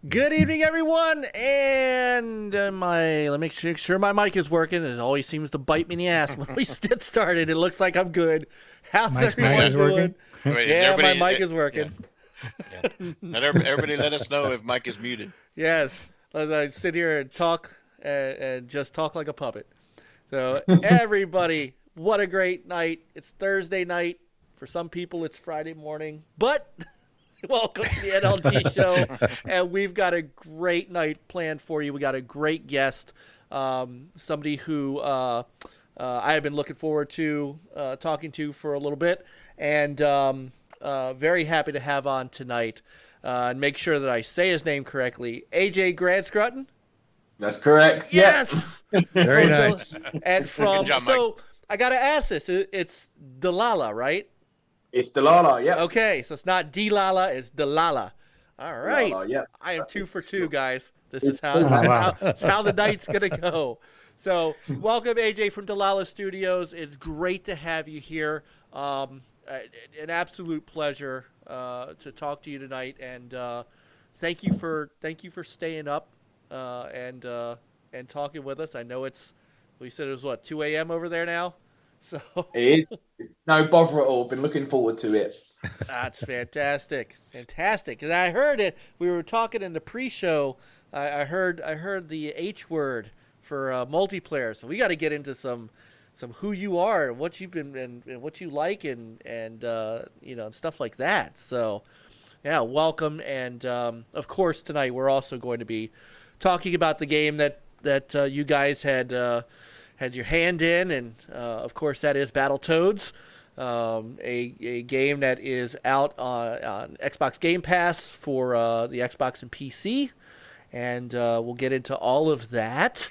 Good evening, everyone, and let me make sure my mic is working. It always seems to bite me in the ass when we get started. It looks like I'm good. How's everyone doing? Wait, yeah, my mic is working. Yeah. Everybody let us know if Mike is muted. Yes, as I sit here and talk and just talk like a puppet. So everybody, what a great night. It's Thursday night. For some people, it's Friday morning, but... Welcome to the NLG Show, and we've got a great night planned for you. We got a great guest, somebody who I have been looking forward to talking to for a little bit, and very happy to have on tonight. And make sure that I say his name correctly. AJ Grand-Scrutton? That's correct. Yes! Very nice. And from, Good job, so I got to ask this. It's Dlala, right? It's Dlala, yeah. Okay, so it's not Dlala, it's Dlala. All right. Dlala, yeah. I am 2 for 2, guys. This is how the night's going to go. So welcome, AJ, from Dlala Studios. It's great to have you here. An absolute pleasure to talk to you tonight. And thank you for staying up and talking with us. I know we said it was, 2 a.m. over there now? So it's no bother at all. Been looking forward to it. That's fantastic. And I heard it. We were talking in the pre-show. I heard the H word for multiplayer. So we got to get into some who you are and what you've been and what you like and stuff like that. So yeah, welcome. And of course tonight we're also going to be talking about the game that you guys had your hand in, and of course that is Battletoads, a game that is out on Xbox Game Pass for the Xbox and PC, and we'll get into all of that.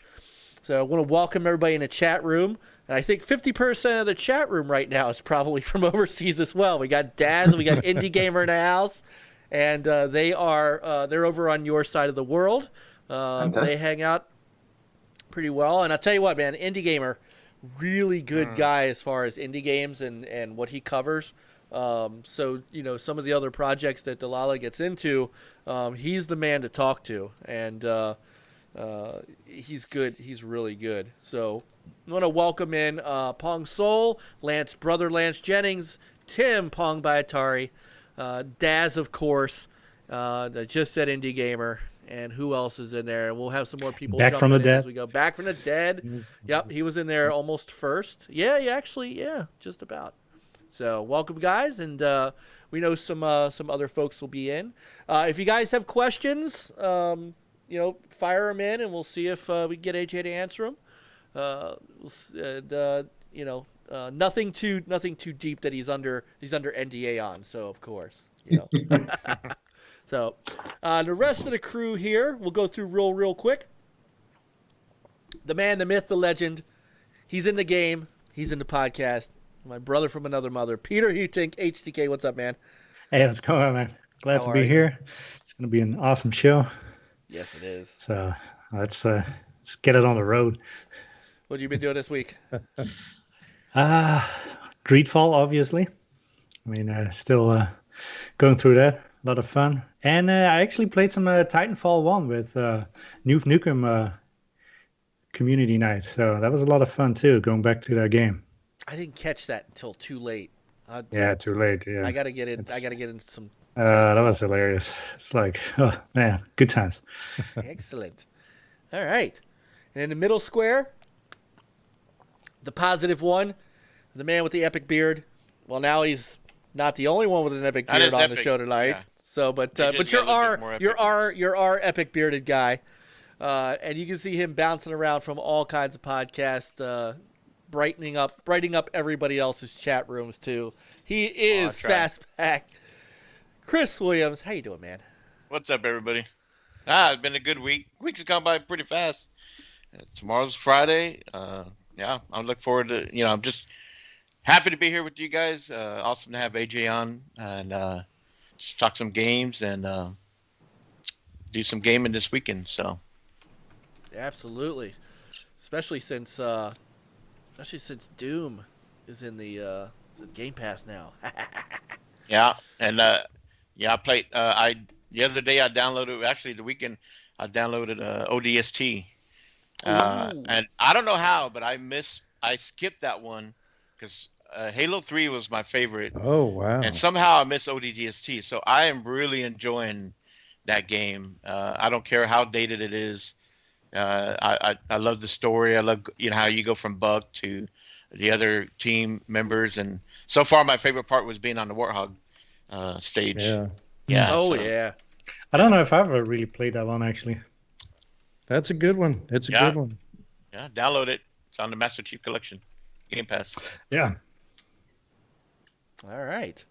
So I want to welcome everybody in the chat room, and I think 50% of the chat room right now is probably from overseas as well. We got Daz, we got Indie Gamer in the house, and they're over on your side of the world. They hang out pretty well, and I'll tell you what, man, Indie Gamer, really good guy as far as indie games and what he covers. So some of the other projects that Dlala gets into, he's the man to talk to, and he's good. He's really good. So I want to welcome in Pong Soul, Brother Lance Jennings, Tim Pong by Atari, Daz, of course, I just said Indie Gamer. And who else is in there? We'll have some more people back from the dead as we go. Back from the dead. Yep, he was in there almost first. Yeah, just about. So welcome, guys, and we know some other folks will be in. If you guys have questions, fire them in, and we'll see if we can get AJ to answer them. Nothing too deep that he's under NDA on. So of course, So, the rest of the crew here, we'll go through real quick. The man, the myth, the legend. He's in the game. He's in the podcast. My brother from another mother, Peter Heutink, HDK. What's up, man? Hey, what's going on, man? Glad to be here. It's going to be an awesome show. Yes, it is. So let's get it on the road. What have you been doing this week? Greedfall, obviously. I mean, still going through that. A lot of fun. And I actually played some Titanfall 1 with Noof Nukem community night. So that was a lot of fun, too, going back to that game. I didn't catch that until too late. Too late. Yeah, I gotta get in. I gotta get into some. That was hilarious. It's like, oh man, good times. Excellent. All right, and in the middle square, the positive one, the man with the epic beard. Well, now he's not the only one with an epic beard on the show tonight. Yeah. So, but you're our epic bearded guy, and you can see him bouncing around from all kinds of podcasts. Brightening up everybody else's chat rooms too. He is Fastback. Chris Williams, how you doing, man? What's up, everybody? It's been a good week. Week's gone by pretty fast. Tomorrow's Friday. I'm looking forward to. I'm just happy to be here with you guys. Awesome to have AJ on and just talk some games and do some gaming this weekend. So. Absolutely, especially since Doom is in the Game Pass now. Yeah, and I played. The other day I downloaded. Actually, the weekend I downloaded ODST, and I don't know how, but I skipped that one because Halo 3 was my favorite. Oh wow! And somehow I missed ODST, so I am really enjoying that game. I don't care how dated it is. I love the story. I love how you go from Buck to the other team members, and so far my favorite part was being on the Warthog stage. Yeah. Yeah. I don't know if I've ever really played that one actually. That's a good one. It's a good one. Yeah, download it. It's on the Master Chief Collection, Game Pass. Yeah. All right,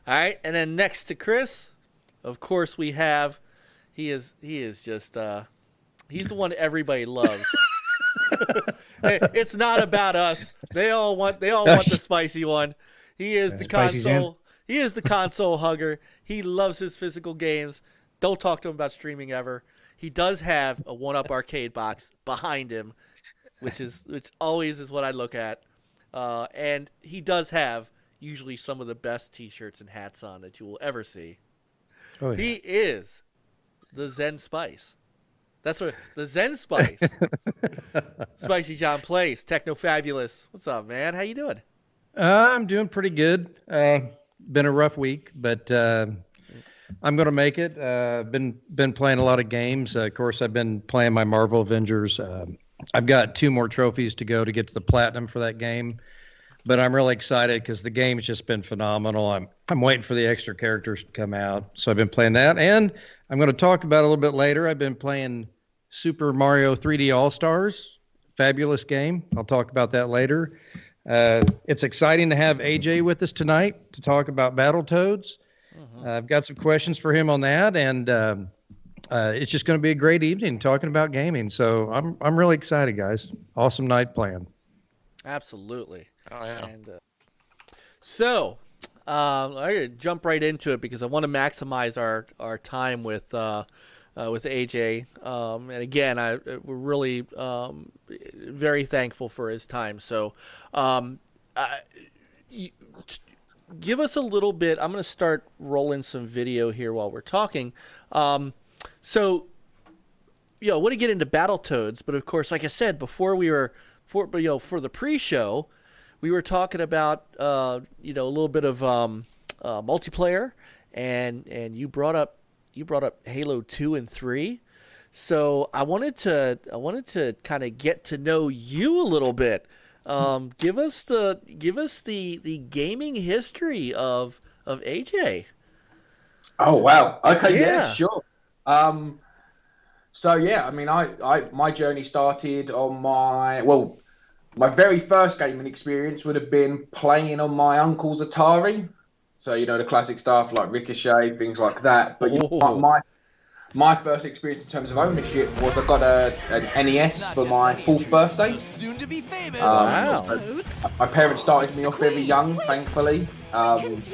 and then next to Chris, of course we have. He is just. He's the one everybody loves. It's not about us. They all want the spicy one. He is the console. He is the console hugger. He loves his physical games. Don't talk to him about streaming ever. He does have a 1-Up arcade box behind him, which always is what I look at. And he does have usually some of the best T-shirts and hats on that you will ever see. Oh, yeah. He is the Zen Spice. That's what the Zen Spice. Spicy John Place, Techno Fabulous. What's up, man? How you doing? I'm doing pretty good. Been a rough week, but I'm going to make it. Been playing a lot of games. Of course, I've been playing my Marvel Avengers. I've got 2 more trophies to go to get to the platinum for that game, but I'm really excited because the game's just been phenomenal. I'm waiting for the extra characters to come out, so I've been playing that, and I'm going to talk about it a little bit later. I've been playing Super Mario 3D All-Stars. Fabulous game. I'll talk about that later. It's exciting to have AJ with us tonight to talk about Battletoads. I've got some questions for him on that, and it's just going to be a great evening talking about gaming. So I'm really excited, guys. Awesome night planned. Absolutely. Oh yeah. And so I'm going to jump right into it because I want to maximize our time with AJ. And again, we're really very thankful for his time. So give us a little bit. I'm going to start rolling some video here while we're talking. So, I want to get into Battletoads, but of course, like I said, before for the pre-show, we were talking about, a little bit of multiplayer, and you brought up Halo 2 and 3. So I wanted to kind of get to know you a little bit. Give us the gaming history of AJ. Oh wow. Okay, yeah, sure. So yeah, I mean, my journey started on my very first gaming experience would have been playing on my uncle's Atari. So the classic stuff like Ricochet, things like that. But my first experience in terms of ownership was I got an NES for my 4th birthday. Soon to be famous. Wow. My parents started me off very young, thankfully. And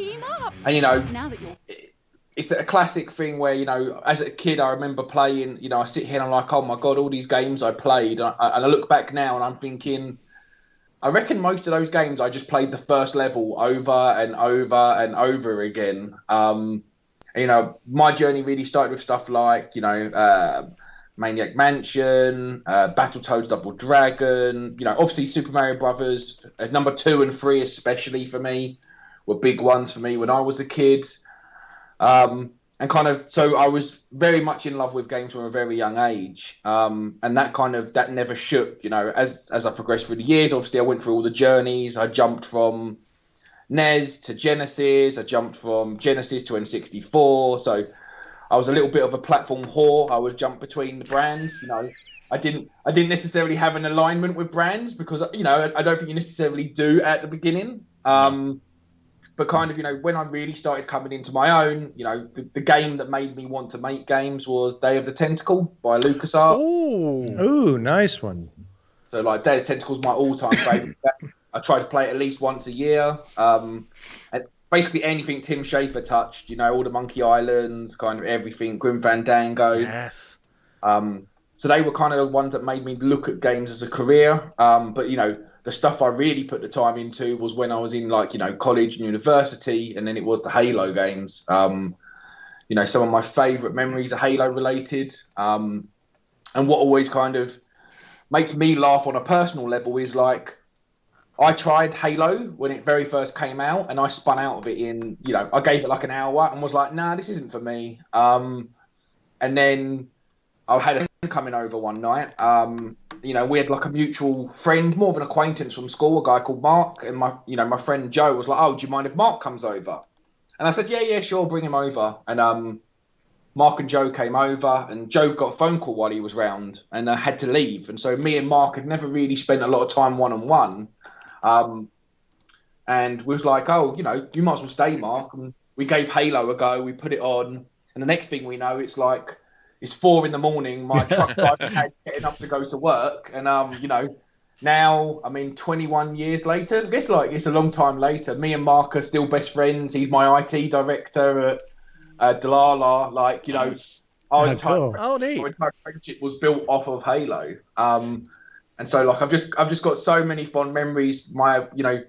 it's a classic thing where, you know, as a kid, I remember playing, you know, I sit here and I'm like, oh my God, all these games I played. And I look back now and I'm thinking, I reckon most of those games I just played the first level over and over and over again. You know, my journey really started with stuff like, you know, Maniac Mansion, Battletoads Double Dragon, you know, obviously Super Mario Brothers, number 2 and 3 especially for me were big ones for me when I was a kid. And kind of, so I was very much in love with games from a very young age. And that never shook, you know, as I progressed through the years. Obviously I went through all the journeys. I jumped from NES to Genesis. I jumped from Genesis to N64. So I was a little bit of a platform whore. I would jump between the brands, you know. I didn't necessarily have an alignment with brands because, you know, I don't think you necessarily do at the beginning. But kind of, you know, when I really started coming into my own, you know, the game that made me want to make games was Day of the Tentacle by LucasArts. Ooh, nice one. So, like, Day of the Tentacle is my all-time favorite game. I try to play it at least once a year. And basically anything Tim Schafer touched, you know, all the Monkey Islands, kind of everything, Grim Fandango. Yes. So they were kind of the ones that made me look at games as a career. But, you know, the stuff I really put the time into was when I was in, like, you know, college and university, and then it was the Halo games. You know, some of my favourite memories are Halo related. And what always kind of makes me laugh on a personal level is, like, I tried Halo when it very first came out, and I spun out of it in, you know, I gave it like an hour and was like, nah, this isn't for me. And then I had a friend coming over one night. You know, we had like a mutual friend, more of an acquaintance from school, a guy called Mark, and my friend Joe was like, oh, do you mind if Mark comes over? And I said, yeah, sure, bring him over. And Mark and Joe came over, and Joe got a phone call while he was round and had to leave. And so me and Mark had never really spent a lot of time one-on-one. And we was like, oh, you know, you might as well stay, Mark. And we gave Halo a go, we put it on, and the next thing we know, it's 4 a.m, my truck driver getting up to go to work. And, you know, now, I mean, 21 years later, I guess like it's a long time later, me and Mark are still best friends. He's my IT director at Dlala. Like, you know, our entire friendship was built off of Halo. And so, like, I've just got so many fond memories. You know,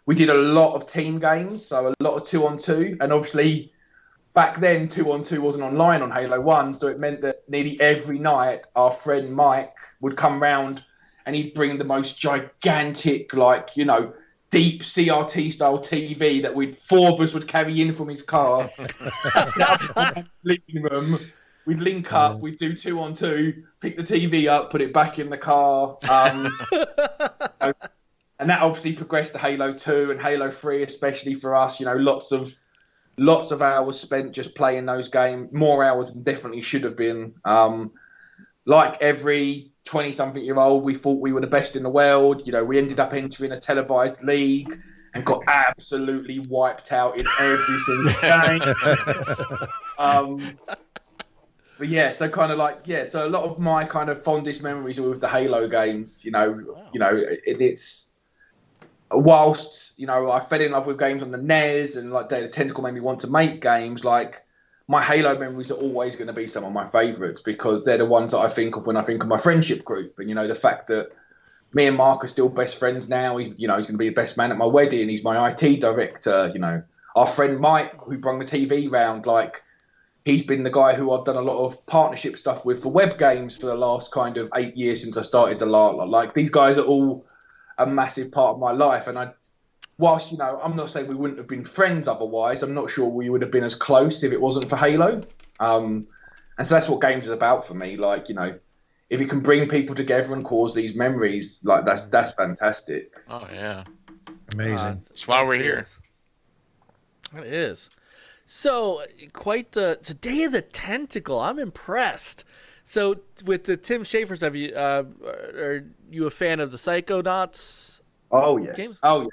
we did a lot of team games, so a lot of 2-on-2, and obviously back then 2-on-2 wasn't online on Halo 1, so it meant that nearly every night our friend Mike would come round and he'd bring the most gigantic, like, you know, deep CRT style TV that 4 of us would carry in from his car. Living room. We'd link up, we'd do 2-on-2, pick the TV up, put it back in the car. And that obviously progressed to Halo 2 and Halo 3, especially for us. You know, lots of hours spent just playing those games, more hours than definitely should have been. Like every 20-something-year-old, we thought we were the best in the world. You know, we ended up entering a televised league and got absolutely wiped out in every single game. But yeah, so kind of like, yeah, so a lot of my kind of fondest memories are with the Halo games. You know, it's whilst, you know, I fell in love with games on the NES and like Day of the Tentacle made me want to make games, like my Halo memories are always going to be some of my favourites because they're the ones that I think of when I think of my friendship group. And, you know, the fact that me and Mark are still best friends now. He's going to be the best man at my wedding. He's my IT director. You know, our friend Mike, who brought the TV round, like, he's been the guy who I've done a lot of partnership stuff with for web games for the last kind of 8 years since I started Dlala. Like, these guys are all a massive part of my life. And whilst, you know, I'm not saying we wouldn't have been friends otherwise, I'm not sure we would have been as close if it wasn't for Halo. And so that's what games is about for me. Like, you know, if it can bring people together and cause these memories, like that's fantastic. Oh, yeah. Amazing. That's why we're here. It is. So, quite the Day of the Tentacle. I'm impressed. So, with the Tim Schafer stuff, are you a fan of the Psychonauts? Oh, yes. Games? Oh, yeah.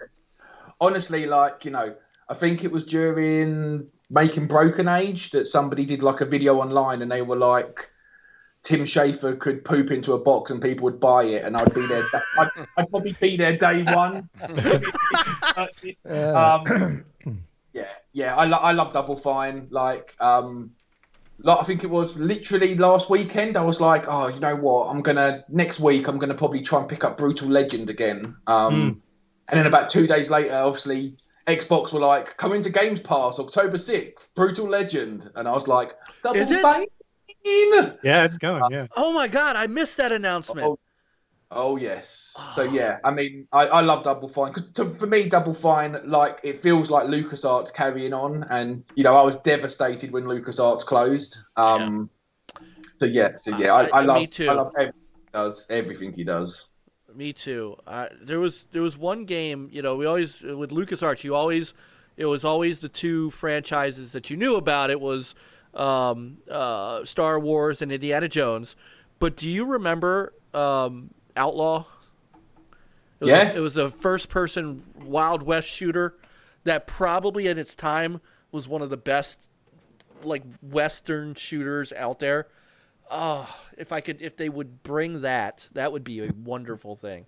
Honestly, like, you know, I think it was during Making Broken Age that somebody did like a video online and they were like, Tim Schafer could poop into a box and people would buy it, and I'd be there. I'd probably be there day one. Yeah. yeah, I love Double Fine. Like I think it was literally last weekend. I was like, oh, you know what? Next week. I'm gonna probably try and pick up Brutal Legend again. And then about 2 days later, obviously, Xbox were like, come into Games Pass October 6th, Brutal Legend, and I was like, Double Fine. Yeah, it's going. Yeah. Oh my God, I missed that announcement. Oh yes. So yeah, I mean, I love Double Fine because for me, Double Fine, like it feels like LucasArts carrying on, and you know, I was devastated when LucasArts closed. So yeah, I love. Me too. I love everything he does. Me too. There was one game, you know, we always with LucasArts, it was always the two franchises that you knew about. It was Star Wars and Indiana Jones. But do you remember Outlaw? It was a first-person Wild West shooter that probably at its time was one of the best, like, Western shooters out there. Oh, if they would bring that would be a wonderful thing.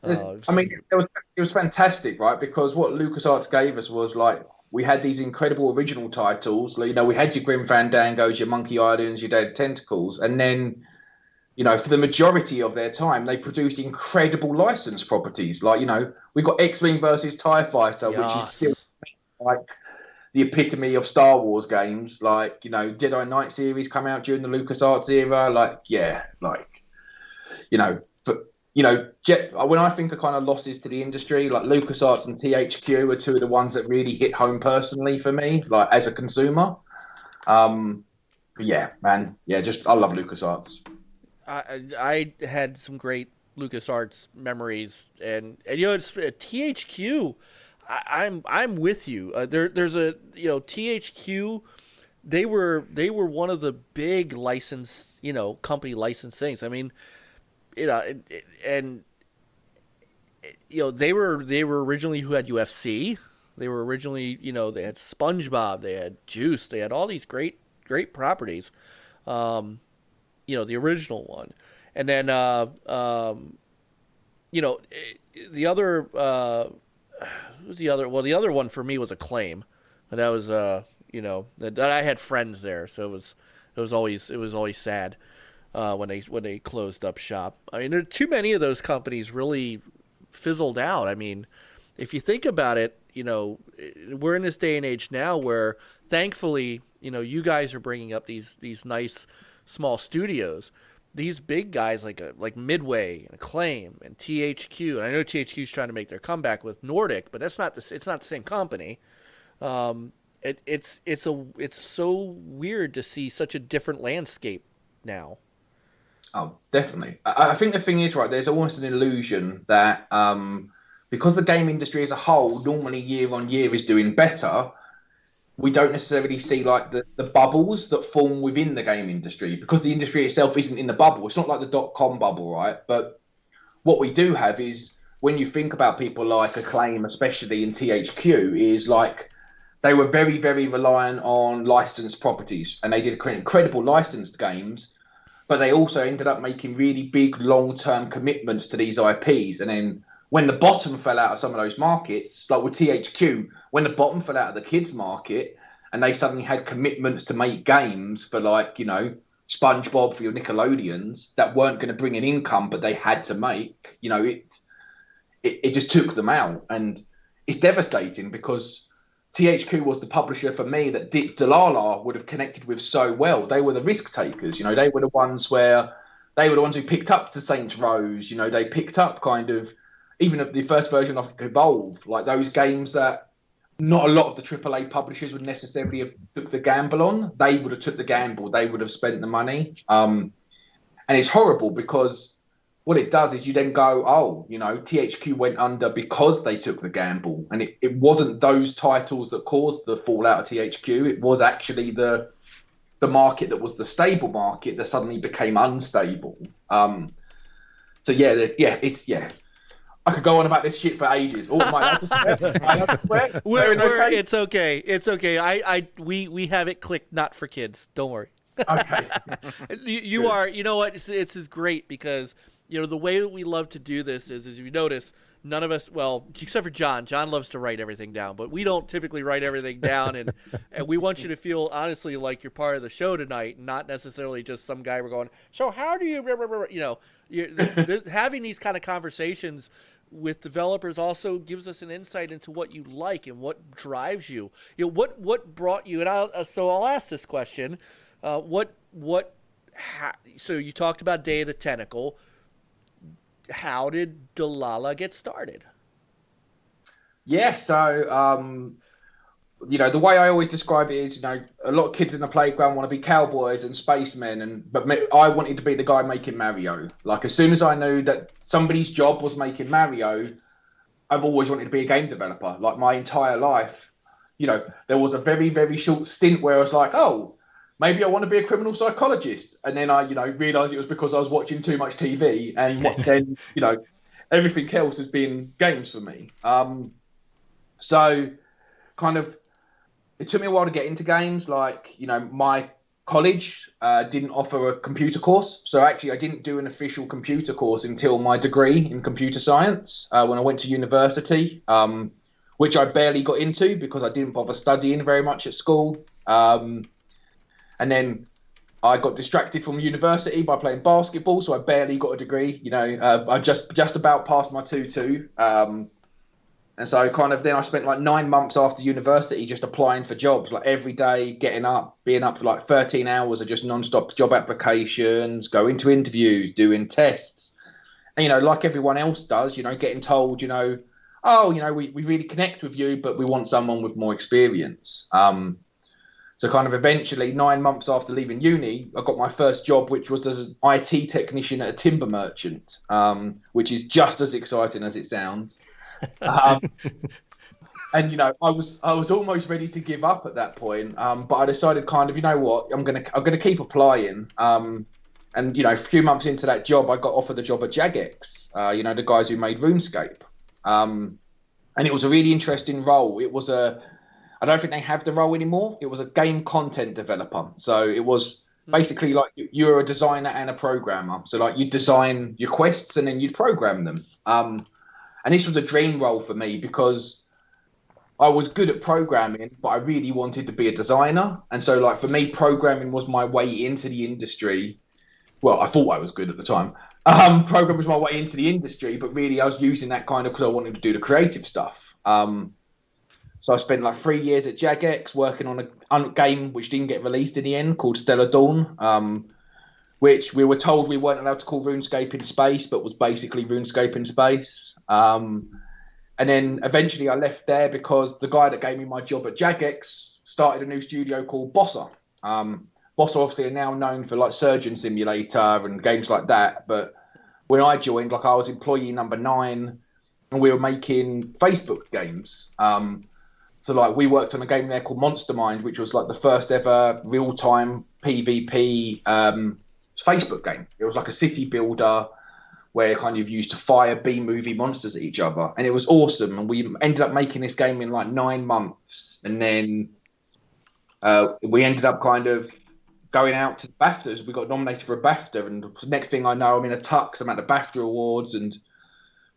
I mean, it was fantastic, right? Because what LucasArts gave us was like we had these incredible original titles. You know, we had your Grim Fandangos, your Monkey Islands, your Dead Tentacles, and then, you know, for the majority of their time, they produced incredible licensed properties. Like, you know, we got X-Wing versus TIE Fighter, which is still like the epitome of Star Wars games. Like, you know, Jedi Knight series come out during the LucasArts era. Like, yeah, like, you know, when I think of kind of losses to the industry, like LucasArts and THQ are two of the ones that really hit home personally for me, like as a consumer. Yeah, man. Yeah, I love LucasArts. I had some great LucasArts memories, and you know, it's THQ. I'm with you. There's a, you know, THQ. They were one of the big license, you know, company license things. I mean, you know, and you know, they were originally who had UFC. They were originally, you know, they had SpongeBob, they had Juice, they had all these great properties. You know, the original one, and then you know, the other who's the other? Well, the other one for me was Acclaim, and that was you know, that I had friends there, so it was always sad when they closed up shop. I mean, there are too many of those companies really fizzled out. I mean, if you think about it, you know, we're in this day and age now where thankfully, you know, you guys are bringing up these nice small studios. These big guys like Midway and Acclaim and THQ, and I know THQ's trying to make their comeback with Nordic, but it's not the same company. It's so weird to see such a different landscape now. Oh, definitely. I think the thing is, right, there's almost an illusion that because the game industry as a whole normally year on year is doing better, we don't necessarily see like the bubbles that form within the game industry because the industry itself isn't in the bubble. It's not like the .com bubble, right? But what we do have is when you think about people like Acclaim, especially in THQ, is like they were very, very reliant on licensed properties and they did incredible licensed games, but they also ended up making really big long-term commitments to these IPs. And then when the bottom fell out of some of those markets, like with THQ, when the bottom fell out of the kids market and they suddenly had commitments to make games for like, you know, SpongeBob for your Nickelodeons that weren't going to bring an income, but they had to make, you know, it just took them out. And it's devastating because THQ was the publisher for me that Dlala would have connected with so well. They were the risk takers, you know, they were the ones who picked up the Saints Rose, you know, they picked up kind of, even the first version of Evolve, like those games that not a lot of the AAA publishers would necessarily have took the gamble on. They would have took the gamble. They would have spent the money. And it's horrible because what it does is you then go, oh, you know, THQ went under because they took the gamble. And it wasn't those titles that caused the fallout of THQ. It was actually the market that was the stable market that suddenly became unstable. So yeah. I could go on about this shit for ages. Oh my! It's okay. It's okay. We have it clicked. Not for kids. Don't worry. Okay. You are. You know what? It's great because you know the way that we love to do this is you notice none of us, well, except for John. John loves to write everything down, but we don't typically write everything down. And we want you to feel, honestly, like you're part of the show tonight, not necessarily just some guy we're going, so how do you, you know, having these kind of conversations with developers also gives us an insight into what you like and what drives you. You know, what brought you, and I'll ask this question. So you talked about Day of the Tentacle. How did Dlala get started? Yeah, so you know, the way I always describe it is, you know, a lot of kids in the playground want to be cowboys and spacemen, but I wanted to be the guy making Mario. Like, as soon as I knew that somebody's job was making Mario, I've always wanted to be a game developer. Like, my entire life, you know, there was a very, very short stint where I was like, oh, maybe I want to be a criminal psychologist. And then I, you know, realized it was because I was watching too much TV, and then, you know, everything else has been games for me. So kind of, it took me a while to get into games. Like, you know, my college didn't offer a computer course. So actually I didn't do an official computer course until my degree in computer science when I went to university, which I barely got into because I didn't bother studying very much at school. And then I got distracted from university by playing basketball, so I barely got a degree. You know, I just about passed my 2-2. And so kind of then I spent like 9 months after university just applying for jobs, like every day, getting up, being up for like 13 hours of just non-stop job applications, going to interviews, doing tests. And, you know, like everyone else does, you know, getting told, you know, oh, you know, we really connect with you, but we want someone with more experience. So kind of eventually 9 months after leaving uni, I got my first job, which was as an IT technician at a timber merchant, which is just as exciting as it sounds. And, you know, I was almost ready to give up at that point. But I decided kind of, you know what, I'm gonna keep applying. And, you know, a few months into that job, I got offered the job at Jagex, you know, the guys who made RuneScape. And it was a really interesting role. It was I don't think they have the role anymore. It was a game content developer. So it was basically like you're a designer and a programmer. So like you design your quests and then you'd program them. And this was a dream role for me because I was good at programming, but I really wanted to be a designer. And so like for me, programming was my way into the industry. Well, I thought I was good at the time. Programming was my way into the industry, but really I was using that kind of because I wanted to do the creative stuff. So I spent like 3 years at Jagex working on a game which didn't get released in the end called Stellar Dawn, which we were told we weren't allowed to call RuneScape in space, but was basically RuneScape in space. And then eventually I left there because the guy that gave me my job at Jagex started a new studio called Bossa. Bossa obviously are now known for like Surgeon Simulator and games like that. But when I joined, like I was employee number 9 and we were making Facebook games. So like we worked on a game there called Monster Mind, which was like the first ever real-time PvP Facebook game. It was like a city builder where kind of used to fire B-movie monsters at each other. And it was awesome. And we ended up making this game in like 9 months. And then we ended up kind of going out to the BAFTAs. We got nominated for a BAFTA. And the next thing I know, I'm in a tux. I'm at the BAFTA Awards. And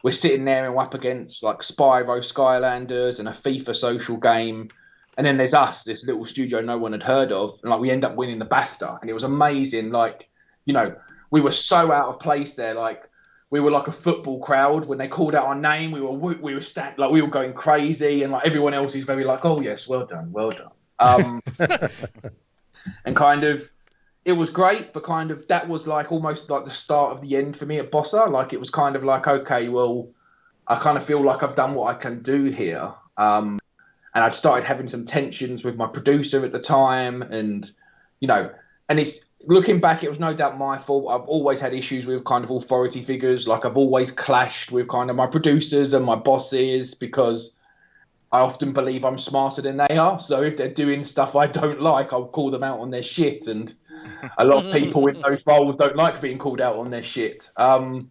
we're sitting there and we're up against like Spyro Skylanders and a FIFA social game. And then there's us, this little studio no one had heard of. And like we end up winning the BAFTA. And it was amazing. Like, you know, we were so out of place there. Like, we were like a football crowd. When they called out our name, we were going crazy, and like everyone else is very like, oh yes, well done. And kind of, it was great, but kind of that was like almost like the start of the end for me at Bossa. Like it was kind of like, okay, well, I kind of feel like I've done what I can do here. And I'd started having some tensions with my producer at the time, and you know, and it's. Looking back, it was no doubt my fault. I've always had issues with kind of authority figures. Like I've always clashed with kind of my producers and my bosses because I often believe I'm smarter than they are. So if they're doing stuff I don't like, I'll call them out on their shit. And a lot of people in those roles don't like being called out on their shit. So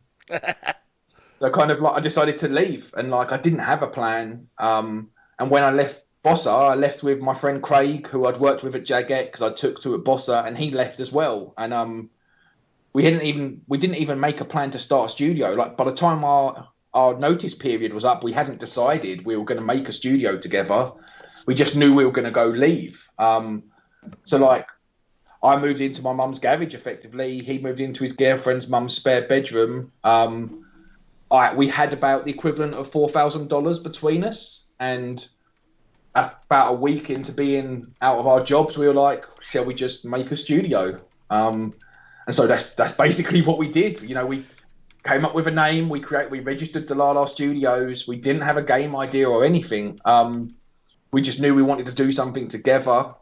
kind of like I decided to leave, and like I didn't have a plan. And when I left Bossa, I left with my friend Craig, who I'd worked with at Jagex, because I took to at Bossa, and he left as well. And we didn't even make a plan to start a studio. Like by the time our notice period was up. We hadn't decided we were going to make a studio together. We just knew we were going to go leave. So like, I moved into my mum's garage effectively. He moved into his girlfriend's mum's spare bedroom. We had about the equivalent of $4,000 between us, and about a week into being out of our jobs, we were like, shall we just make a studio? And so that's basically what we did. You know, we came up with a name, we registered Dlala Studios. We didn't have a game idea or anything. We just knew we wanted to do something together,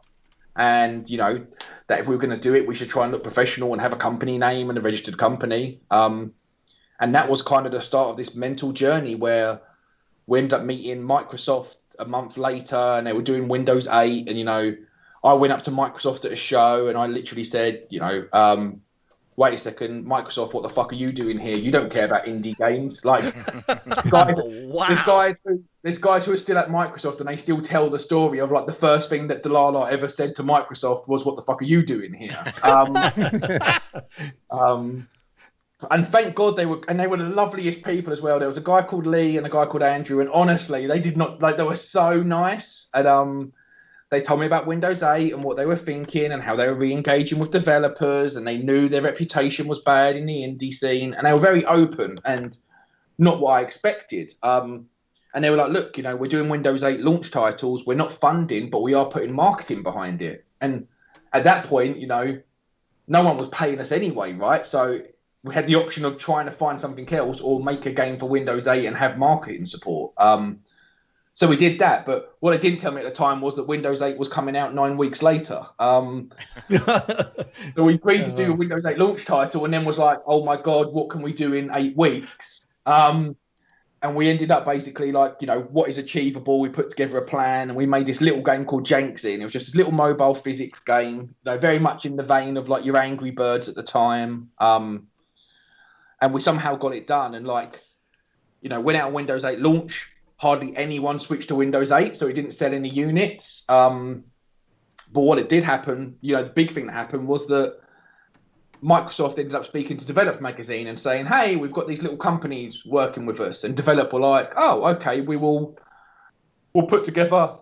and you know that if we were going to do it, we should try and look professional and have a company name and a registered company. And that was kind of the start of this mental journey where we ended up meeting Microsoft a month later, and they were doing Windows 8. And, you know, I went up to Microsoft at a show and I literally said, you know, wait a second, Microsoft, what the fuck are you doing here? You don't care about indie games. Like, Wow. there's guys who are still at Microsoft and they still tell the story of like the first thing that Dlala ever said to Microsoft was, what the fuck are you doing here? And thank God they were the loveliest people as well. There was a guy called Lee and a guy called Andrew, and honestly, they were so nice. And they told me about Windows 8 and what they were thinking and how they were re-engaging with developers, and they knew their reputation was bad in the indie scene, and they were very open and not what I expected. And they were like, look, you know, we're doing Windows 8 launch titles. We're not funding, but we are putting marketing behind it. And at that point, you know, no one was paying us anyway, right? So we had the option of trying to find something else or make a game for Windows 8 and have marketing support. So we did that. But what they didn't tell me at the time was that Windows 8 was coming out 9 weeks later. So we agreed to do a Windows 8 launch title, and then was like, oh my God, what can we do in 8 weeks? And we ended up basically like, you know, what is achievable? We put together a plan, and we made this little game called Janksy. And it was just this little mobile physics game, you know, very much in the vein of like your Angry Birds at the time. And we somehow got it done. And like, you know, went out on Windows 8 launch, hardly anyone switched to Windows 8, so it didn't sell any units. But what it did happen, you know, the big thing that happened was that Microsoft ended up speaking to Develop Magazine and saying, hey, we've got these little companies working with us. And Develop were like, oh, okay, we'll put together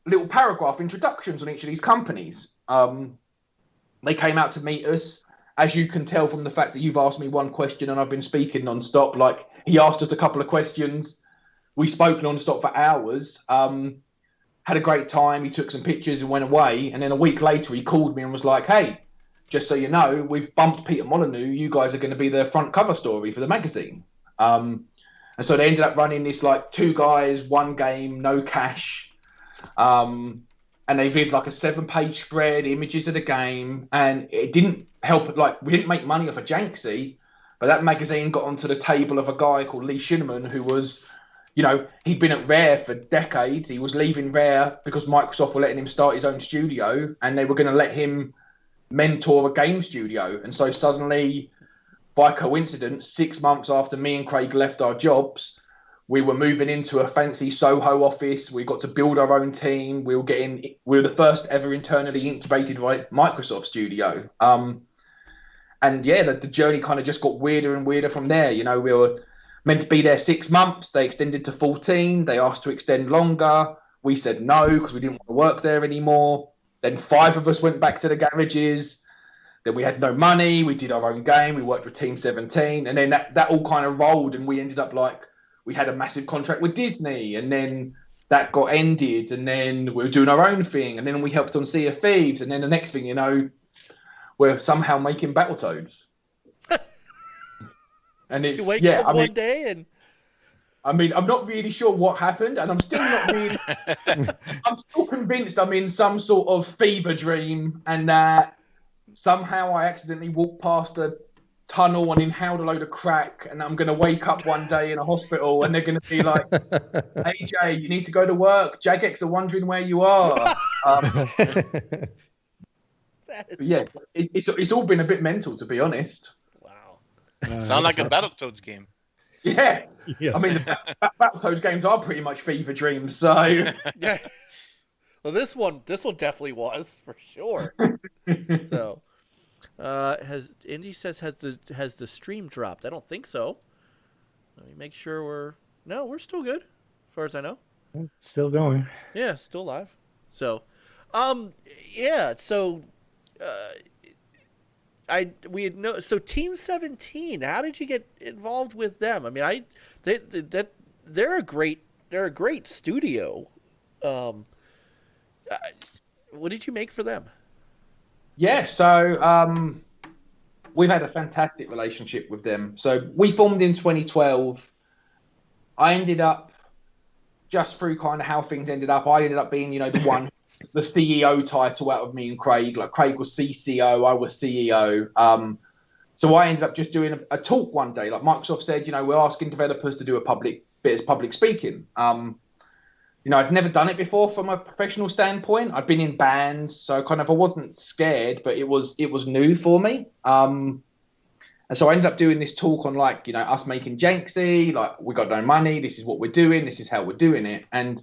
little paragraph introductions on each of these companies. They came out to meet us. As you can tell from the fact that you've asked me one question and I've been speaking nonstop, like he asked us a couple of questions. We spoke nonstop for hours, had a great time. He took some pictures and went away. And then a week later, he called me and was like, hey, just so you know, we've bumped Peter Molyneux. You guys are going to be the front cover story for the magazine. And so they ended up running this like 2 guys, 1 game, no cash. And they did like a 7-page spread, images of the game. And it didn't help. Like, we didn't make money off of Janksy, but that magazine got onto the table of a guy called Lee Shinneman, who was, you know, he'd been at Rare for decades. He was leaving Rare because Microsoft were letting him start his own studio, and they were going to let him mentor a game studio. And so suddenly, by coincidence, 6 months after me and Craig left our jobs, we were moving into a fancy Soho office. We got to build our own team. We were the first ever internally incubated Microsoft studio. And yeah, the journey kind of just got weirder and weirder from there. You know, we were meant to be there 6 months. They extended to 14. They asked to extend longer. We said no because we didn't want to work there anymore. Then 5 of us went back to the garages. Then we had no money. We did our own game. We worked with Team 17. And then that all kind of rolled, and we ended up like, we had a massive contract with Disney, and then that got ended, and then we were doing our own thing, and then we helped on Sea of Thieves, and then the next thing you know, we're somehow making Battletoads. And it's, You wake yeah, up one day and... I mean, I'm not really sure what happened, and I'm still not really... I'm still convinced I'm in some sort of fever dream, and that somehow I accidentally walked past a tunnel and inhaled a load of crack, and I'm going to wake up one day in a hospital, and they're going to be like, AJ, you need to go to work. Jagex are wondering where you are. Yeah, it's all been a bit mental, to be honest. Wow. Sound like a Battletoads game. Yeah. I mean, the Battletoads games are pretty much fever dreams, so... Yeah. Well, this one definitely was, for sure. So... Indy says has the stream dropped? I don't think so. Let me make sure we're still good, as far as I know. Still going. Yeah, still alive. So, yeah. So, So Team 17. How did you get involved with them? I mean, they're a great studio. What did you make for them? Yeah, so we've had a fantastic relationship with them. So we formed in 2012. I ended up, just through kind of how things ended up, I ended up being, the CEO title out of me and Craig. Like Craig was CCO, I was CEO. So I ended up just doing a talk one day. Like Microsoft said, we're asking developers to do a bit of public speaking. I'd never done it before from a professional standpoint. I'd been in bands, so kind of I wasn't scared, but it was new for me. And so I ended up doing this talk on us making Janksy, like we got no money, this is what we're doing, this is how we're doing it. And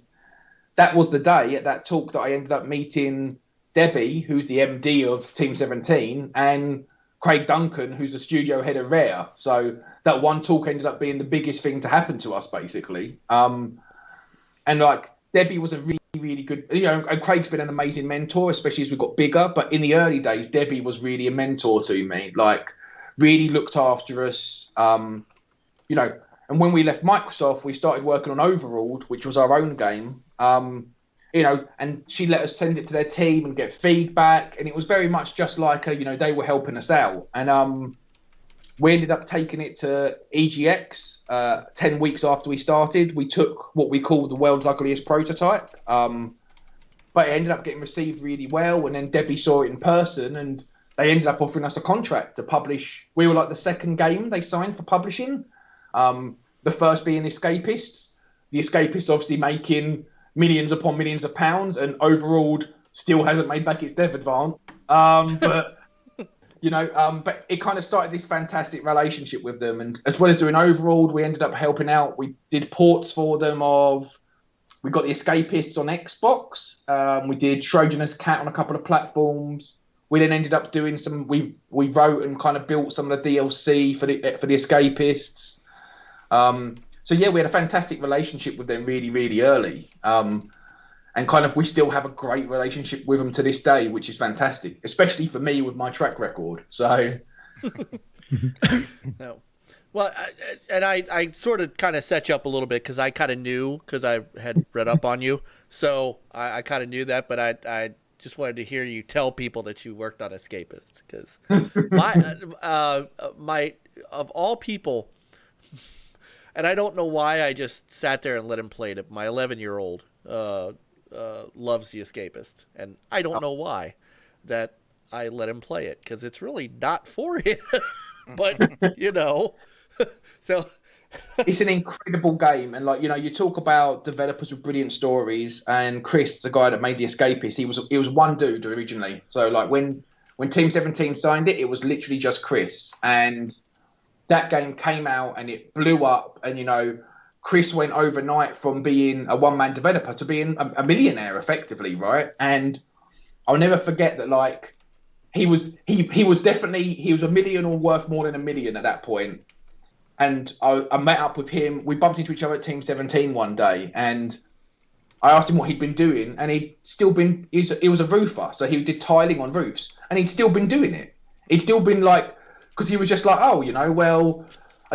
that was the day at that talk that I ended up meeting Debbie, who's the MD of Team 17, and Craig Duncan, who's the studio head of Rare. So that one talk ended up being the biggest thing to happen to us, basically. And Debbie was a really, really good, and Craig's been an amazing mentor, especially as we got bigger. But in the early days, Debbie was really a mentor to me, really looked after us. And when we left Microsoft, we started working on Overruled, which was our own game. And she let us send it to their team and get feedback. And it was very much just they were helping us out. And we ended up taking it to EGX 10 weeks after we started. We took what we call the world's ugliest prototype. But it ended up getting received really well. And then Debbie saw it in person and they ended up offering us a contract to publish. We were the second game they signed for publishing. The first being Escapists. The Escapists obviously making millions upon millions of pounds, and Overruled still hasn't made back its dev advance. But it kind of started this fantastic relationship with them. And as well as doing Overruled, we ended up helping out. We did ports for them we got the Escapists on Xbox. We did Schrodinger's Cat on a couple of platforms. We then ended up doing we wrote and kind of built some of the DLC for the Escapists. So yeah, we had a fantastic relationship with them really, really early. And kind of we still have a great relationship with them to this day, which is fantastic, especially for me with my track record. So, no. Well, I sort of kind of set you up a little bit because I kind of knew, because I had read up on you. So I kind of knew that, but I just wanted to hear you tell people that you worked on Escapists, because my of all people, and I don't know why I just sat there and let him play it. My 11-year-old loves the Escapist, and I don't know why that I let him play it, because it's really not for him. But so it's an incredible game. And you talk about developers with brilliant stories, and Chris, the guy that made the Escapist, he was one dude originally. So when Team 17 signed it, it was literally just Chris, and that game came out and it blew up. And Chris went overnight from being a one-man developer to being a millionaire, effectively, right? And I'll never forget that. He was a million or worth more than a million at that point. And I met up with him. We bumped into each other at Team 17 one day, and I asked him what he'd been doing, and he was a roofer, so he did tiling on roofs, and he'd still been doing it. He'd still been because he was just I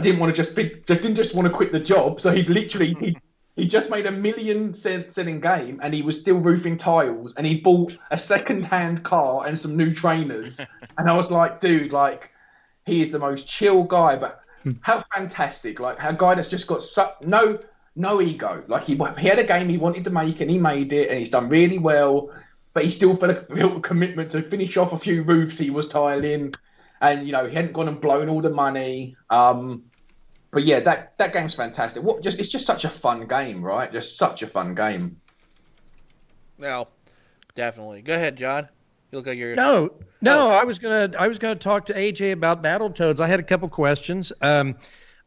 didn't just want to quit the job. So he just made $1 million selling game, and he was still roofing tiles, and he bought a second-hand car and some new trainers. And I was like, dude, he is the most chill guy, but how fantastic. A guy that's just got no ego. He had a game he wanted to make, and he made it, and he's done really well, but he still felt a commitment to finish off a few roofs he was tiling. And, he hadn't gone and blown all the money. But yeah, that game's fantastic. It's just such a fun game, right? Just such a fun game. No, definitely. Go ahead, John. You look like you're No. I was gonna talk to AJ about Battletoads. I had a couple questions. I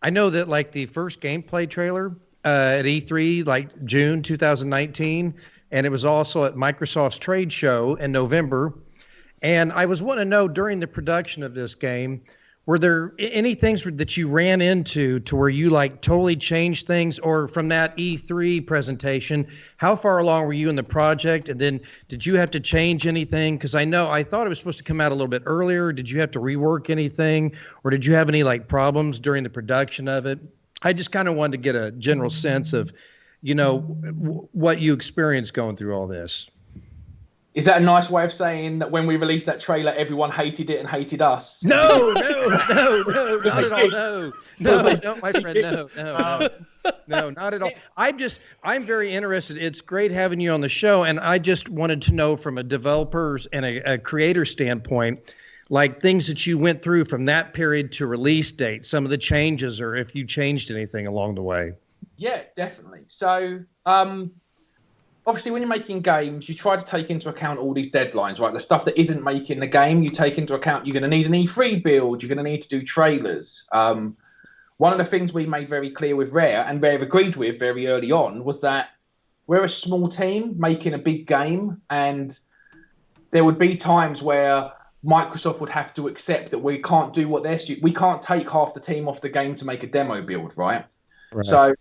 know that the first gameplay trailer at E3, June 2019, and it was also at Microsoft's trade show in November. And I was wanting to know, during the production of this game, were there any things that you ran into to where you like totally changed things, or from that E3 presentation, how far along were you in the project? And then did you have to change anything? Because I thought it was supposed to come out a little bit earlier. Did you have to rework anything, or did you have any like problems during the production of it? I just kind of wanted to get a general sense of, what you experienced going through all this. Is that a nice way of saying that when we released that trailer, everyone hated it and hated us? No, not at all. No, my friend, no, not at all. I'm very interested. It's great having you on the show, and I just wanted to know from a developer's and a creator standpoint, like things that you went through from that period to release date, some of the changes, or if you changed anything along the way. Yeah, definitely. So, obviously, when you're making games, you try to take into account all these deadlines, right? The stuff that isn't making the game, you take into account. You're going to need an E3 build. You're going to need to do trailers. One of the things we made very clear with Rare, and Rare agreed with very early on, was that we're a small team making a big game, and there would be times where Microsoft would have to accept that we can't do what we can't take half the team off the game to make a demo build, right? So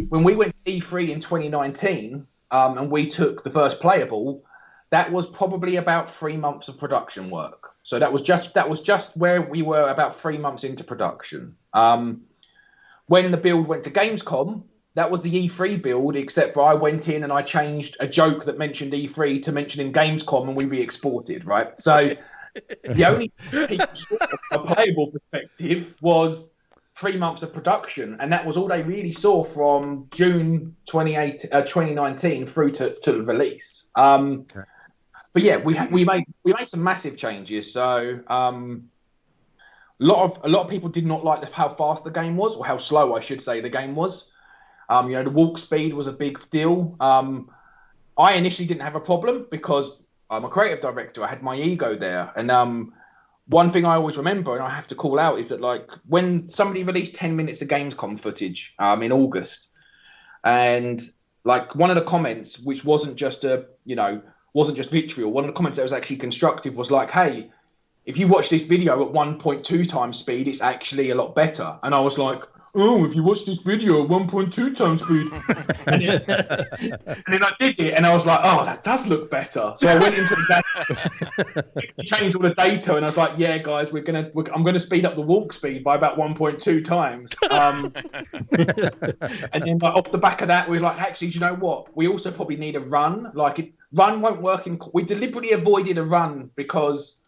when we went to E3 in 2019, and we took the first playable, that was probably about 3 months of production work. So that was just where we were, about 3 months into production. When the build went to Gamescom, that was the E3 build, except for I went in and I changed a joke that mentioned E3 to mentioning Gamescom, and we re-exported, right? So the only thing from a playable perspective was 3 months of production, and that was all they really saw from June 2019 through to the release. But yeah, we made some massive changes. So a lot of people did not like how fast the game was, or how slow, I should say, the game was. The walk speed was a big deal. I initially didn't have a problem because I'm a creative director. I had my ego there, and one thing I always remember, and I have to call out, is that like when somebody released 10 minutes of Gamescom footage in August, and like one of the comments, which wasn't just vitriol, one of the comments that was actually constructive was like, "Hey, if you watch this video at 1.2 times speed, it's actually a lot better." And I was like, "Oh, if you watch this video at 1.2 times speed." and then I did it, and I was like, "Oh, that does look better." So I went into the data, changed all the data, and I was like, "Yeah, guys, I'm gonna speed up the walk speed by about 1.2 times." And then off the back of that, we were like, "Actually, do you know what? We also probably need a run. Run won't work we deliberately avoided a run because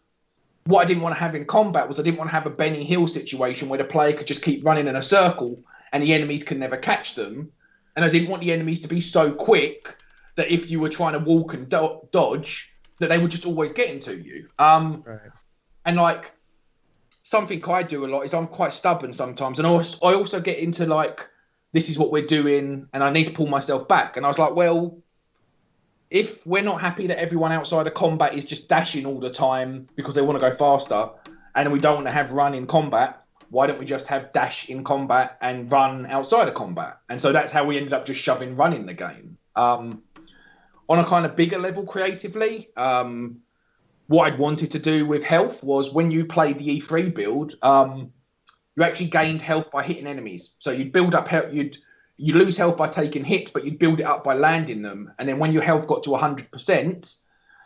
what I didn't want to have in combat was I didn't want to have a Benny Hill situation where the player could just keep running in a circle and the enemies can never catch them. And I didn't want the enemies to be so quick that if you were trying to walk and dodge, that they would just always get into you." Right. And like something I do a lot is I'm quite stubborn sometimes. And I also get into like, this is what we're doing and I need to pull myself back. And I was like, well, if we're not happy that everyone outside of combat is just dashing all the time because they want to go faster, and we don't want to have run in combat, why don't we just have dash in combat and run outside of combat? And so that's how we ended up just shoving run in the game. On a kind of bigger level creatively, what I'd wanted to do with health was when you played the E3 build, you actually gained health by hitting enemies. So you'd build up health, you lose health by taking hits, but you'd build it up by landing them. And then when your health got to 100%,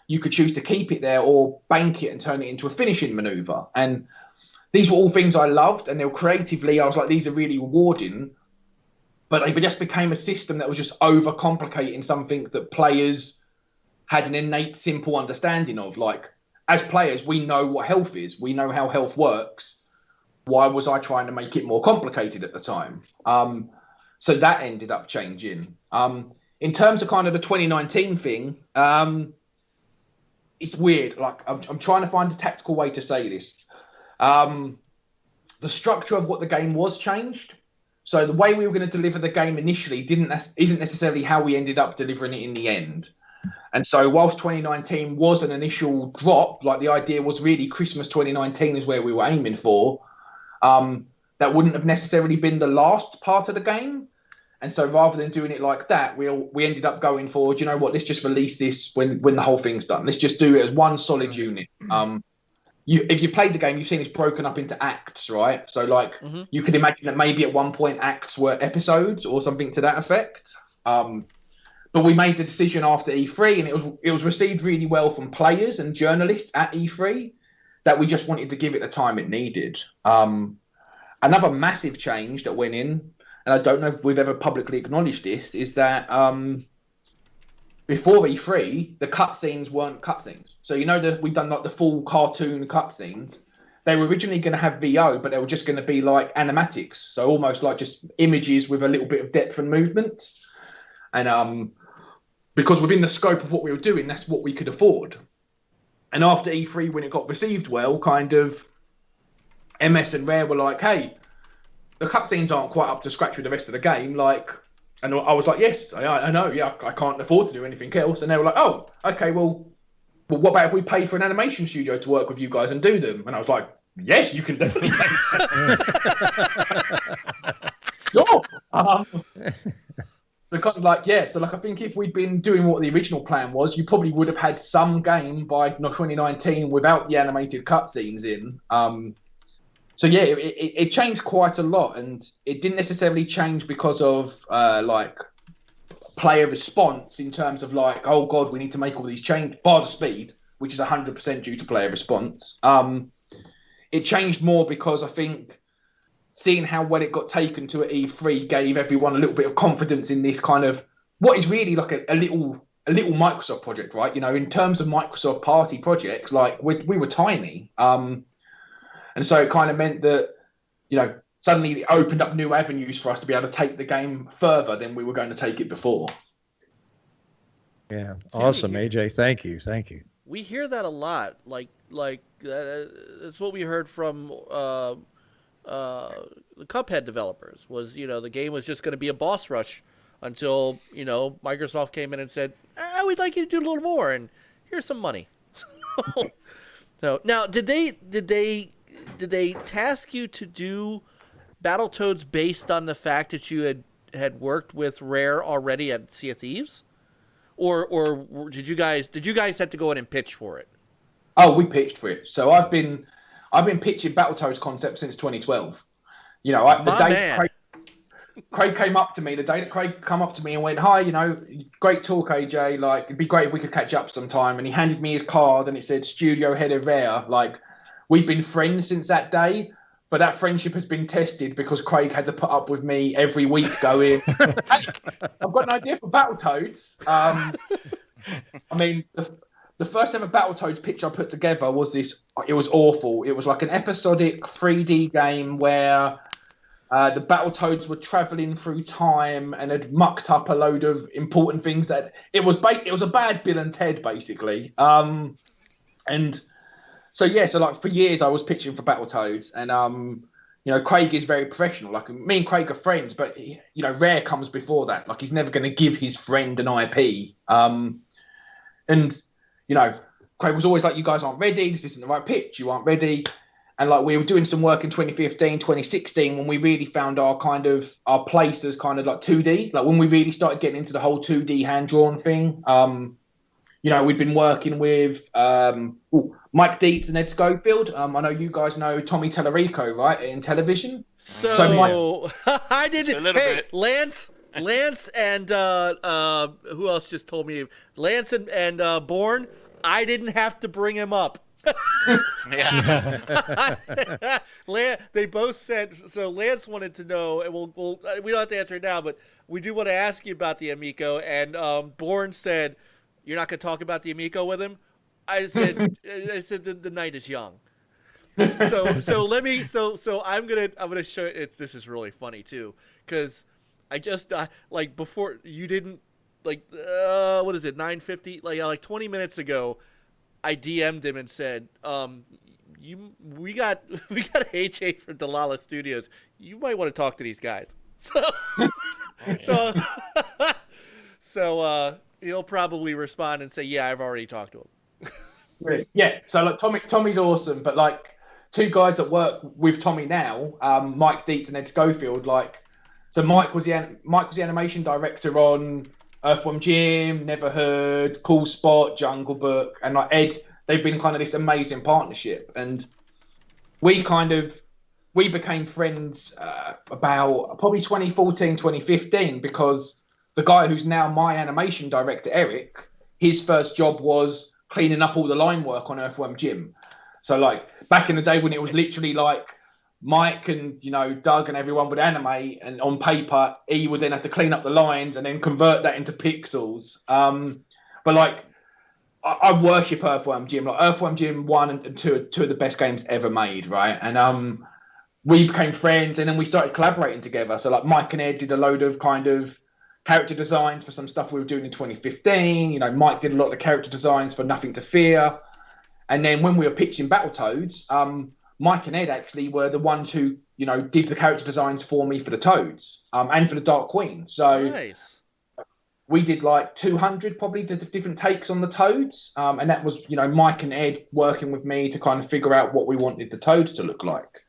you could choose to keep it there or bank it and turn it into a finishing maneuver. And these were all things I loved, and they were creatively, I was like, these are really rewarding. But they just became a system that was just overcomplicating something that players had an innate, simple understanding of. Like, as players, we know what health is. We know how health works. Why was I trying to make it more complicated at the time? So that ended up changing. In terms of kind of the 2019 thing, it's weird. Like I'm trying to find a tactical way to say this. The structure of what the game was changed. So the way we were going to deliver the game initially isn't necessarily how we ended up delivering it in the end. And so whilst 2019 was an initial drop, like the idea was really Christmas 2019 is where we were aiming for, that wouldn't have necessarily been the last part of the game. And so rather than doing it like that, we ended up going for, do you know what, let's just release this when the whole thing's done. Let's just do it as one solid unit. if you played the game, you've seen it's broken up into acts, right? So like you could imagine that maybe at one point acts were episodes or something to that effect. But we made the decision after E3, and it was received really well from players and journalists at E3 that we just wanted to give it the time it needed. Another massive change that went in, and I don't know if we've ever publicly acknowledged this, is that before E3, the cutscenes weren't cutscenes. So you know that we've done like the full cartoon cutscenes. They were originally going to have VO, but they were just going to be like animatics, so almost like just images with a little bit of depth and movement. And because within the scope of what we were doing, that's what we could afford. And after E3, when it got received well, kind of MS and Rare were like, hey, the cutscenes aren't quite up to scratch with the rest of the game. Like, and I was like, yes, I know. Yeah, I can't afford to do anything else. And they were like, oh, okay, well, what about if we paid for an animation studio to work with you guys and do them? And I was like, yes, you can definitely pay. Sure. So kind of like, yeah, so like I think if we'd been doing what the original plan was, you probably would have had some game by 2019 without the animated cutscenes in. So yeah, it changed quite a lot, and it didn't necessarily change because of like player response in terms of like, oh god, we need to make all these changes, bar the speed, which is 100% due to player response. It changed more because I think seeing how well it got taken to at E3 gave everyone a little bit of confidence in this kind of what is really like a little Microsoft project, right? You know, in terms of Microsoft party projects, like we were tiny. And so it kind of meant that, you know, suddenly it opened up new avenues for us to be able to take the game further than we were going to take it before. Yeah, awesome, AJ. Thank you. We hear that a lot. Like that's what we heard from the Cuphead developers. Was, you know, the game was just going to be a boss rush until, you know, Microsoft came in and said, we'd like you to do a little more, and here's some money. So now, did they task you to do Battletoads based on the fact that you had worked with Rare already at Sea of Thieves, or did you guys have to go in and pitch for it? Oh, we pitched for it. So I've been pitching Battletoads concept since 2012. You know, Craig came up to me the day that Craig come up to me and went, hi, you know, great talk, AJ. Like, it'd be great if we could catch up sometime. And he handed me his card and it said studio head of Rare. Like, we've been friends since that day, but that friendship has been tested because Craig had to put up with me every week going, hey, I've got an idea for Battletoads. I mean, the first ever Battletoads pitch I put together was this. It was awful. It was like an episodic 3D game where the Battletoads were traveling through time and had mucked up a load of important things. That it was a bad Bill and Ted, basically. And so yeah, so like for years I was pitching for Battletoads, and you know, Craig is very professional. Like, me and Craig are friends, but you know, Rare comes before that. Like, he's never going to give his friend an IP. And you know, Craig was always like, you guys aren't ready. This isn't the right pitch. You aren't ready. And like, we were doing some work in 2015, 2016, when we really found our place as kind of like 2D. Like, when we really started getting into the whole 2D hand-drawn thing. You know, we'd been working with Mike Dietz and Ed Schofield. I know you guys know Tommy Tellerico, right, in television. So I didn't. A little bit. Lance and who else just told me? Lance and Bourne. I didn't have to bring him up. Yeah. They both said so. Lance wanted to know, and we don't have to answer it now, but we do want to ask you about the Amico. And Bourne said, "You're not going to talk about the Amico with him." I said the night is young. So I'm gonna show it. This is really funny too, because I just like before you didn't like what is it 9:50 like 20 minutes ago. I DM'd him and said, we got AJ from Dlala Studios. You might want to talk to these guys. So he'll probably respond and say, yeah, I've already talked to him. Really? Yeah. So like Tommy's awesome, but like two guys that work with Tommy now, Mike Dietz and Ed Schofield. Like, so Mike was the animation director on Earthworm Jim, Never Heard, Cool Spot, Jungle Book, and like Ed they've been kind of this amazing partnership. And we became friends about probably 2014, 2015, because the guy who's now my animation director, Eric, his first job was cleaning up all the line work on Earthworm Jim. So like back in the day when it was literally like Mike and, you know, Doug and everyone would animate, and on paper, he would then have to clean up the lines and then convert that into pixels. But like, I worship Earthworm Jim. Like Earthworm Jim 1 and 2 are two of the best games ever made, right? And we became friends, and then we started collaborating together. So like Mike and Ed did a load of kind of character designs for some stuff we were doing in 2015. You know, Mike did a lot of character designs for Nothing to Fear. And then when we were pitching Battletoads, Mike and Ed actually were the ones who, you know, did the character designs for me for the Toads and for the Dark Queen. So Nice. we did like 200 probably different takes on the Toads. And that was, you know, Mike and Ed working with me to kind of figure out what we wanted the Toads to look like.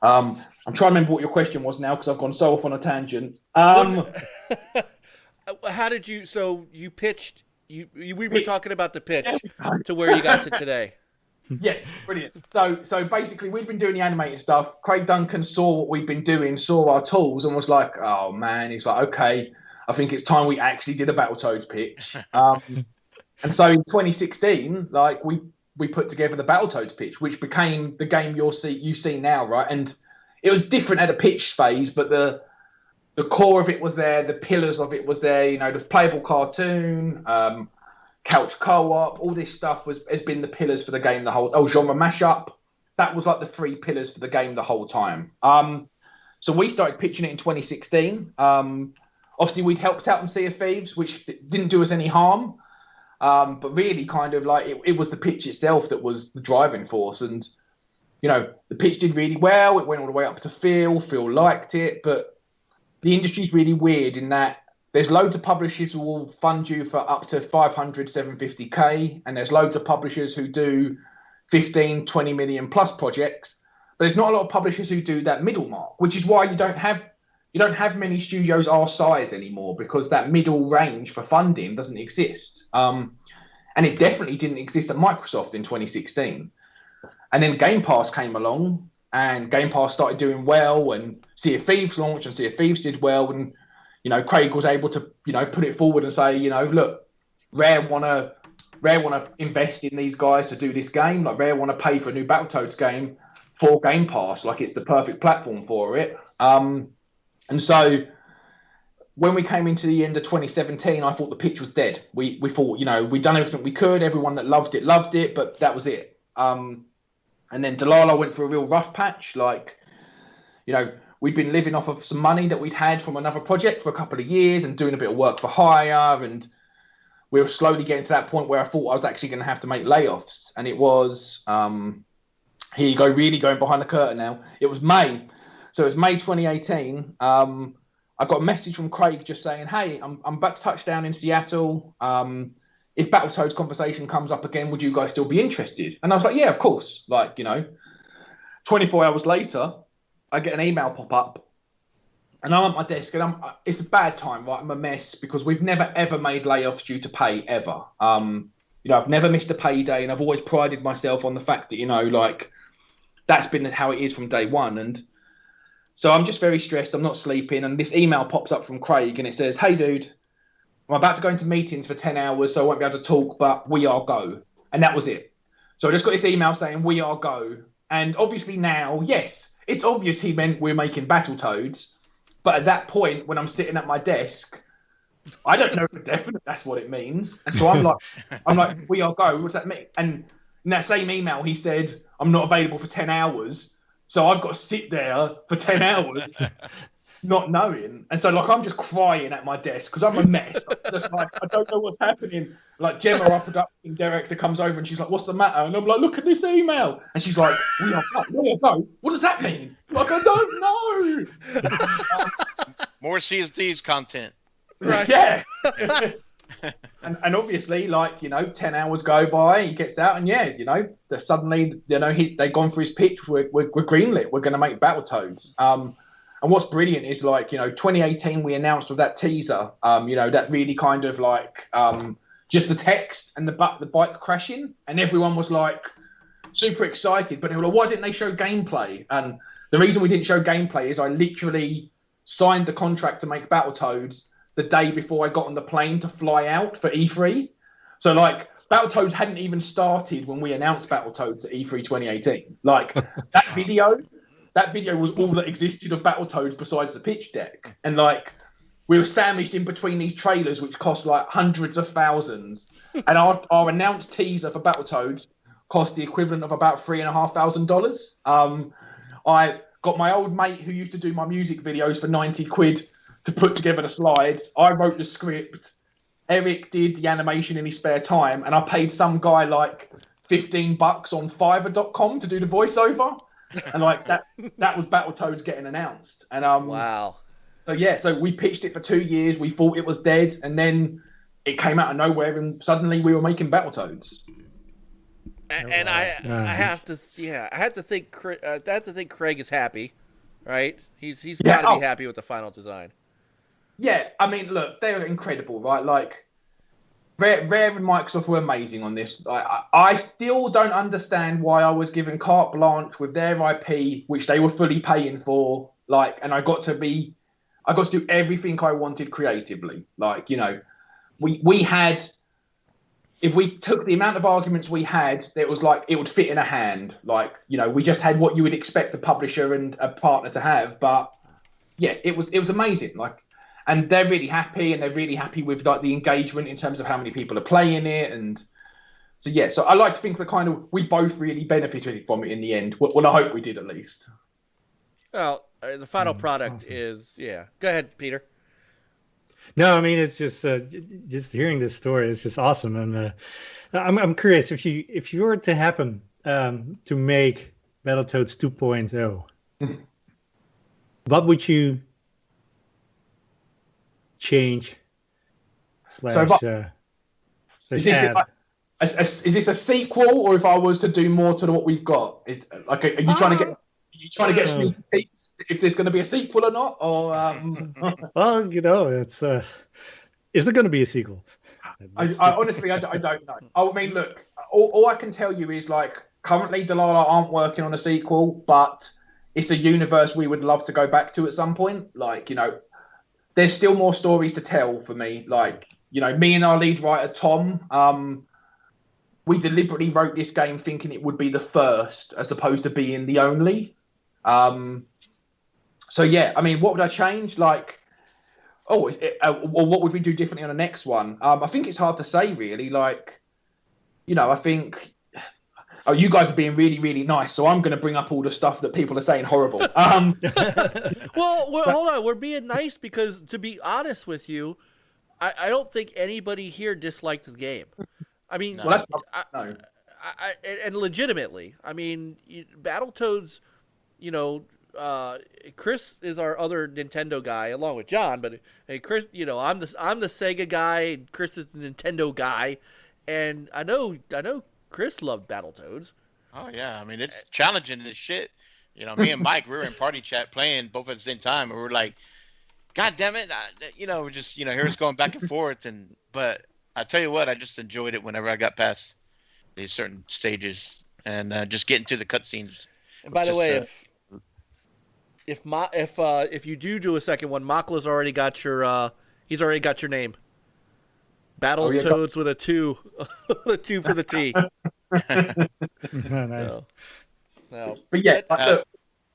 I'm trying to remember what your question was now because I've gone so off on a tangent. How did you? So you pitched. We were talking about the pitch to where you got to today. Yes, brilliant. So basically, we'd been doing the animated stuff. Craig Duncan saw what we'd been doing, saw our tools, and was like, "Oh man," he's like, "Okay, I think it's time we actually did a Battletoads pitch." And so in 2016, like we put together the Battletoads pitch, which became the game you see now, right? And it was different at a pitch phase, but the core of it was there, the pillars of it was there. You know, the playable cartoon, couch co-op, all this stuff has been the pillars for the game the whole. Genre mashup. That was like the three pillars for the game the whole time. So we started pitching it in 2016. Obviously, we'd helped out in Sea of Thieves, which didn't do us any harm. But really kind of like it was the pitch itself that was the driving force. And, you know, the pitch did really well. It went all the way up to Phil. Phil liked it. But the industry's really weird in that there's loads of publishers who will fund you for up to 500, 750K. And there's loads of publishers who do 15, 20 million plus projects. But there's not a lot of publishers who do that middle mark, which is why you don't have many studios our size anymore, because that middle range for funding doesn't exist. And it definitely didn't exist at Microsoft in 2016. And then Game Pass came along, and Game Pass started doing well, and Sea of Thieves launched, and Sea of Thieves did well. And, you know, Craig was able to, you know, put it forward and say, you know, look, Rare want to invest in these guys to do this game. Like Rare want to pay for a new Battletoads game for Game Pass. Like it's the perfect platform for it. And so when we came into the end of 2017, I thought the pitch was dead. We thought, you know, we'd done everything we could. Everyone that loved it, but that was it. And then Dlala went through a real rough patch. Like, you know, we'd been living off of some money that we'd had from another project for a couple of years and doing a bit of work for hire. And we were slowly getting to that point where I thought I was actually going to have to make layoffs. And it was, here you go, really going behind the curtain now. It was May. So it was May 2018. I got a message from Craig just saying, hey, I'm about to touch down in Seattle. If Battletoads conversation comes up again, would you guys still be interested? And I was like, yeah, of course. Like, you know, 24 hours later, I get an email pop up and I'm at my desk and it's a bad time, right? I'm a mess because we've never, ever made layoffs due to pay ever. You know, I've never missed a payday and I've always prided myself on the fact that, you know, like that's been how it is from day one. And so I'm just very stressed. I'm not sleeping. And this email pops up from Craig and it says, hey, dude, I'm about to go into meetings for 10 hours, so I won't be able to talk, but we are go. And that was it. So I just got this email saying we are go. And obviously now, yes, it's obvious he meant we're making Battletoads. But at that point, when I'm sitting at my desk, I don't know for definite that's what it means. And so I'm like, we are go. What does that mean? And in that same email, he said, I'm not available for 10 hours. So I've got to sit there for 10 hours not knowing. And so, like, I'm just crying at my desk because I'm a mess. I'm just like, I don't know what's happening. Like, Gemma, our production director, comes over and she's like, what's the matter? And I'm like, look at this email. And she's like, we are go. What does that mean? Like, I don't know. More Sea of Thieves content. Right. Yeah. And obviously, like, you know, 10 hours go by, he gets out, and yeah, you know, suddenly, you know, they've gone for his pitch. We're greenlit. We're going to make Battletoads. And what's brilliant is, like, you know, 2018, we announced with that teaser, you know, that really kind of like just the text and the bike crashing, and everyone was like super excited. But they were like, why didn't they show gameplay? And the reason we didn't show gameplay is I literally signed the contract to make Battletoads the day before I got on the plane to fly out for E3. So like Battletoads hadn't even started when we announced Battletoads at E3 2018. Like that video was all that existed of Battletoads besides the pitch deck. And like we were sandwiched in between these trailers, which cost like hundreds of thousands. And our announced teaser for Battletoads cost the equivalent of about $3,500. I got my old mate who used to do my music videos for 90 quid to put together the slides. I wrote the script. Eric did the animation in his spare time, and I paid some guy like $15 on Fiverr.com to do the voiceover. And like that was Battletoads getting announced. And wow. So we pitched it for 2 years. We thought it was dead, and then it came out of nowhere, and suddenly we were making Battletoads. And I have to think Craig is happy, right? He's got to be happy with the final design. Yeah, I mean, look, they're incredible, right? Like, Rare and Microsoft were amazing on this. I still don't understand why I was given carte blanche with their IP, which they were fully paying for. Like, and I got to do everything I wanted creatively. Like, you know, we had, if we took the amount of arguments we had, it was like it would fit in a hand. Like, you know, we just had what you would expect the publisher and a partner to have. But yeah, it was amazing. Like. And they're really happy, and they're really happy with like the engagement in terms of how many people are playing it, and so yeah. So I like to think that we both really benefited from it in the end. Well, I hope we did at least. Well, the final product is Go ahead, Peter. No, I mean it's just hearing this story is just awesome, and I'm curious if you were to happen to make Battletoads 2.0, what would you change / is this a sequel, or if I was to do more to what we've got? Is like, are you trying to get sneak peeks if there's going to be a sequel or not? Or well, you know, it's is there going to be a sequel? I honestly I don't know. I mean, look, all I can tell you is like currently Dlala aren't working on a sequel, but it's a universe we would love to go back to at some point. Like, you know, there's still more stories to tell for me. Like, you know, me and our lead writer, Tom, we deliberately wrote this game thinking it would be the first as opposed to being the only. So, yeah, I mean, what would I change? Like, or what would we do differently on the next one? I think it's hard to say, really. Like, you know, I think... Oh, you guys are being really, really nice, so I'm going to bring up all the stuff that people are saying horrible. Well, hold on. We're being nice because, to be honest with you, I don't think anybody here disliked the game. I mean, no. Well, no. And legitimately, I mean, Battletoads, you know, Chris is our other Nintendo guy along with John, but hey, Chris, you know, I'm the Sega guy, and Chris is the Nintendo guy, and I know Chris loved Battletoads. Oh yeah, I mean it's challenging as shit. You know, me and Mike, we were in party chat playing both at the same time, and we were like, "God damn it!" We're just here's going back and forth. But I tell you what, I just enjoyed it whenever I got past these certain stages and just getting to the cutscenes. And by the way, if you do a second one, Makla's already got your he's already got your name. Battletoads with a 2, a 2 for the T. Nice. No. But yeah, look,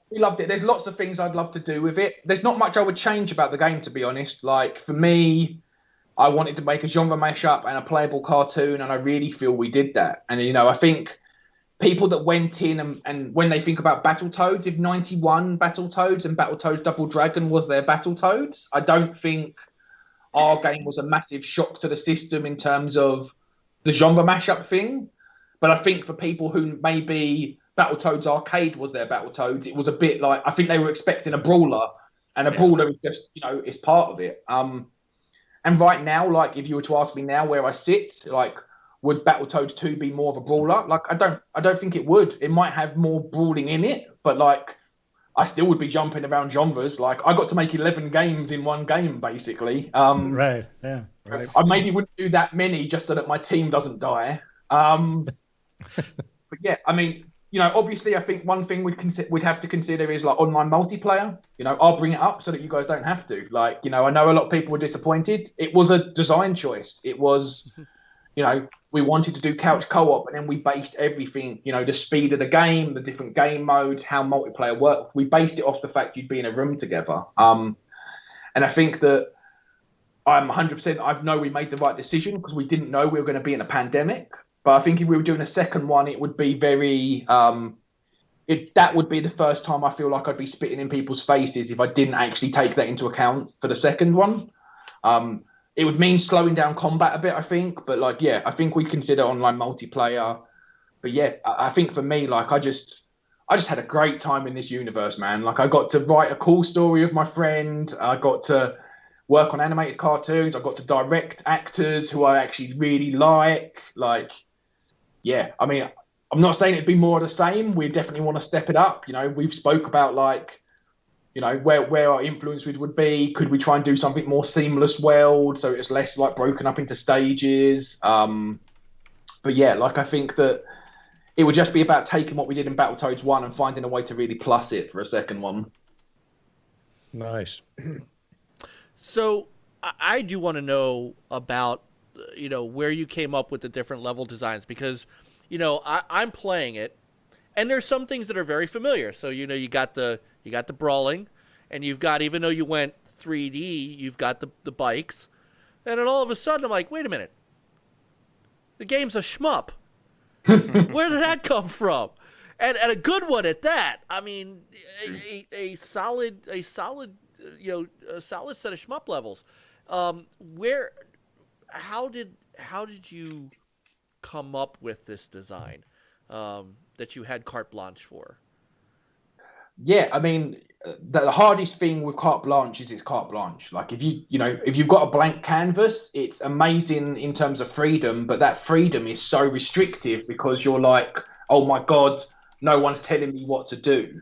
we loved it. There's lots of things I'd love to do with it. There's not much I would change about the game, to be honest. Like, for me, I wanted to make a genre mashup and a playable cartoon, and I really feel we did that. And, you know, I think people that went in and when they think about Battletoads, if 91 Battletoads and Battletoads Double Dragon was their Battletoads, I don't think our game was a massive shock to the system in terms of the genre mashup thing. But I think for people who maybe Battletoads Arcade was their Battletoads, it was a bit like, I think they were expecting a brawler, and a brawler is just, you know, it's part of it. And right now, like, if you were to ask me now where I sit, like, would Battletoads 2 be more of a brawler? Like, I don't think it would. It might have more brawling in it, but like, I still would be jumping around genres. Like I got to make 11 games in one game, basically. Right. Yeah. Right. I maybe wouldn't do that many just so that my team doesn't die. But yeah, I mean, you know, obviously, I think one thing we'd have to consider is like online multiplayer. You know, I'll bring it up so that you guys don't have to. Like, you know, I know a lot of people were disappointed. It was a design choice. It was, you know, we wanted to do couch co-op, and then we based everything, you know, the speed of the game, the different game modes, how multiplayer worked. We based it off the fact you'd be in a room together. And I think that I'm 100%. I know we made the right decision because we didn't know we were going to be in a pandemic. But I think if we were doing a second one, it would be very. That would be the first time I feel like I'd be spitting in people's faces if I didn't actually take that into account for the second one. It would mean slowing down combat a bit, I think. But like, yeah, I think we consider online multiplayer. But yeah, I think for me, like, I just had a great time in this universe, man. Like, I got to write a cool story with my friend. I got to work on animated cartoons. I got to direct actors who I actually really like. Like, yeah, I mean, I'm not saying it'd be more of the same. We definitely want to step it up. You know, we've spoke about like, you know, where our influence would be. Could we try and do something more seamless world so it's less like broken up into stages? But yeah, like I think that it would just be about taking what we did in Battletoads 1 and finding a way to really plus it for a second one. Nice. So I do want to know about, you know, where you came up with the different level designs, because, you know, I'm playing it and there's some things that are very familiar. So, you know, you got the brawling, and you've got, even though you went 3D, you've got the bikes. And then all of a sudden I'm like, wait a minute, the game's a shmup. Where did that come from? And a good one at that. I mean, a solid you know, a solid set of shmup levels. How did you come up with this design that you had carte blanche for? Yeah, I mean, the hardest thing with carte blanche is it's carte blanche. Like if you've got a blank canvas, it's amazing in terms of freedom, but that freedom is so restrictive because you're like, oh my God, no one's telling me what to do.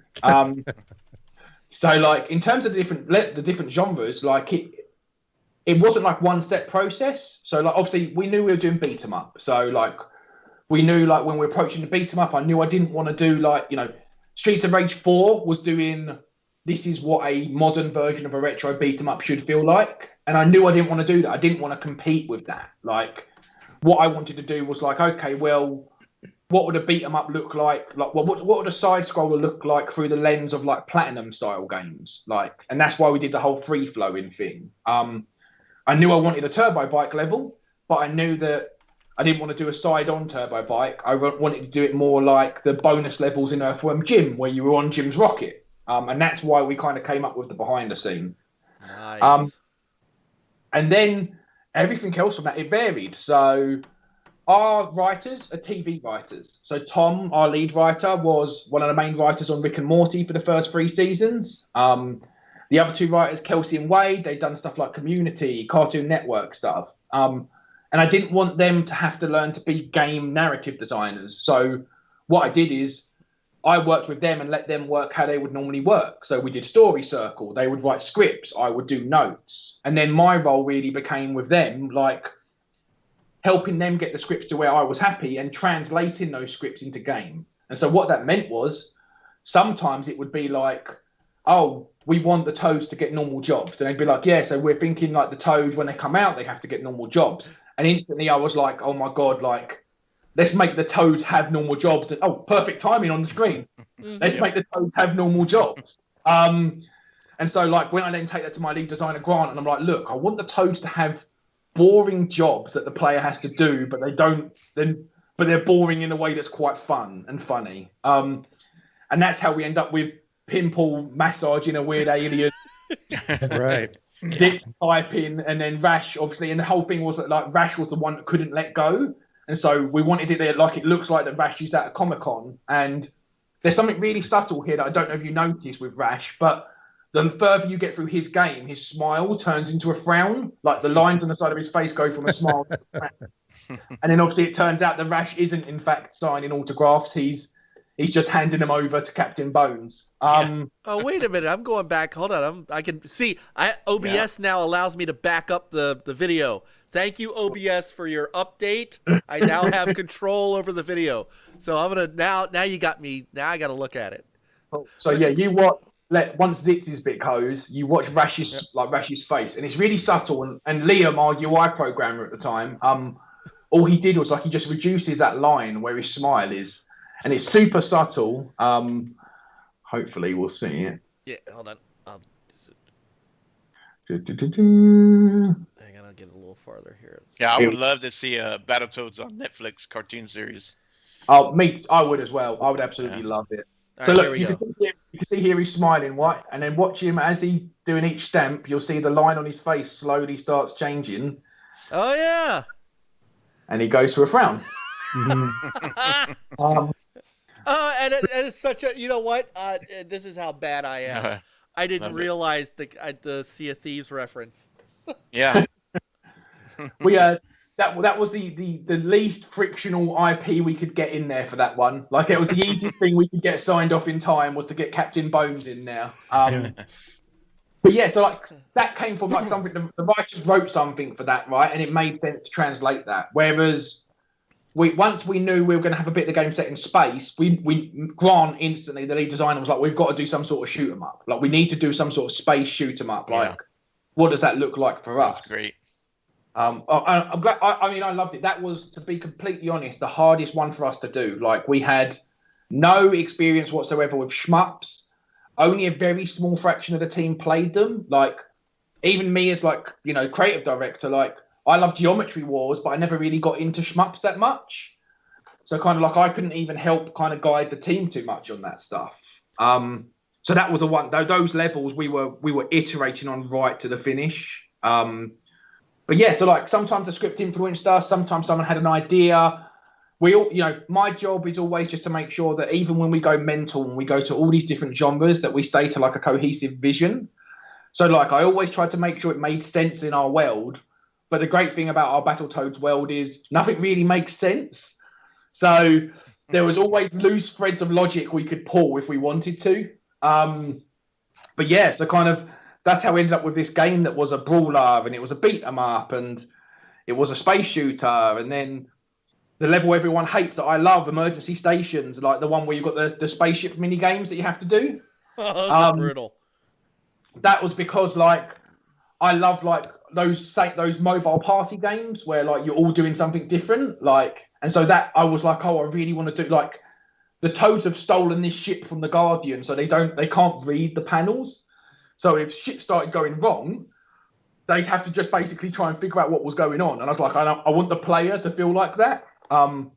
So like in terms of the different genres, like it wasn't like one set process. So like obviously we knew we were doing beat 'em up. So like we knew like when we were approaching the beat 'em up, I knew I didn't want to do like, you know, Streets of Rage 4 was doing, this is what a modern version of a retro beat 'em up should feel like. And I knew I didn't want to do that. I didn't want to compete with that. Like what I wanted to do was like, okay, well, what would a beat 'em up look like? Like, well, what would a side scroller look like through the lens of like Platinum style games? Like, and that's why we did the whole free flowing thing. I knew I wanted a turbo bike level, but I knew that I didn't want to do a side-on turbo bike. I wanted to do it more like the bonus levels in Earthworm Jim, where you were on Jim's rocket. And that's why we kind of came up with the behind the scene. Nice. And then everything else from that, it varied. So our writers are TV writers. So Tom, our lead writer, was one of the main writers on Rick and Morty for the first 3 seasons. The other 2 writers, Kelsey and Wade, they'd done stuff like Community, Cartoon Network stuff. And I didn't want them to have to learn to be game narrative designers. So what I did is I worked with them and let them work how they would normally work. So we did Story Circle. They would write scripts. I would do notes. And then my role really became with them, like helping them get the scripts to where I was happy and translating those scripts into game. And so what that meant was sometimes it would be like, oh, we want the Toads to get normal jobs. And they'd be like, yeah, so we're thinking like the Toad, when they come out, they have to get normal jobs. And instantly I was like, oh my God, like, let's make the Toads have normal jobs. And, oh, perfect timing on the screen. Let's make the Toads have normal jobs. And so like when I then take that to my lead designer, Grant, and I'm like, look, I want the Toads to have boring jobs that the player has to do, but but they're boring in a way that's quite fun and funny. And that's how we end up with Pimple massaging a weird alien. Right. Zit's typing, and then Rash, obviously, and the whole thing was that like Rash was the one that couldn't let go, and so we wanted it there like it looks like that Rash is at a Comic-Con. And there's something really subtle here that I don't know if you noticed with Rash, but the further you get through his game, his smile turns into a frown. Like the lines on the side of his face go from a smile to a frown. And then obviously it turns out that Rash isn't in fact signing autographs. He's he's just handing them over to Captain Bones. Oh, wait a minute. I'm going back. Hold on. I can see. OBS now allows me to back up the video. Thank you, OBS, for your update. I now have control over the video. So I'm going to now you got me. Now I got to look at it. So yeah, you watch. Once Zix's bit goes, you watch Rash's face, and it's really subtle. And Liam, our UI programmer at the time, all he did was he just reduces that line where his smile is, and it's super subtle. Hopefully, we'll see it. Yeah, hold on. Hang on, I'll get a little farther here. Yeah, I would love to see Battletoads on Netflix cartoon series. Oh, I would as well. I would absolutely love it. All So right, look, you can see here he's smiling, right? And then watch him as he doing each stamp. You'll see the line on his face slowly starts changing. Oh yeah. And he goes to a frown. And it's such a, you know what? This is how bad I am. I didn't realize the Sea of Thieves reference. Yeah. That was the least frictional IP we could get in there for that one. Like, it was the easiest thing we could get signed off in time was to get Captain Bones in there. But yeah, so that came from something. The writers wrote something for that, right? And it made sense to translate that. Whereas once we knew we were going to have a bit of the game set in space, Grant instantly, the lead designer, was like, we've got to do some sort of shoot 'em up. Like, we need to do some sort of space shoot 'em up. Like, what does that look like for us? That's great. I'm glad. I loved it. That was, to be completely honest, the hardest one for us to do. Like, we had no experience whatsoever with shmups. Only a very small fraction of the team played them. Like, even me as creative director, I love Geometry Wars, but I never really got into shmups that much. So kind of I couldn't even help kind of guide the team too much on that stuff. So that was the one. Those levels we were iterating on right to the finish. But yeah, so sometimes the script influenced us. Sometimes someone had an idea. We all, my job is always just to make sure that even when we go mental and we go to all these different genres, that we stay to a cohesive vision. So I always tried to make sure it made sense in our world. But the great thing about our Battletoads world is nothing really makes sense. So there was always loose threads of logic we could pull if we wanted to. But yeah, so kind of that's how we ended up with this game that was a brawler, and it was a beat 'em up, and it was a space shooter, and then the level everyone hates that I love, Emergency Stations, like the one where you've got the spaceship mini games that you have to do. Oh, those brutal. That was because I love those mobile party games where you're all doing something different, and so that I was I really want to do the Toads have stolen this ship from the Guardian, so they can't read the panels. So if shit started going wrong, they'd have to just basically try and figure out what was going on. And I was like, I want the player to feel like that. And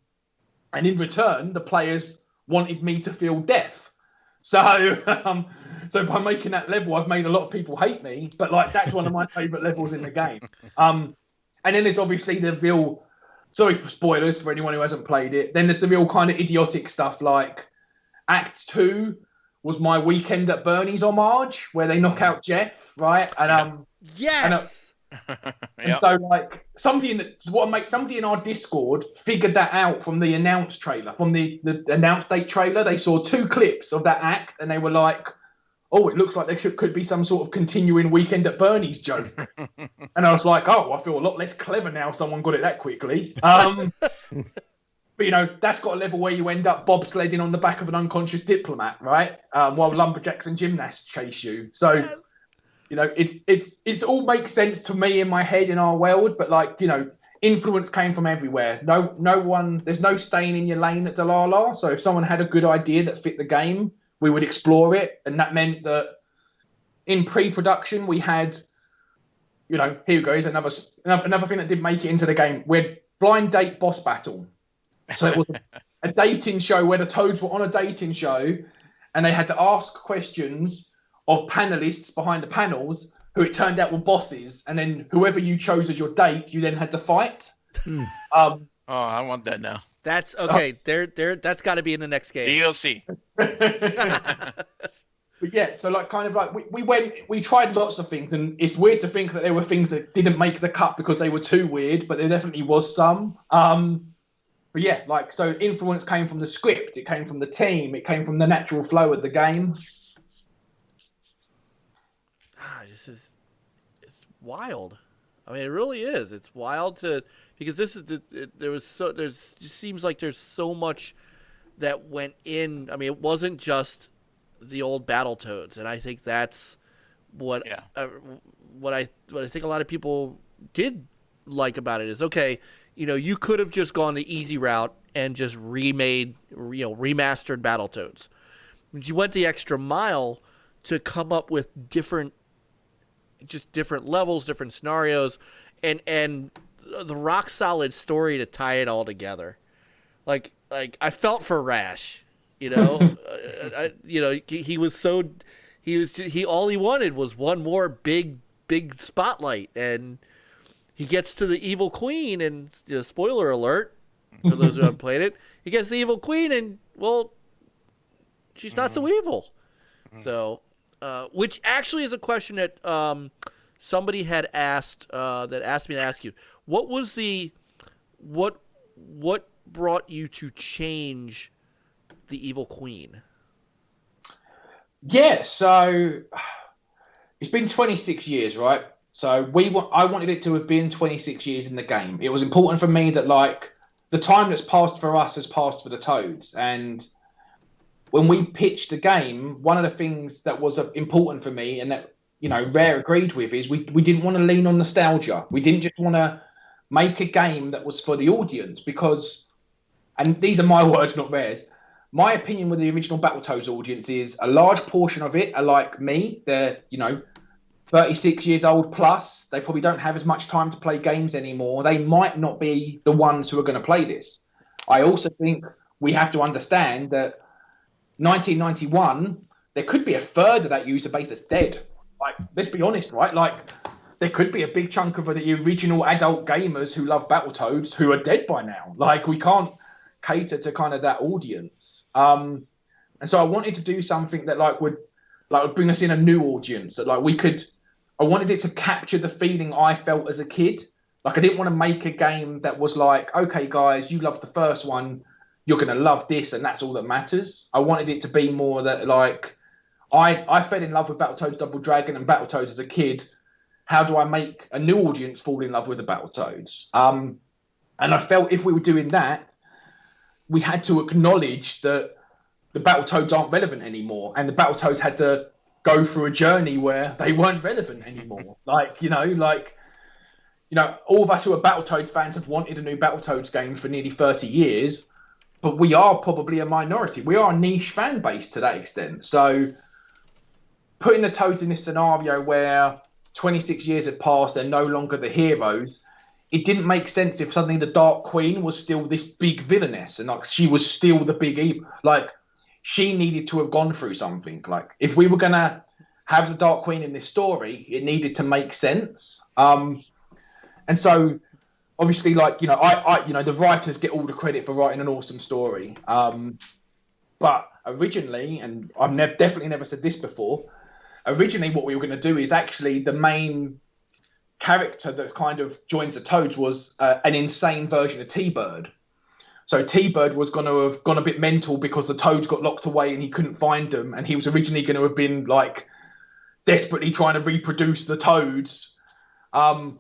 in return, the players wanted me to feel deaf. So by making that level, I've made a lot of people hate me. But that's one of my favorite levels in the game. And then there's obviously the real, sorry for spoilers for anyone who hasn't played it. Then there's the real kind of idiotic stuff like Act 2 was my Weekend at Bernie's homage, where they knock out Jeff, right? And yes. And so somebody in our Discord figured that out from the announced trailer, from the announced date trailer. They saw 2 clips of that act, and they were like, "Oh, it looks like there could be some sort of continuing Weekend at Bernie's joke." And I was like, "Oh, I feel a lot less clever now. Someone got it that quickly." But that's got a level where you end up bobsledding on the back of an unconscious diplomat, right? While lumberjacks and gymnasts chase you. So, it's all makes sense to me in my head in our world, but influence came from everywhere. No one, there's no staying in your lane at Dlala. So if someone had a good idea that fit the game, we would explore it, and that meant that in pre-production we had, here we go. Here's another thing that did make it into the game. We had blind date boss battle. So it was a dating show where the Toads were on a dating show, and they had to ask questions of panelists behind the panels who it turned out were bosses, and then whoever you chose as your date, you then had to fight. Oh, I want that now. That's okay. That's got to be in the next game. DLC. But yeah, so we tried lots of things, and it's weird to think that there were things that didn't make the cut because they were too weird, but there definitely was some. yeah, like, so influence came from the script, it came from the team, it came from the natural flow of the game. It's wild. I mean, it really is. It's wild because this is just seems like there's so much that went in. I mean, it wasn't just the old Battletoads, and I think that's what I think a lot of people did like about it is, okay, you could have just gone the easy route and just remastered Battletoads. You went the extra mile to come up with different levels, different scenarios, and the rock solid story to tie it all together. Like I felt for Rash, he all he wanted was one more big spotlight, and he gets to the Evil Queen, and spoiler alert for those who haven't played it, he gets the Evil Queen, and well, she's not so evil. So, which actually is a question that somebody had asked me to ask you. What was what brought you to change the Evil Queen? Yeah, so it's been 26 years, right? So I wanted it to have been 26 years in the game. It was important for me that, like, the time that's passed for us has passed for the Toads. And when we pitched the game, one of the things that was important for me, and that, Rare agreed with, is we didn't want to lean on nostalgia. We didn't just want to make a game that was for the audience, because, and these are my words, not Rare's, my opinion with the original Battletoads audience is a large portion of it are like me. They're, 36 years old plus. They probably don't have as much time to play games anymore. They might not be the ones who are going to play this. I also think we have to understand that 1991, there could be a third of that user base that's dead. Like, let's be honest, right? Like, there could be a big chunk of the original adult gamers who love Battletoads who are dead by now. Like, we can't cater to kind of that audience. And so I wanted to do something that would bring us in a new audience, that I wanted it to capture the feeling I felt as a kid. Like, I didn't want to make a game that was like, okay, guys, you loved the first one, you're going to love this, and that's all that matters. I wanted it to be more that, like, I fell in love with Battletoads Double Dragon and Battletoads as a kid. How do I make a new audience fall in love with the Battletoads? And I felt if we were doing that, we had to acknowledge that the Battletoads aren't relevant anymore, and the Battletoads had to go through a journey where they weren't relevant anymore. all of us who are Battletoads fans have wanted a new Battletoads game for nearly 30 years, but we are probably a minority. We are a niche fan base to that extent. So putting the Toads in this scenario where 26 years had passed, they're no longer the heroes, it didn't make sense if suddenly the Dark Queen was still this big villainess, and she was still the big evil. She needed to have gone through something. Like, if we were going to have the Dark Queen in this story, it needed to make sense. And so, obviously, the writers get all the credit for writing an awesome story. But originally, and I've definitely never said this before, originally what we were going to do is actually the main character that kind of joins the Toads was an insane version of T-Bird. So T-Bird was going to have gone a bit mental because the Toads got locked away and he couldn't find them. And he was originally going to have been desperately trying to reproduce the Toads. And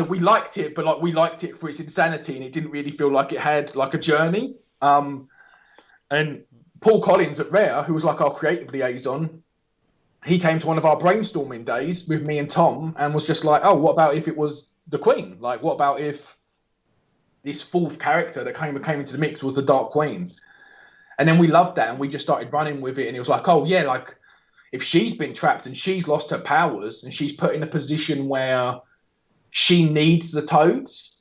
we liked it, but we liked it for its insanity, and it didn't really feel like it had a journey. And Paul Collins at Rare, who was our creative liaison, he came to one of our brainstorming days with me and Tom and was just like, oh, what about if it was the Queen? What about if this fourth character that came into the mix was the Dark Queen? And then we loved that, and we just started running with it. And it was like, oh yeah, if she's been trapped and she's lost her powers and she's put in a position where she needs the Toads,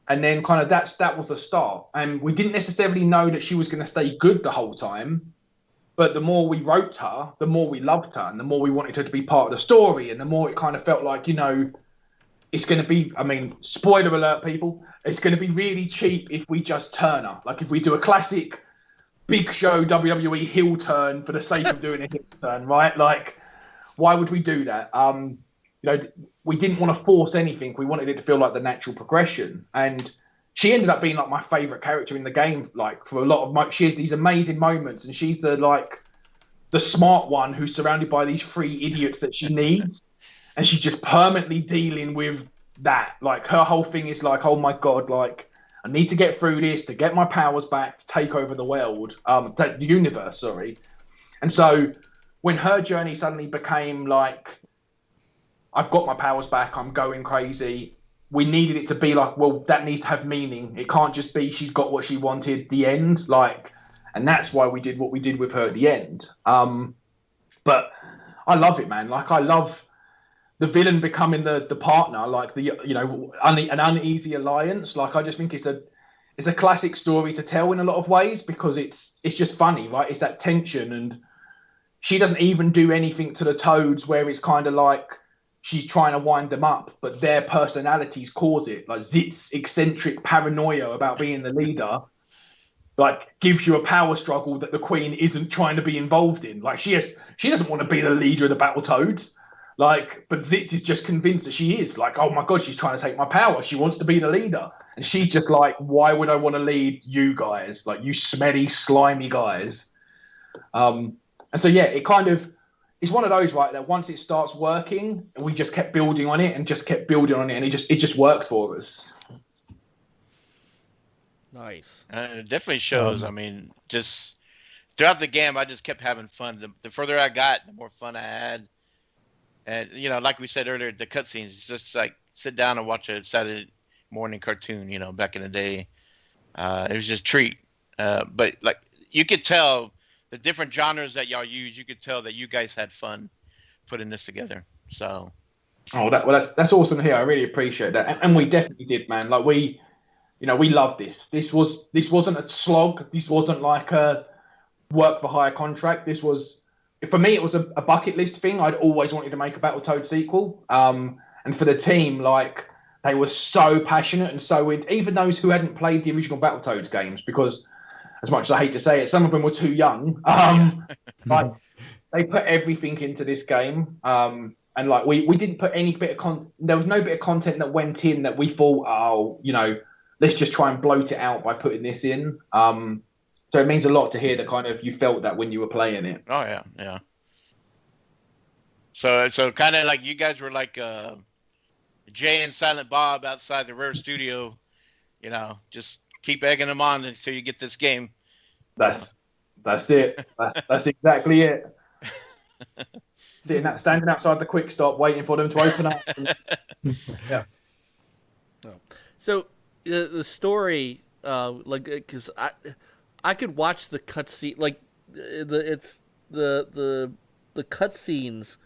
and then that was the start. And we didn't necessarily know that she was going to stay good the whole time, but the more we wrote her, the more we loved her, and the more we wanted her to be part of the story, and the more it kind of felt like, it's going to be, spoiler alert, people, it's going to be really cheap if we just turn her. If we do a classic Big Show WWE heel turn for the sake of doing a heel turn, right? Why would we do that? We didn't want to force anything. We wanted it to feel like the natural progression. And she ended up being like my favorite character in the game. Like for a lot of she has these amazing moments, and she's the smart one who's surrounded by these 3 idiots that she needs, and she's just permanently dealing with that. Like her whole thing is like, oh my god, like I need to get through this to get my powers back to take over the world, the universe, sorry. And so when her journey suddenly became like, I've got my powers back, I'm going crazy, we needed it to be like, well, that needs to have meaning. It can't just be she's got what she wanted, the end. Like, and that's why we did what we did with her at the end. But I love it, man. Like, I love the villain becoming the partner, like an uneasy alliance. Like, I just think it's a classic story to tell in a lot of ways, because it's just funny, right? It's that tension, and she doesn't even do anything to the Toads where it's kind of like she's trying to wind them up, but their personalities cause it. Like Zit's eccentric paranoia about being the leader, like gives you a power struggle that the Queen isn't trying to be involved in. Like she doesn't want to be the leader of the Battletoads. Like, but Zitz is just convinced that she is. Like, oh my god, she's trying to take my power. She wants to be the leader. And she's just like, why would I want to lead you guys? Like, you smelly, slimy guys. And so, yeah, it's one of those, right, that once it starts working, we just kept building on it and and it just worked for us. Nice. It definitely shows. I mean, just throughout the game, I just kept having fun. The further I got, the more fun I had. And, you know, like we said earlier, the cutscenes, it's just like sit down and watch a Saturday morning cartoon, you know, back in the day. It was just a treat. But, like, you could tell the different genres that y'all use, you could tell that you guys had fun putting this together. So. Oh, that's awesome to hear. I really appreciate that. And we definitely did, man. Like, we loved this. This wasn't a slog. This wasn't like a work for hire contract. This was, for me, it was a bucket list thing. I'd always wanted to make a Battletoads sequel. And for the team, like, they were so passionate and so even those who hadn't played the original Battletoads games, because as much as I hate to say it, some of them were too young. Like, they put everything into this game. And like, we didn't put any bit of there was no bit of content that went in that we thought, oh, you know, let's just try and bloat it out by putting this in. So it means a lot to hear that kind of you felt that when you were playing it. Oh yeah, yeah. So kind of like you guys were like Jay and Silent Bob outside the Rare studio, you know, just keep egging them on until you get this game. That's it. That's exactly it. Standing outside the quick stop, waiting for them to open up. Yeah. So the story, like, because I could watch the cutscene, like the cutscenes,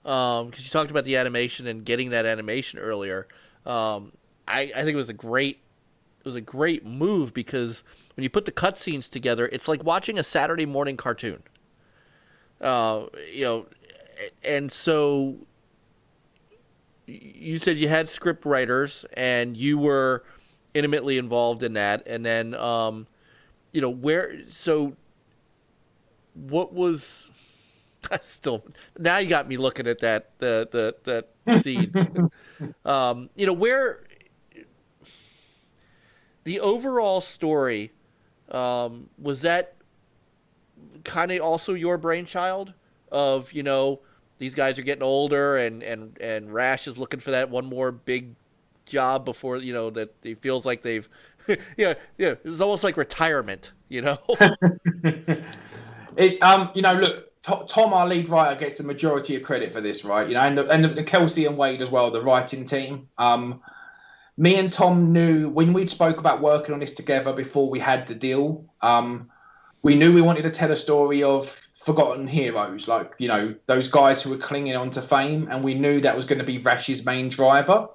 because you talked about the animation and getting that animation earlier. I think it was a great move, because when you put the cutscenes together, it's like watching a Saturday morning cartoon. You know, and so you said you had script writers and you were intimately involved in that, and then you know, what was still, now you got me looking at that scene. You know, where the overall story, was that kind of also your brainchild of, you know, these guys are getting older and Rash is looking for that one more big job before, you know, that he feels like they've yeah, it's almost like retirement, you know. It's you know, look, Tom, our lead writer, gets the majority of credit for this, right? You know, and Kelsey and Wade as well, the writing team. Me and Tom knew when we spoke about working on this together before we had the deal. We knew we wanted to tell a story of forgotten heroes, like, you know, those guys who were clinging on to fame, and we knew that was going to be Rash's main driver.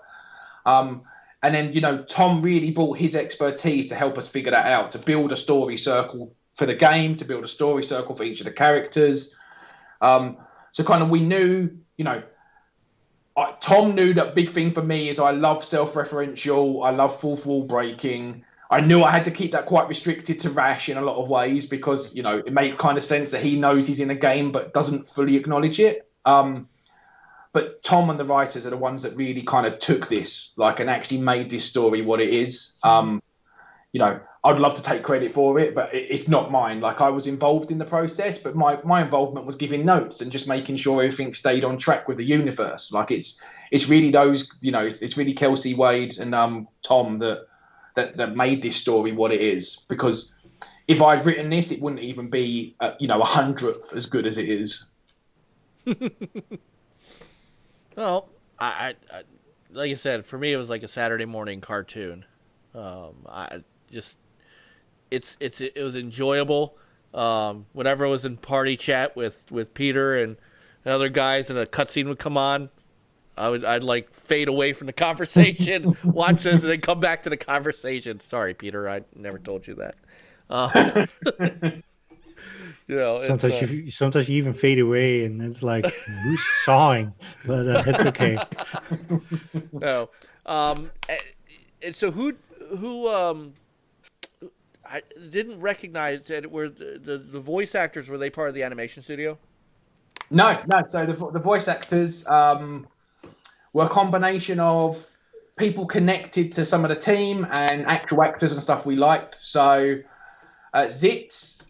And then, you know, Tom really brought his expertise to help us figure that out, to build a story circle for the game, to build a story circle for each of the characters. So kind of we knew, you know, Tom knew that big thing for me is I love self-referential, I love fourth wall breaking. I knew I had to keep that quite restricted to Rash in a lot of ways, because, you know, it made kind of sense that he knows he's in a game but doesn't fully acknowledge it. But Tom and the writers are the ones that really kind of took this, like, and actually made this story what it is. you know, I'd love to take credit for it, but it's not mine. Like, I was involved in the process, but my involvement was giving notes and just making sure everything stayed on track with the universe. Like, it's really those, you know, it's really Kelsey, Wade, and Tom that made this story what it is. Because if I'd written this, it wouldn't even be, you know, 100th as good as it is. Well, I like I said, for me it was like a Saturday morning cartoon. I just it was enjoyable. Whenever I was in party chat with Peter and other guys, and a cutscene would come on, I'd like fade away from the conversation, watch this, and then come back to the conversation. Sorry, Peter, I never told you that. You know, sometimes you even fade away, and it's like, who's sawing? But it's okay. No, and so who I didn't recognize that were the voice actors. Were they part of the animation studio? No. So the voice actors were a combination of people connected to some of the team and actual actors and stuff we liked. So Zitz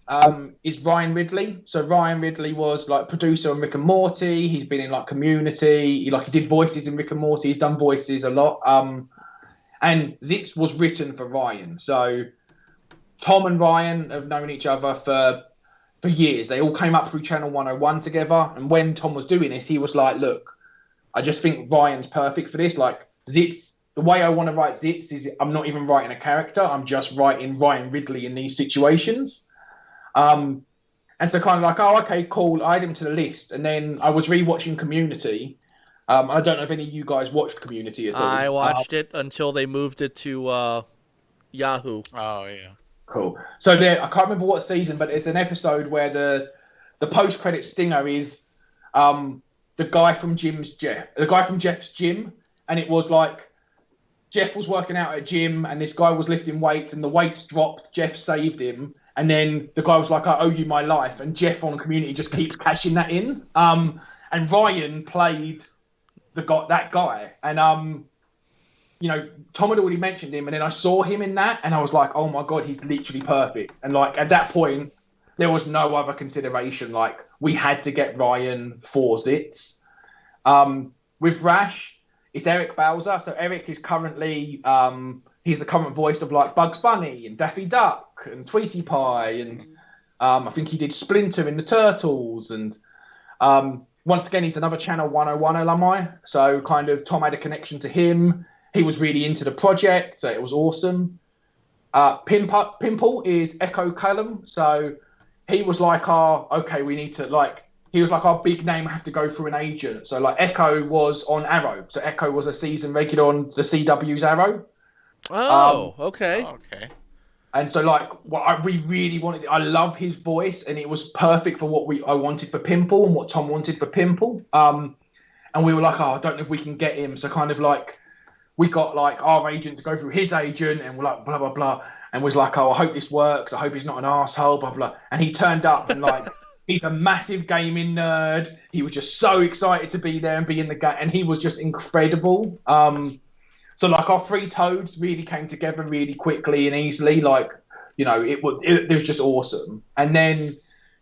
is Ryan Ridley. So Ryan Ridley was like producer on Rick and Morty. He's been in like Community. He did voices in Rick and Morty. He's done voices a lot. And Zitz was written for Ryan. So Tom and Ryan have known each other for years. They all came up through Channel 101 together. And when Tom was doing this, he was like, look, I just think Ryan's perfect for this. Like, Zitz, the way I want to write Zitz is I'm not even writing a character. I'm just writing Ryan Ridley in these situations. And so kind of like, oh, okay, cool. I add him to the list. And then I was rewatching Community. I don't know if any of you guys watched Community at all. I watched it until they moved it to Yahoo. Oh, yeah. Cool. So there, I can't remember what season, but it's an episode where the post-credit stinger is the guy from Jeff's gym. And it was like, Jeff was working out at a gym and this guy was lifting weights and the weights dropped. Jeff saved him. And then the guy was like, I owe you my life. And Jeff on Community just keeps cashing that in. And Ryan played that guy. And, you know, Tom had already mentioned him. And then I saw him in that. And I was like, oh, my God, he's literally perfect. And, like, at that point, there was no other consideration. Like, we had to get Ryan for Zitz. With Rash, it's Eric Bowser. So Eric is currently... he's the current voice of like Bugs Bunny and Daffy Duck and Tweety Pie, and I think he did Splinter in the Turtles. And once again, he's another Channel 101 alumni. So kind of Tom had a connection to him. He was really into the project, so it was awesome. Pimple is Echo Callum. So he was like he was like our big name, have to go through an agent. So like Echo was on Arrow. So Echo was a season regular on the CW's Arrow. Oh, okay. Okay. And so, like, we really wanted, I love his voice, and it was perfect for what I wanted for Pimple and what Tom wanted for Pimple. And we were like, oh, I don't know if we can get him. So kind of like, we got like our agent to go through his agent, and we're like, blah, blah, blah. And was like, oh, I hope this works. I hope he's not an asshole, blah, blah. And he turned up and like, he's a massive gaming nerd. He was just so excited to be there and be in the game. And he was just incredible. So like our three Toads really came together really quickly and easily. Like, you know, it was just awesome. And then,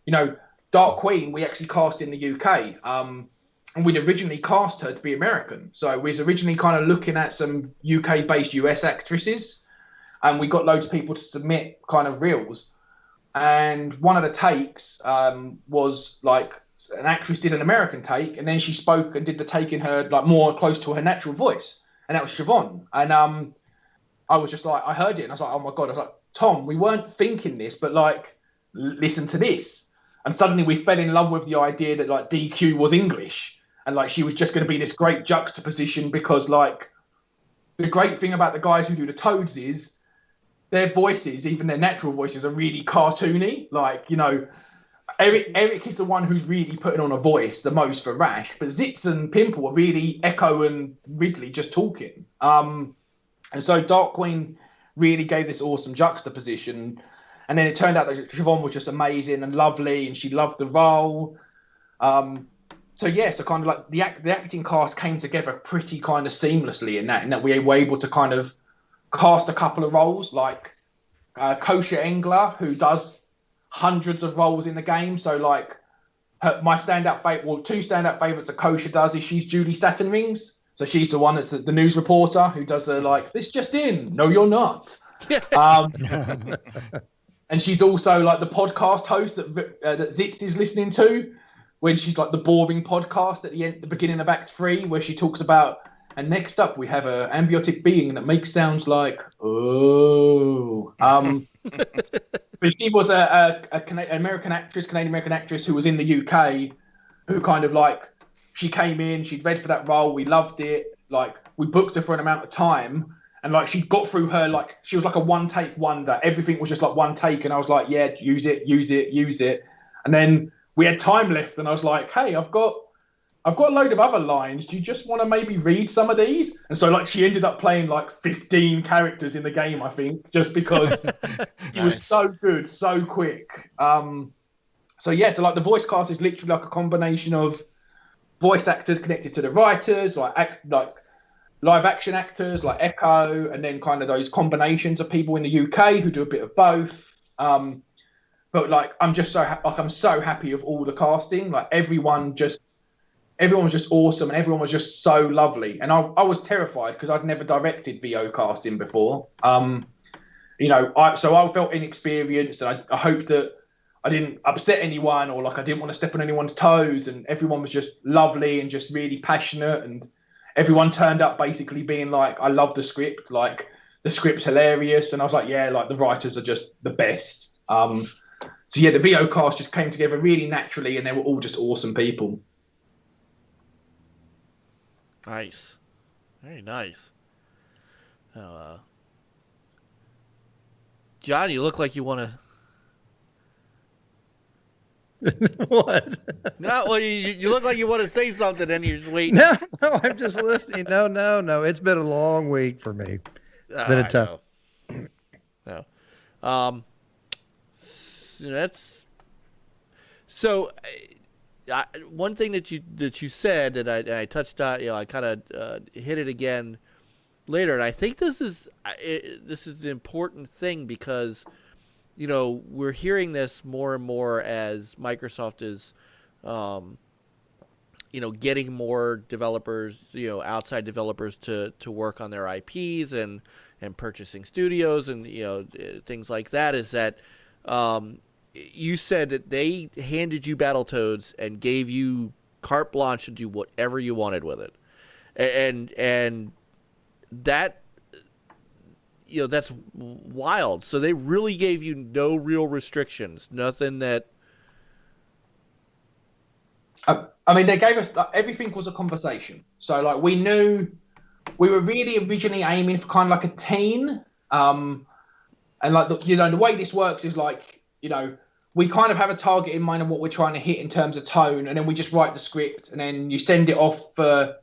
you know, Dark Queen, we actually cast in the UK. And we'd originally cast her to be American. So we was originally kind of looking at some UK-based US actresses. And we got loads of people to submit kind of reels. And one of the takes was like an actress did an American take, and then she spoke and did the take in her like more close to her natural voice. And that was Siobhan. And I was just like, I heard it and I was like, oh my God. I was like, Tom, we weren't thinking this, but like, listen to this. And suddenly we fell in love with the idea that like DQ was English. And like, she was just going to be this great juxtaposition because like, the great thing about the guys who do the Toads is their voices, even their natural voices, are really cartoony. Like, you know, Eric is the one who's really putting on a voice the most for Rash, but Zitz and Pimple are really Echo and Ridley just talking. And so Dark Queen really gave this awesome juxtaposition. And then it turned out that Siobhan was just amazing and lovely, and she loved the role. So yeah, so kind of like the acting cast came together pretty kind of seamlessly in that we were able to kind of cast a couple of roles. Like Kosher Engler, who does hundreds of roles in the game. So like my standout favorite, well, two standout favorites that Kosher does is she's Julie Satin Rings. So she's the one that's the news reporter who does like, this just in. No, you're not. And she's also like the podcast host that Zitz is listening to, when she's like the boring podcast at the beginning of Act 3, where she talks about, and next up we have an ambiotic being that makes sounds like, oh. But she was Canadian American actress who was in the UK, who kind of like, she came in, she'd read for that role, we loved it, like we booked her for an amount of time, and like she got through her, like she was like a one take wonder. Everything was just like one take, and I was like, yeah, use it. And then we had time left, and I was like, hey, I've got a load of other lines. Do you just want to maybe read some of these? And so like she ended up playing like 15 characters in the game, I think, just because she was so good, so quick. So yeah, so like the voice cast is literally like a combination of voice actors connected to the writers, like live action actors like Echo, and then kind of those combinations of people in the UK who do a bit of both. But like I'm so happy of all the casting. Like everyone was just awesome, and everyone was just so lovely. And I was terrified because I'd never directed VO casting before. So I felt inexperienced, and I hoped that I didn't upset anyone, or like I didn't want to step on anyone's toes. And everyone was just lovely and just really passionate, and everyone turned up basically being like, I love the script, like the script's hilarious. And I was like, yeah, like the writers are just the best. So yeah, the VO cast just came together really naturally, and they were all just awesome people. Nice. Very nice. John, you look like you want to... What? No, well, you look like you want to say something, and you're just waiting. No, I'm just listening. No. It's been a long week for me. It's been a tough. No. So. One thing that you said that I touched on, I kind of hit it again later, and I think this is the important thing, because we're hearing this more and more as Microsoft is getting more developers, outside developers to work on their IPs and purchasing studios and things like that. Is that you said that they handed you Battletoads and gave you carte blanche to do whatever you wanted with it, and that that's wild. So they really gave you no real restrictions, nothing that. I mean, they gave us everything was a conversation. So like we knew we were really originally aiming for kind of like a teen, and like the way this works is like we kind of have a target in mind of what we're trying to hit in terms of tone, and then we just write the script, and then you send it off for,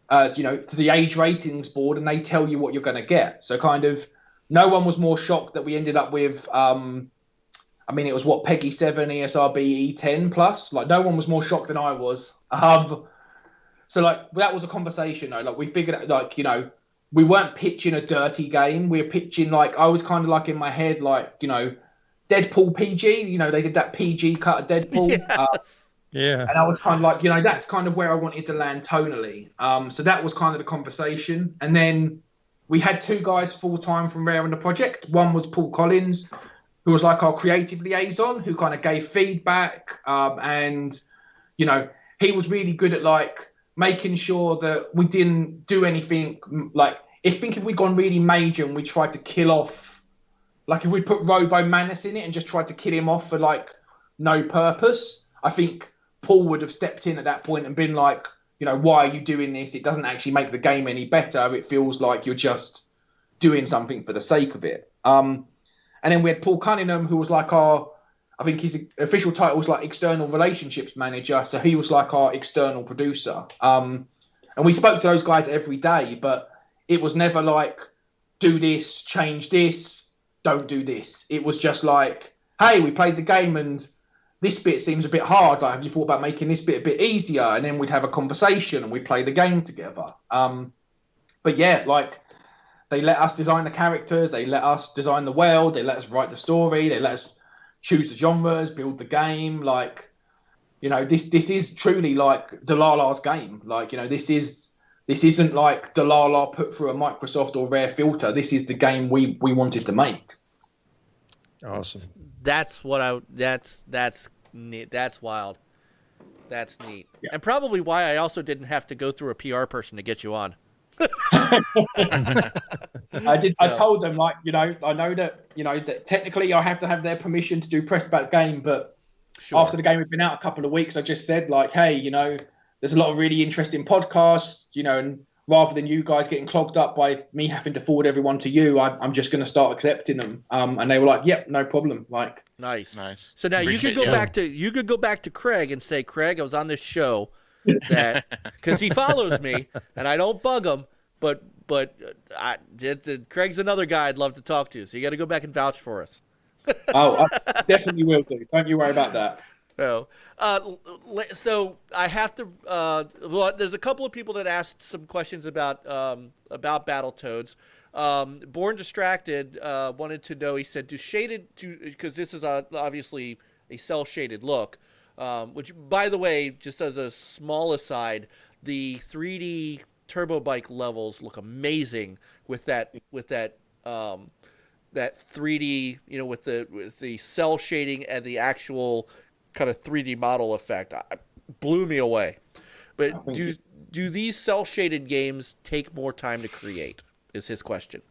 to the age ratings board, and they tell you what you're going to get. So kind of no one was more shocked that we ended up with, it was what, Peggy 7, ESRB E10 plus? Like no one was more shocked than I was. So like that was a conversation though. Like we figured out, like, we weren't pitching a dirty game. We were pitching I was kind of like in my head, like, Deadpool PG, they did that PG cut of Deadpool. Yes. Yeah. And I was kind of like, that's kind of where I wanted to land tonally. So that was kind of the conversation. And then we had two guys full-time from Rare on the project. One was Paul Collins, who was like our creative liaison, who kind of gave feedback. And, he was really good at like making sure that we didn't do anything like, if we'd gone really major and we tried to kill off, like if we put Robo Manus in it and just tried to kill him off for like no purpose, I think Paul would have stepped in at that point and been like, why are you doing this? It doesn't actually make the game any better. It feels like you're just doing something for the sake of it. And then we had Paul Cunningham, who was like I think his official title was like external relationships manager. So he was like our external producer. And we spoke to those guys every day, but it was never like, do this, change this, don't do this. It was just like, hey, we played the game and this bit seems a bit hard. Like, have you thought about making this bit a bit easier? And then we'd have a conversation and we'd play the game together. But yeah, like they let us design the characters, they let us design the world, they let us write the story, they let us choose the genres, build the game. Like, you know, this is truly like Dlala's game. Like, you know, this isn't like Dlala put through a Microsoft or Rare filter. This is the game we wanted to make. Awesome. That's neat. That's wild. That's neat. Yeah. And probably why I also didn't have to go through a PR person to get you on. I told them, like, you know, I know that, you know, that technically I have to have their permission to do press about game, but Sure. after the game had been out a couple of weeks, I just said, like, hey, you know, there's a lot of really interesting podcasts, you know, and rather than you guys getting clogged up by me having to forward everyone to you, I'm just going to start accepting them. And they were like, yep, no problem. Like, nice. So now you could go back to Craig and say, Craig, I was on this show that because he follows me and I don't bug him, but Craig's another guy I'd love to talk to. So you got to go back and vouch for us. oh, I definitely will do. Don't you worry about that. So, so I have to. Well, there's a couple of people that asked some questions about Battletoads. Born Distracted wanted to know. He said, because this is obviously a cell shaded look. Which, by the way, just as a small aside, the 3D Turbo Bike levels look amazing with that 3D, you know, with the cell shading and the actual kind of 3D model effect. Blew me away. But do these cell shaded games take more time to create? Is his question.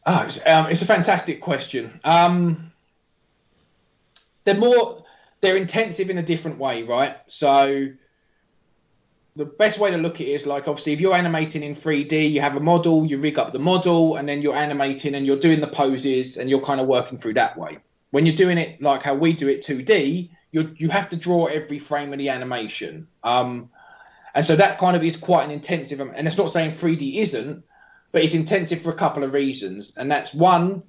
Oh, it's a fantastic question. They're intensive in a different way, right? So the best way to look at it is, like, obviously if you're animating in 3D, you have a model, you rig up the model, and then you're animating and you're doing the poses and you're kind of working through that way. When you're doing it like how we do it 2D, you have to draw every frame of the animation. And so that kind of is quite an intensive, and it's not saying 3D isn't, but it's intensive for a couple of reasons. And that's one,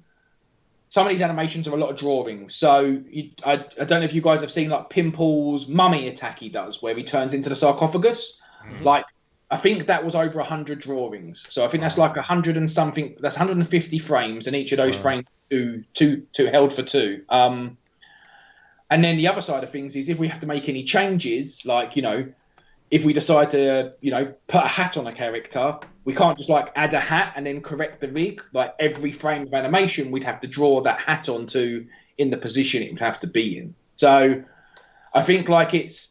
some of these animations are a lot of drawings. So I don't know if you guys have seen like Pimple's mummy attack he does, where he turns into the sarcophagus. Mm-hmm. Like, I think that was over 100 drawings. So I think that's like 100 and something. That's 150 frames, and each of those frames two held for two. And then the other side of things is if we have to make any changes, like, you know, if we decide to, you know, put a hat on a character, we can't just like add a hat and then correct the rig. Like, every frame of animation, we'd have to draw that hat onto in the position it would have to be in. So I think like it's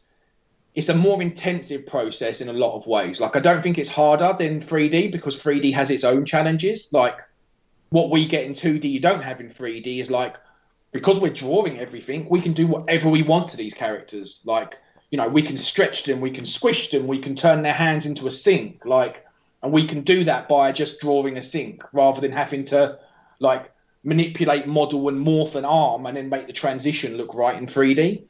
a more intensive process in a lot of ways. Like, I don't think it's harder than 3D because 3D has its own challenges. Like, what we get in 2D you don't have in 3D is, like, because we're drawing everything, we can do whatever we want to these characters. Like, you know, we can stretch them, we can squish them, we can turn their hands into a sink, like, and we can do that by just drawing a sink rather than having to, like, manipulate, model, and morph an arm and then make the transition look right in 3D.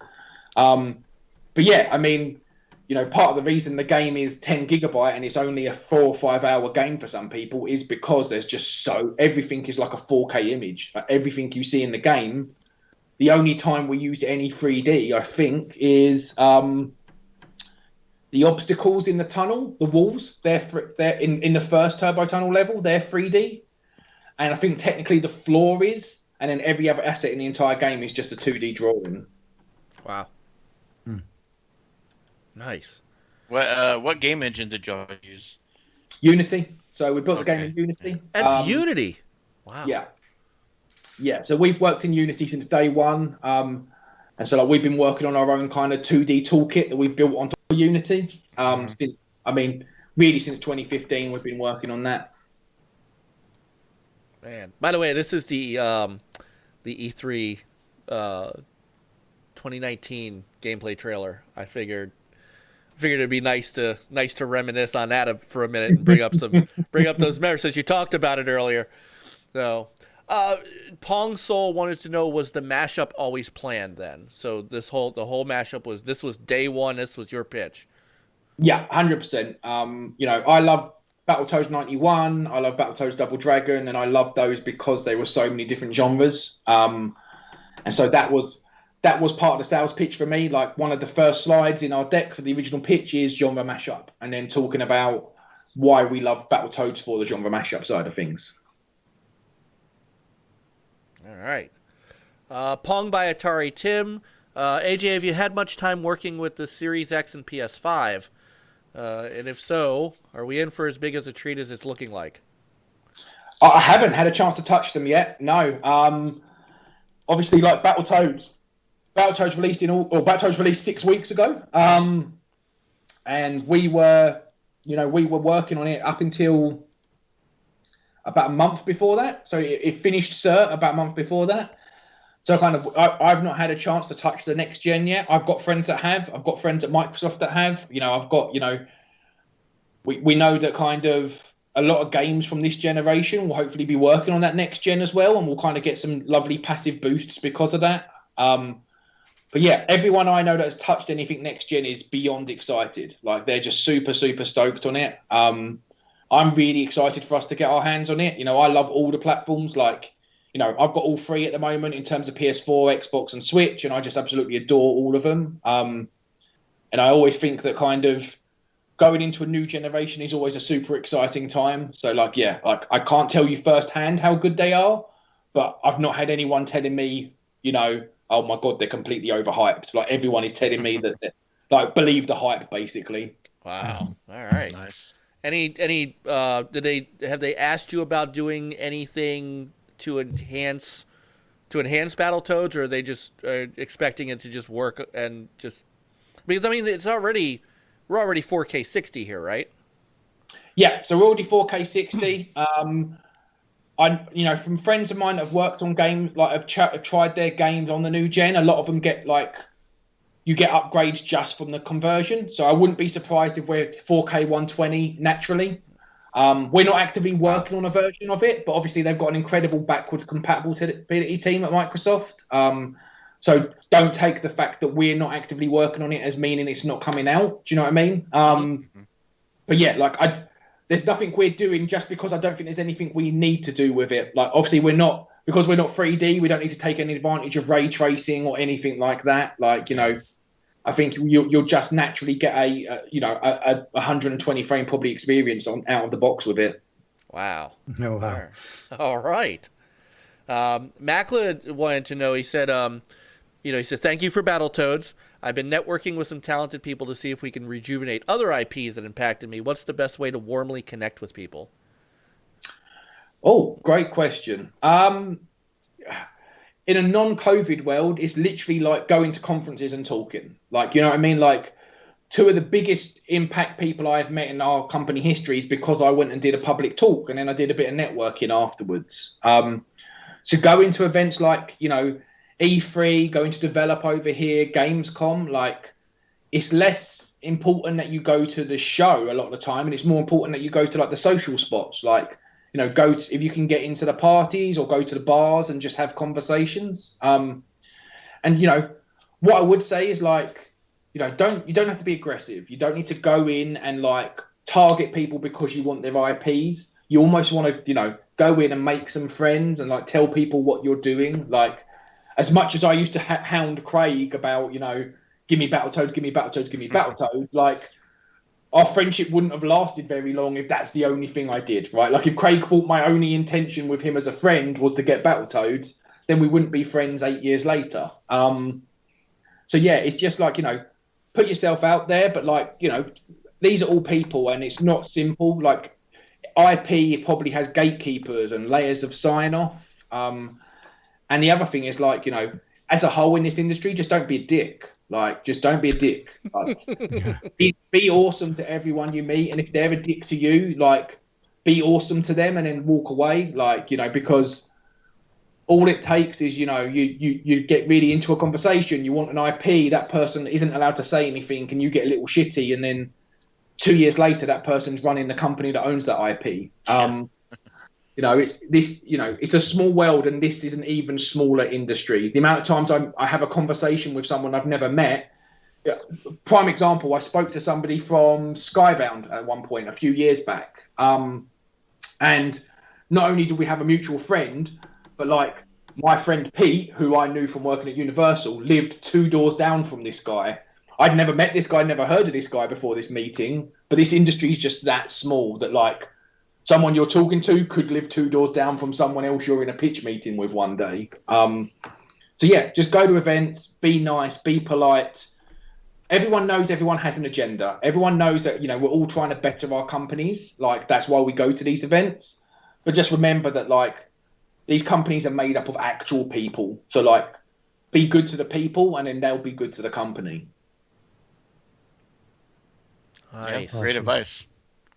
But yeah, I mean, you know, part of the reason the game is 10 gigabyte and it's only a 4 or 5 hour game for some people is because there's just everything is like a 4K image. Like, everything you see in the game. The only time we used any 3D, I think, is the obstacles in the tunnel, the walls. They're in the first Turbo Tunnel level. They're 3D, and I think technically the floor is, and then every other asset in the entire game is just a 2D drawing. Wow. Nice. What game engine did y'all use? Unity. So we built the game in Unity. That's Unity. Wow. Yeah, so we've worked in Unity since day one, and so like we've been working on our own kind of 2D toolkit that we've built onto Unity. Since 2015 we've been working on that. Man, by the way, this is the E3 2019 gameplay trailer. I figured it'd be nice to reminisce on that for a minute and bring up those memories since you talked about it earlier. So. Pong Soul wanted to know, was the mashup always planned then? So the whole mashup was day one. This was your pitch. Yeah, 100%. You know, I love Battletoads 91. I love Battletoads Double Dragon, and I love those because there were so many different genres. And so that was part of the sales pitch for me. Like, one of the first slides in our deck for the original pitch is genre mashup, and then talking about why we love Battletoads for the genre mashup side of things. All right. Pong by Atari Tim. AJ, have you had much time working with the Series X and PS5? And if so, are we in for as big as a treat as it's looking like? I haven't had a chance to touch them yet. No. Obviously, like Battletoads released 6 weeks ago. And we were working on it up until about a month before that. So it finished cert about a month before that. So I've not had a chance to touch the next gen yet. I've got friends that have. I've got friends at Microsoft that have. We know that kind of a lot of games from this generation will hopefully be working on that next gen as well, and we'll kind of get some lovely passive boosts because of that. But yeah, everyone I know that has touched anything next gen is beyond excited. Like, they're just super, super stoked on it. I'm really excited for us to get our hands on it. I love all the platforms. Like, I've got all three at the moment in terms of PS4, Xbox, and Switch, and I just absolutely adore all of them. And I always think that kind of going into a new generation is always a super exciting time. So, I can't tell you firsthand how good they are, but I've not had anyone telling me, oh my God, they're completely overhyped. Like, everyone is telling me that, believe the hype, basically. Wow. All right. Nice. Have they asked you about doing anything to enhance Battletoads, or are they just expecting it to just work and just because we're already 4K 60 here, right? Yeah, so we're already 4K 60. From friends of mine that have worked on games, have tried their games on the new gen, a lot of them get you get upgrades just from the conversion. So I wouldn't be surprised if we're 4K 120 naturally. We're not actively working on a version of it, but obviously they've got an incredible backwards compatibility team at Microsoft. So don't take the fact that we're not actively working on it as meaning it's not coming out. Do you know what I mean? But yeah, there's nothing we're doing just because I don't think there's anything we need to do with it. Like, obviously because we're not 3D, we don't need to take any advantage of ray tracing or anything like that. I think you'll just naturally get a 120 frame probably experience out of the box with it. Wow. Oh, wow. All right. Macklin wanted to know, he said, thank you for Battletoads. I've been networking with some talented people to see if we can rejuvenate other IPs that impacted me. What's the best way to warmly connect with people? Oh, great question. In a non-COVID world, it's literally like going to conferences and talking. You know what I mean? Two of the biggest impact people I've met in our company history is because I went and did a public talk, and then I did a bit of networking afterwards. So going to events like, E3, going to develop over here, Gamescom, it's less important that you go to the show a lot of the time, and it's more important that you go to the social spots, if you can get into the parties or go to the bars and just have conversations. And what I would say is you don't have to be aggressive. You don't need to go in and target people because you want their IPs. You almost want to, go in and make some friends and tell people what you're doing. As much as I used to hound Craig about, give me Battletoads, give me Battletoads, give me Battletoads, our friendship wouldn't have lasted very long if that's the only thing I did, right? If Craig thought my only intention with him as a friend was to get Battletoads, then we wouldn't be friends 8 years later. So yeah, it's just put yourself out there, but these are all people, and it's not simple. IP probably has gatekeepers and layers of sign off. And the other thing is as a whole in this industry, just don't be a dick. Just don't be a dick. Be awesome to everyone you meet, and if they're a dick to you, be awesome to them and then walk away. Because all it takes is you get really into a conversation, you want an IP, that person isn't allowed to say anything, and you get a little shitty, and then 2 years later that person's running the company that owns that IP. It's a small world, and this is an even smaller industry. The amount of times I have a conversation with someone I've never met. Prime example, I spoke to somebody from Skybound at one point a few years back. And not only did we have a mutual friend, but my friend Pete, who I knew from working at Universal, lived 2 doors down from this guy. I'd never met this guy, never heard of this guy before this meeting, but this industry is just that small that like someone you're talking to could live 2 doors down from someone else you're in a pitch meeting with one day. So yeah, just go to events, be nice, be polite. Everyone knows everyone has an agenda. Everyone knows that, we're all trying to better our companies. Like, that's why we go to these events. But just remember that, like, these companies are made up of actual people. So, like, be good to the people and then they'll be good to the company. Nice. Yeah, great advice.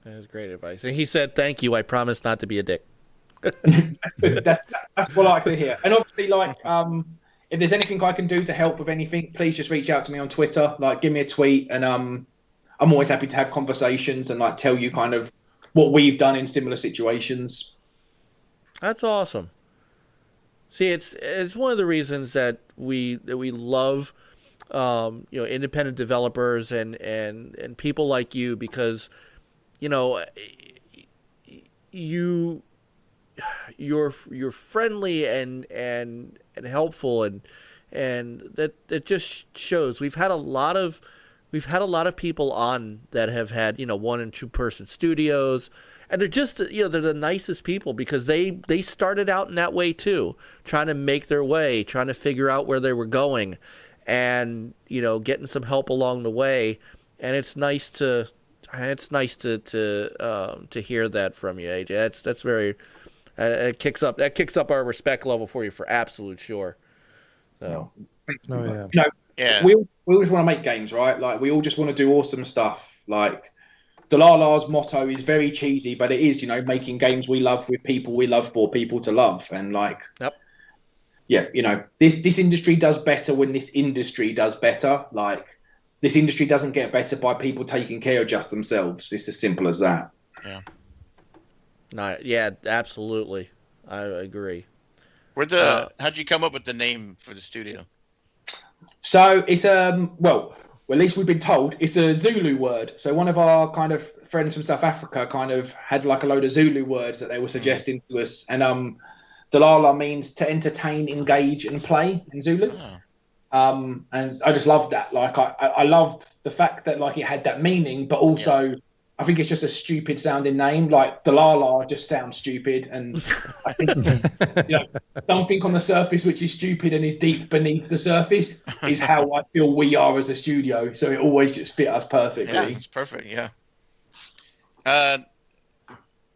That was great advice. And he said, "Thank you. I promise not to be a dick." that's what I like to hear. And obviously, like, if there's anything I can do to help with anything, please just reach out to me on Twitter. Like, give me a tweet, and I'm always happy to have conversations and like tell you kind of what we've done in similar situations. That's awesome. See, it's one of the reasons that we love independent developers and people like you, because you're friendly and helpful and that just shows. We've had a lot of people on that have had 1 and 2 person studios, and they're just they're the nicest people because they started out in that way too, trying to make their way, trying to figure out where they were going, and getting some help along the way. And it's nice to hear that from you, AJ. That's very it kicks up our respect level for you for absolute sure. So. Yeah. We all just want to make games, right? Like, we all just want to do awesome stuff. Like, Dlala's motto is very cheesy, but it is, making games we love with people we love for people to love. And like, yep. Yeah, this industry does better when this industry does better. Like, this industry doesn't get better by people taking care of just themselves. It's as simple as that. Yeah. No, yeah, absolutely. I agree. How'd you come up with the name for the studio? So it's well, at least we've been told it's a Zulu word. So one of our kind of friends from South Africa kind of had like a load of Zulu words that they were suggesting to us, and Dlala means to entertain, engage, and play in Zulu. Oh. And I just loved that. Like, I loved the fact that like it had that meaning, but also I think it's just a stupid sounding name. Like, Dlala just sounds stupid, and I think something on the surface which is stupid and is deep beneath the surface is how I feel we are as a studio. So it always just fit us perfectly. Yeah, it's perfect. Yeah.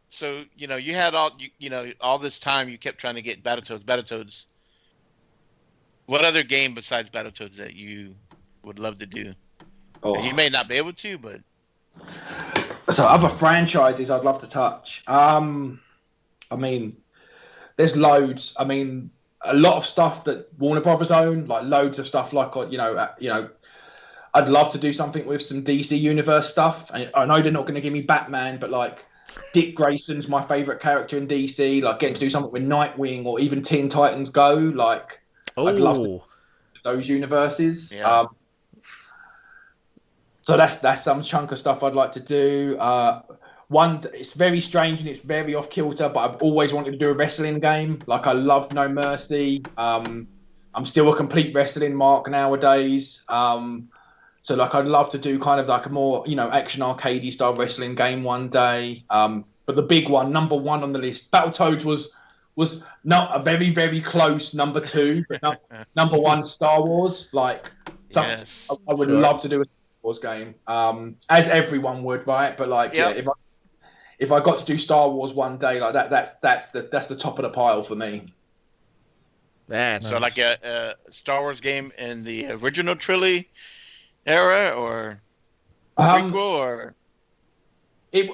So you had all this time you kept trying to get Battletoads. What other game besides Battletoads that you would love to do? Oh. You may not be able to, but. So other franchises I'd love to touch. I mean, there's loads. I mean, a lot of stuff that Warner Brothers own, like loads of stuff. Like I'd love to do something with some DC Universe stuff. I know they're not going to give me Batman, but like Dick Grayson's my favorite character in DC. Like, getting to do something with Nightwing or even Teen Titans Go. Like, I'd love to do those universes. Yeah. So that's some chunk of stuff I'd like to do. It's very strange and it's very off kilter, but I've always wanted to do a wrestling game. Like, I loved No Mercy. I'm still a complete wrestling mark nowadays. So like, I'd love to do kind of like a more, action arcadey style wrestling game one day. But the big one, number 1 on the list, Battletoads was not a very, very close number 2, but number 1, Star Wars. Like, I would love to do a Wars game, as everyone would, right? But like, if I got to do Star Wars one day, like that's the top of the pile for me. Man, so like a Star Wars game in the original trilogy era, or prequel, or it.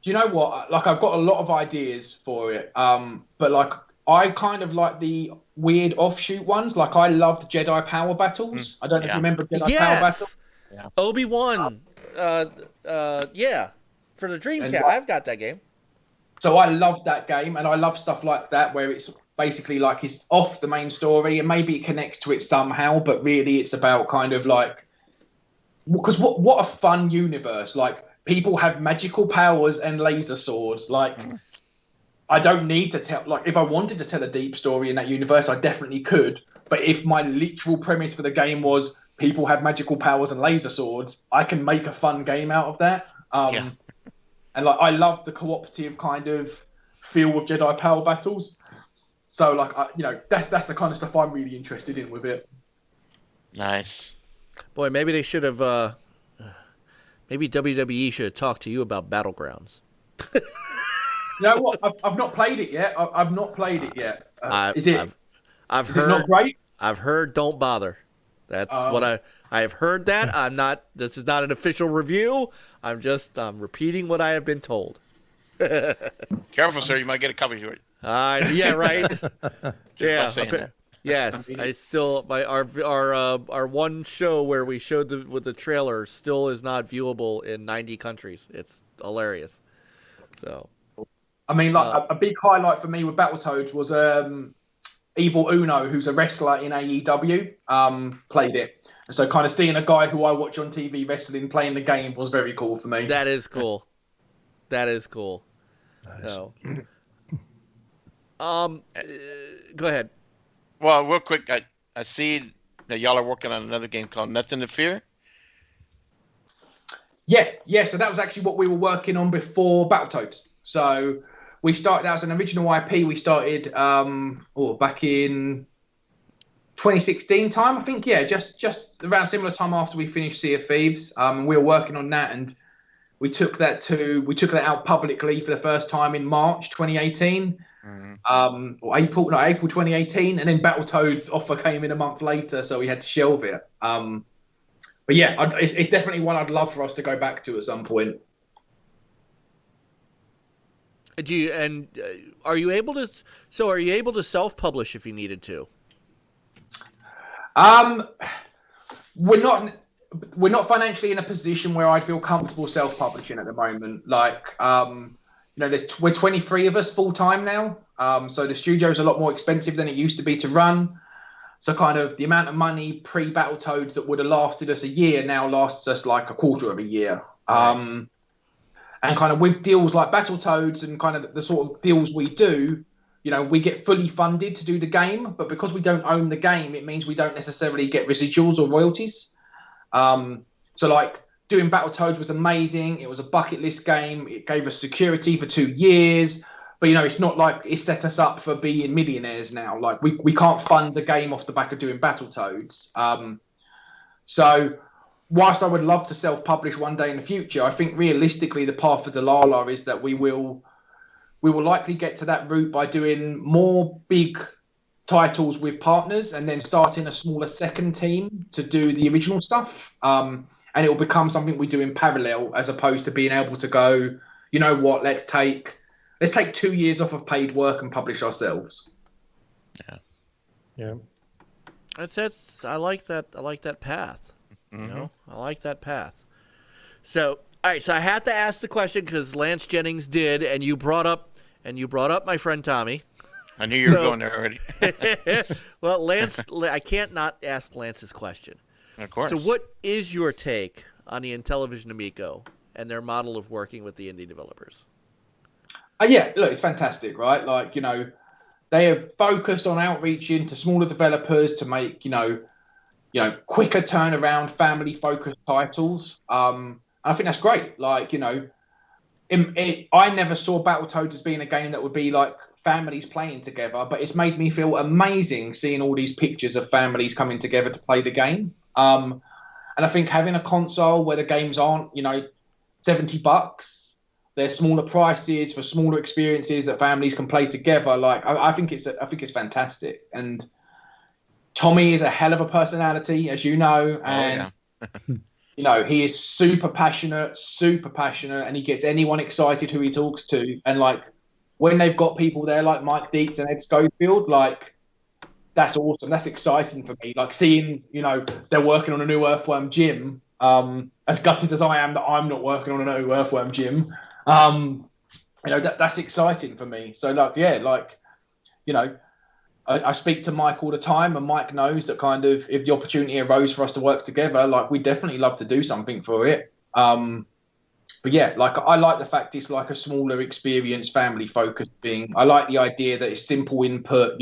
You know what? Like, I've got a lot of ideas for it, but like, I kind of like the weird offshoot ones. Like, I loved Jedi Power Battles. I don't know if you remember Jedi Power Battle. Yeah. Obi-Wan. For the Dreamcast. I've got that game. So I love that game, and I love stuff like that where it's basically like it's off the main story, and maybe it connects to it somehow, but really it's about kind of like, because what a fun universe. Like, people have magical powers and laser swords. Like, I don't need to tell, like, if I wanted to tell a deep story in that universe, I definitely could. But if my literal premise for the game was people have magical powers and laser swords, I can make a fun game out of that. And like, I love the cooperative kind of feel of Jedi power battles. So like, that's the kind of stuff I'm really interested in with it. Nice. Boy, maybe they should have. Maybe WWE should have talked to you about Battlegrounds. You know what? I've not played it yet. I've not played it yet. Is it not great? I've heard don't bother. That's what I have heard that. I'm not. This is not an official review. I'm repeating what I have been told. Careful, sir. You might get a copyright. Yeah, right. Yeah. That. Yes, I still our one show where we showed the trailer still is not viewable in 90 countries. It's hilarious. So, I mean, like a big highlight for me with Battletoads was Evil Uno, who's a wrestler in AEW, played it. And so kind of seeing a guy who I watch on TV wrestling playing the game was very cool for me. That is cool. That is cool. Nice. So, go ahead. Well, real quick, I see that y'all are working on another game called Nothing to Fear. Yeah. So that was actually what we were working on before Battletoads. So we started out as an original IP. We started back in 2016 time, I think. Yeah, just around similar time after we finished Sea of Thieves. We were working on that, and we took that out publicly for the first time in March 2018. Or April 2018, and then Battletoads offer came in a month later, so we had to shelve it. But yeah, it's definitely one I'd love for us to go back to at some point. Are you able to self-publish if you needed to? We're not financially in a position where I'd feel comfortable self-publishing at the moment. Like, we're 23 of us full time now. So the studio is a lot more expensive than it used to be to run. So kind of the amount of money pre-Battletoads that would have lasted us a year now lasts us like a quarter of a year. Right. And kind of with deals like Battletoads and kind of the sort of deals we do, we get fully funded to do the game. But because we don't own the game, it means we don't necessarily get residuals or royalties. So like, doing Battletoads was amazing. It was a bucket list game. It gave us security for 2 years. But, it's not like it set us up for being millionaires now. Like, we can't fund the game off the back of doing Battletoads. So whilst I would love to self-publish one day in the future, I think realistically the path for Dlala is that we will likely get to that route by doing more big titles with partners and then starting a smaller second team to do the original stuff. And it will become something we do in parallel, as opposed to being able to go, you know what, let's take 2 years off of paid work and publish ourselves. Yeah. That's I like that path. Mm-hmm. I like that path. So, all right, so I have to ask the question because Lance Jennings did, and you brought up my friend Tommy. I knew you were going there already. Well, Lance, I can't not ask Lance's question. Of course. So what is your take on the Intellivision Amico and their model of working with the indie developers? Yeah, look, it's fantastic, right? Like, they have focused on outreaching to smaller developers to make, quicker turnaround, family-focused titles. I think that's great. Like, I never saw Battletoads as being a game that would be like families playing together, but it's made me feel amazing seeing all these pictures of families coming together to play the game. And I think having a console where the games aren't, $70, they're smaller prices for smaller experiences that families can play together. Like, I think it's fantastic. And Tommy is a hell of a personality, as you know, and he is super passionate, and he gets anyone excited who he talks to. And like, when they've got people there like Mike Dietz and Ed Schofield, like, that's awesome. That's exciting for me. Like, seeing, they're working on a new Earthworm Jim. As gutted as I am that I'm not working on a new Earthworm Jim, that's exciting for me. So, I speak to Mike all the time, and Mike knows that kind of if the opportunity arose for us to work together, like, we'd definitely love to do something for it. But yeah, like, I like the fact it's like a smaller experience, family focused thing. I like the idea that it's simple input,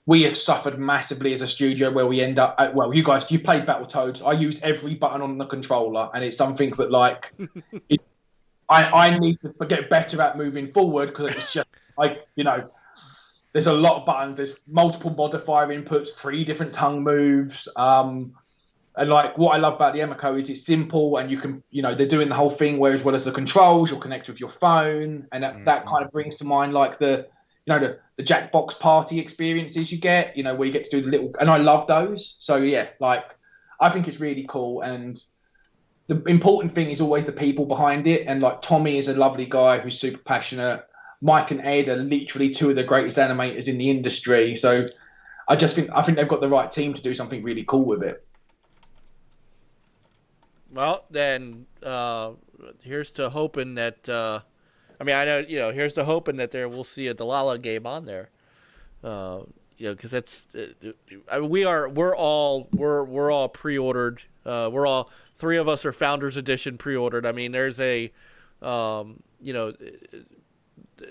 we have suffered massively as a studio where we end up. Well, you guys, you've played Battletoads. I use every button on the controller, and it's something that like I need to get better at moving forward, because it's just like, you know, there's a lot of buttons. There's multiple modifier inputs, 3 different tongue moves. And like what I love about the Emiko is it's simple, and you can, you know, they're doing the whole thing where as well as the controls, you'll connect with your phone, and that kind of brings to mind like the, you know, the Jackbox party experiences you get, you know, where you get to do the little, and I love those. So yeah, like I think it's really cool, and the important thing is always the people behind it. And like Tommy is a lovely guy who's super passionate. Mike and Ed are literally 2 of the greatest animators in the industry. So I think they've got the right team to do something really cool with it. Well, then here's to hoping that. I mean, I know, you know. Here's to hoping that we'll see a Dlala game on there. You know, because that's we're all pre-ordered. We're all 3 of us are Founders Edition pre-ordered. I mean, there's a, you know,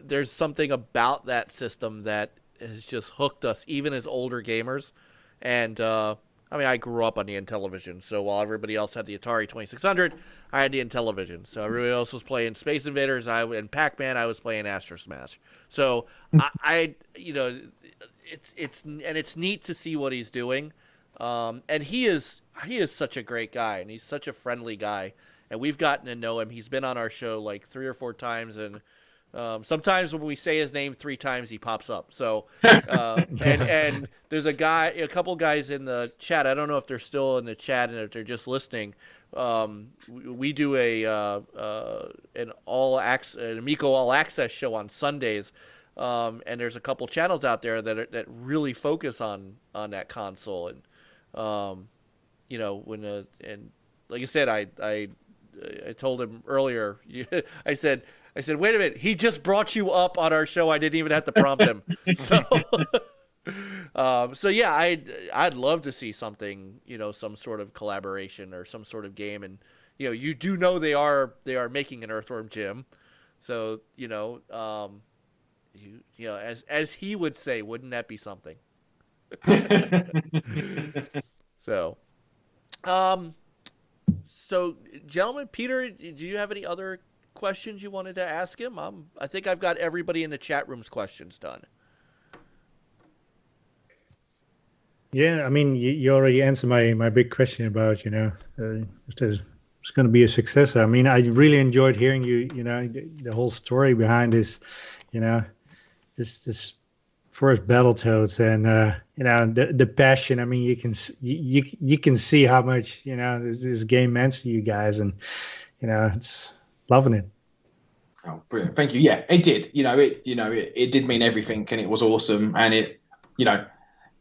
there's something about that system that has just hooked us, even as older gamers, and. I mean, I grew up on the Intellivision, so while everybody else had the Atari 2600, I had the Intellivision. So everybody else was playing Space Invaders, and Pac-Man, I was playing Astro Smash. So I you know, it's neat to see what he's doing, and he is such a great guy, and he's such a friendly guy, and we've gotten to know him. He's been on our show like 3 or 4 times, and sometimes when we say his name 3 times, he pops up. So, and there's a couple guys in the chat. I don't know if they're still in the chat and if they're just listening. We do an Amico All Access show on Sundays, and there's a couple channels out there that really focus on that console. And you know, and like I said, I told him earlier. I said, wait a minute, he just brought you up on our show. I didn't even have to prompt him. So, so yeah, I'd love to see something, you know, some sort of collaboration or some sort of game. And, you know, you do know they are making an Earthworm Jim. So, you know, you know, as he would say, wouldn't that be something? So, so gentlemen, Peter, do you have any other questions you wanted to ask him? I think I've got everybody in the chat room's questions done. Yeah, I mean, you already answered my big question about, you know, if there's going to be a successor. I mean, I really enjoyed hearing you know, the whole story behind this, you know, this first Battletoads, and you know, the passion. I mean, you can see how much, you know, this game meant to you guys, and you know, it's loving it. Oh, brilliant! Thank you. Yeah, it did. You know, it did mean everything, and it was awesome. And it, you know,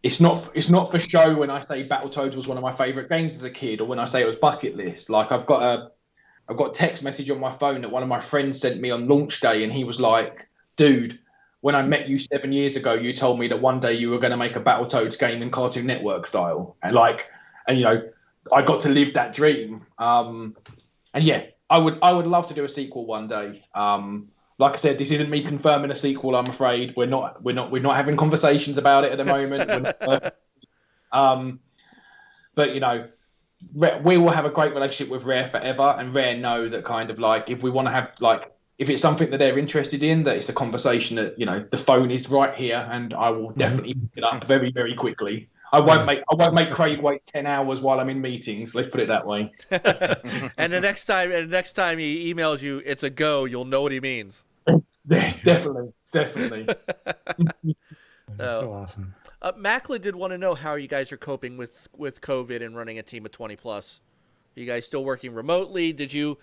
it's not for show when I say Battletoads was one of my favorite games as a kid, or when I say it was bucket list. Like I've got a text message on my phone that one of my friends sent me on launch day, and he was like, "Dude, when I met you 7 years ago, you told me that one day you were going to make a Battletoads game in Cartoon Network style." And you know, I got to live that dream. And yeah, I would love to do a sequel one day. Like I said, this isn't me confirming a sequel. I'm afraid we're not having conversations about it at the moment. But you know, we will have a great relationship with Rare forever, and Rare know that kind of like if we want to have like, if it's something that they're interested in, that it's a conversation that, you know, the phone is right here, and I will definitely pick it up very, very quickly. I won't make Craig wait 10 hours while I'm in meetings. Let's put it that way. And the next time he emails you, it's a go. You'll know what he means. Yes, definitely. That's so awesome. Macklin did want to know how you guys are coping with COVID and running a team of 20 plus. Are you guys still working remotely? Did you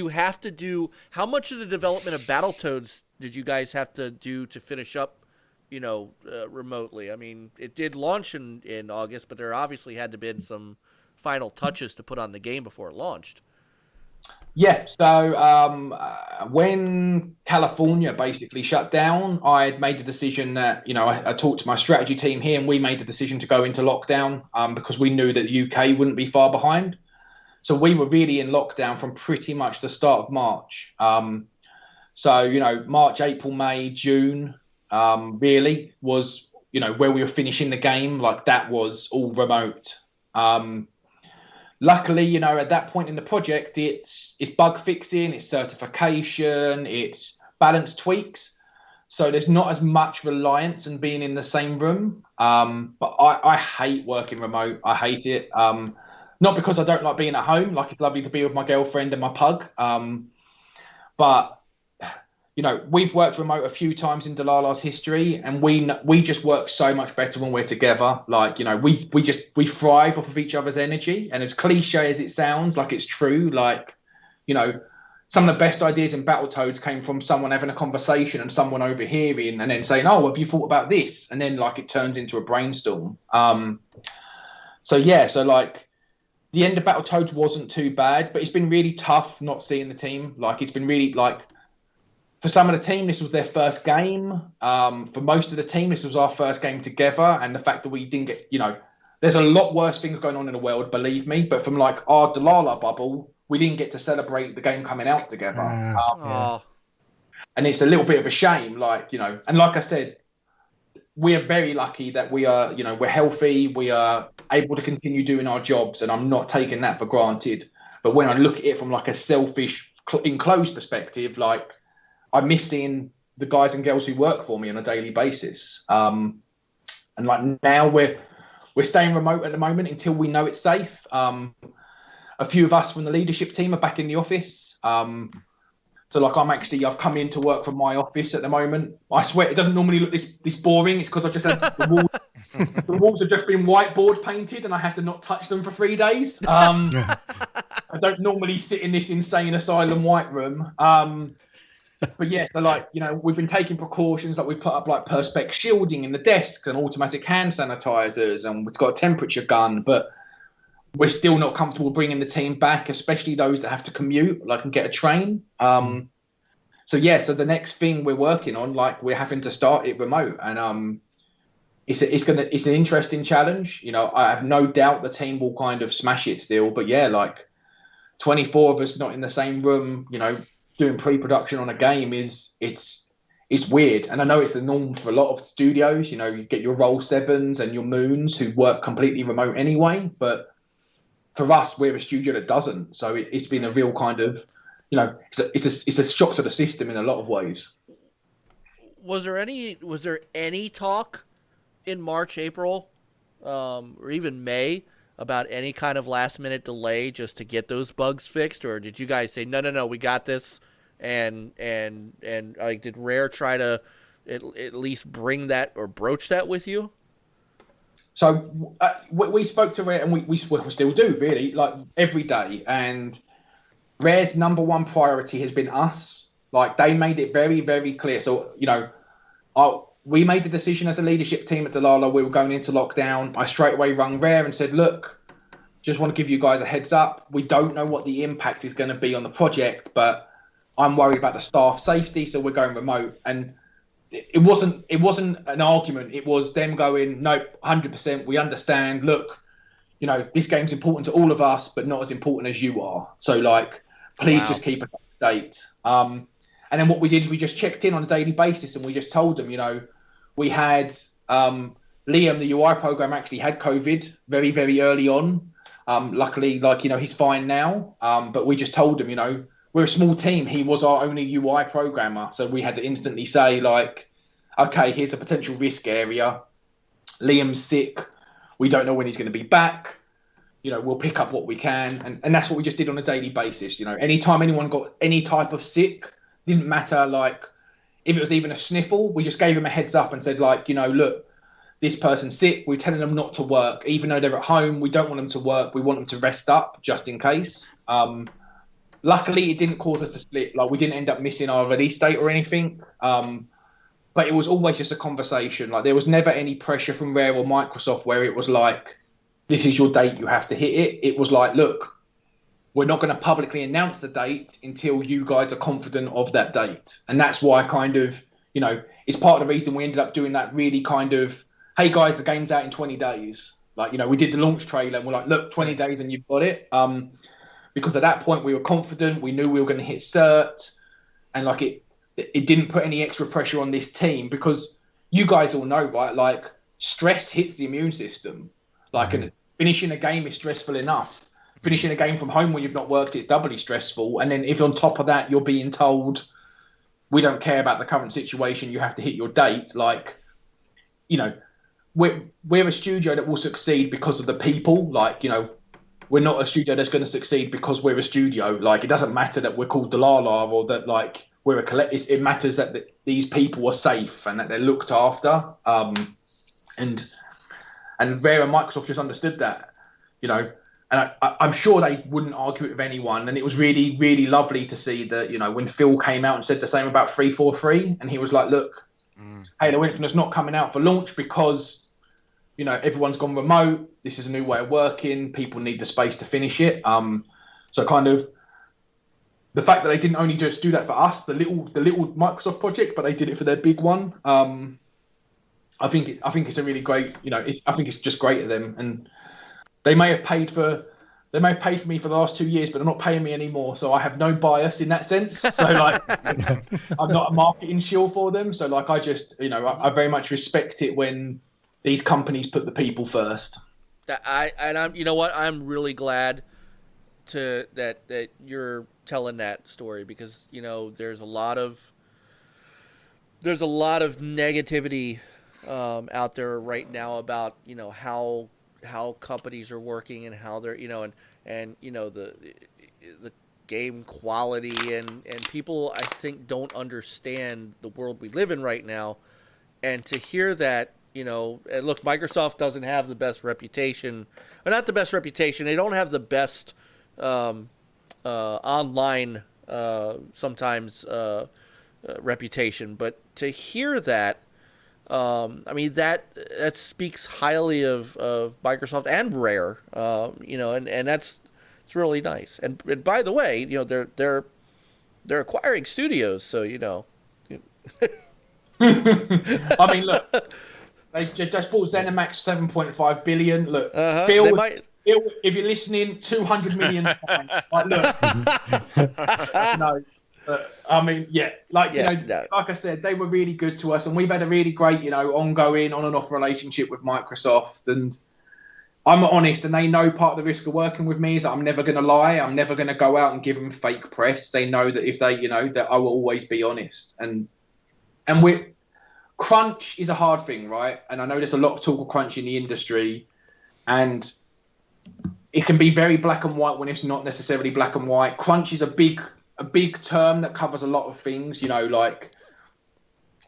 have to do, how much of the development of Battletoads did you guys have to do to finish up, you know, remotely? I mean, it did launch in August, but there obviously had to been some final touches to put on the game before it launched. Yeah, so when California basically shut down, I had made the decision that, you know, I talked to my strategy team here, and we made the decision to go into lockdown because we knew that the UK wouldn't be far behind. So we were really in lockdown from pretty much the start of March. So, you know, March, April, May, June really was where we were finishing the game, like that was all remote. Luckily, at that point in the project, it's bug fixing, it's certification, it's balance tweaks. So there's not as much reliance on being in the same room. But I hate working remote. I hate it. Not because I don't like being at home. Like, it's lovely to be with my girlfriend and my pug. But we've worked remote a few times in Dlala's history, and we just work so much better when we're together. Like, we thrive off of each other's energy. And as cliche as it sounds, like, it's true. Like, some of the best ideas in Battletoads came from someone having a conversation and someone overhearing and then saying, "Oh, have you thought about this?" And then, like, it turns into a brainstorm. So like, the end of Battletoads wasn't too bad, but it's been really tough not seeing the team. Like, it's been really, like, for some of the team, this was their first game. For most of the team, this was our first game together. And the fact that we didn't get, there's a lot worse things going on in the world, believe me. But from, like, our Dlala bubble, we didn't get to celebrate the game coming out together. And it's a little bit of a shame, like, and like I said, we are very lucky that we are, we're healthy, we are able to continue doing our jobs, and I'm not taking that for granted. But when I look at it from, like, a selfish, enclosed perspective, like, I'm missing the guys and girls who work for me on a daily basis. And, like, now we're staying remote at the moment until we know it's safe. A few of us from the leadership team are back in the office. So, like, I've come in to work from my office at the moment. I swear it doesn't normally look this boring. It's because I just had the walls have just been whiteboard painted, and I have to not touch them for 3 days. I don't normally sit in this insane asylum white room. But yeah, so, like, we've been taking precautions. Like, we've put up, like, perspex shielding in the desks and automatic hand sanitizers, and we've got a temperature gun. But we're still not comfortable bringing the team back, especially those that have to commute, like, and get a train. So the next thing we're working on, like, we're having to start it remote, and it's an interesting challenge. I have no doubt the team will kind of smash it still. But yeah, like, 24 of us not in the same room, doing pre-production on a game it's weird. And I know it's the norm for a lot of studios. You get your Roll 7s and your Moons who work completely remote anyway, but for us, we're a studio that doesn't. So it's been a real kind of, it's a shock to the system in a lot of ways. Was there any talk in March, April, or even May about any kind of last minute delay just to get those bugs fixed, or did you guys say no, we got this? And like, did Rare try to at least bring that or broach that with you? So we spoke to Rare, and we still do, really, like, every day. And Rare's number one priority has been us. Like, they made it very, very clear. So, we made the decision as a leadership team at Dlala, we were going into lockdown. I straight away rung Rare and said, look, just want to give you guys a heads up. We don't know what the impact is going to be on the project, but I'm worried about the staff safety, so we're going remote. And it wasn't an argument. It was them going, nope, 100%. We understand. Look, this game's important to all of us, but not as important as you are. So, like, please just keep us up to date. And then what we did is we just checked in on a daily basis, and we just told them, we had Liam, the UI program, actually had COVID very, very early on. Luckily, like, he's fine now. But we just told him, we're a small team. He was our only UI programmer. So we had to instantly say, like, okay, here's a potential risk area. Liam's sick. We don't know when he's going to be back. We'll pick up what we can. And that's what we just did on a daily basis. Anytime anyone got any type of sick, didn't matter, like, if it was even a sniffle, we just gave him a heads up and said, like, look, this person's sick. We're telling them not to work. Even though they're at home, we don't want them to work. We want them to rest up just in case. Luckily, it didn't cause us to slip. Like, we didn't end up missing our release date or anything. But it was always just a conversation. Like, there was never any pressure from Rare or Microsoft where it was like, this is your date, you have to hit it. It was like, look, we're not going to publicly announce the date until you guys are confident of that date. And that's why kind of, it's part of the reason we ended up doing that really kind of, hey guys, the game's out in 20 days. Like, we did the launch trailer and we're like, look, 20 days and you've got it. Because at that point we were confident, we knew we were going to hit cert, and, like, it didn't put any extra pressure on this team, because you guys all know, right? Like, stress hits the immune system. Like, and finishing a game is stressful enough. Finishing a game from home when you've not worked, it's doubly stressful. And then if on top of that you're being told, we don't care about the current situation, you have to hit your date, like, you know, we're a studio that will succeed because of the people. Like, you know, we're not a studio that's going to succeed because we're a studio. Like, it doesn't matter that we're called Dlala or that, like, we're a collective. It matters that these people are safe and that they're looked after. And Rare and Microsoft just understood that, you know. And I'm sure they wouldn't argue it with anyone. And it was really, really lovely to see that, you know, when Phil came out and said the same about 343, and he was like, look, Halo Infinite's not coming out for launch because, you know, everyone's gone remote. This is a new way of working. People need the space to finish it. So kind of the fact that they didn't only just do that for us, the little Microsoft project, but they did it for their big one. I think it's a really great, you know, I think it's just great of them. And they may have paid for me for the last 2 years, but they're not paying me anymore. So I have no bias in that sense. So like, I'm not a marketing shield for them. So like, I just, you know, I very much respect it when these companies put the people first. I'm, you know what, I'm really glad that you're telling that story, because, you know, there's a lot of negativity out there right now about, you know, how companies are working and how they're, you know, and you know, the game quality, and people, I think, don't understand the world we live in right now. And to hear that, you know, and look, Microsoft doesn't have the best reputation, or not the best reputation, they don't have the best online sometimes reputation, but to hear that, I mean, that speaks highly of Microsoft and Rare, you know, and it's really nice. And by the way, you know, they're acquiring studios, so, you know. I mean, look, they just bought ZeniMax 7.5 billion. Look, Phil, if you're listening, 200 million. Like, look, no. I mean, yeah, like, you know, like I said, they were really good to us, and we've had a really great, you know, ongoing on and off relationship with Microsoft. And I'm honest, and they know part of the risk of working with me is that I'm never going to lie. I'm never going to go out and give them fake press. They know that if they, you know, that I will always be honest. And crunch is a hard thing, right? And I know there's a lot of talk of crunch in the industry, and it can be very black and white when it's not necessarily black and white. Crunch is a big term that covers a lot of things, you know, like,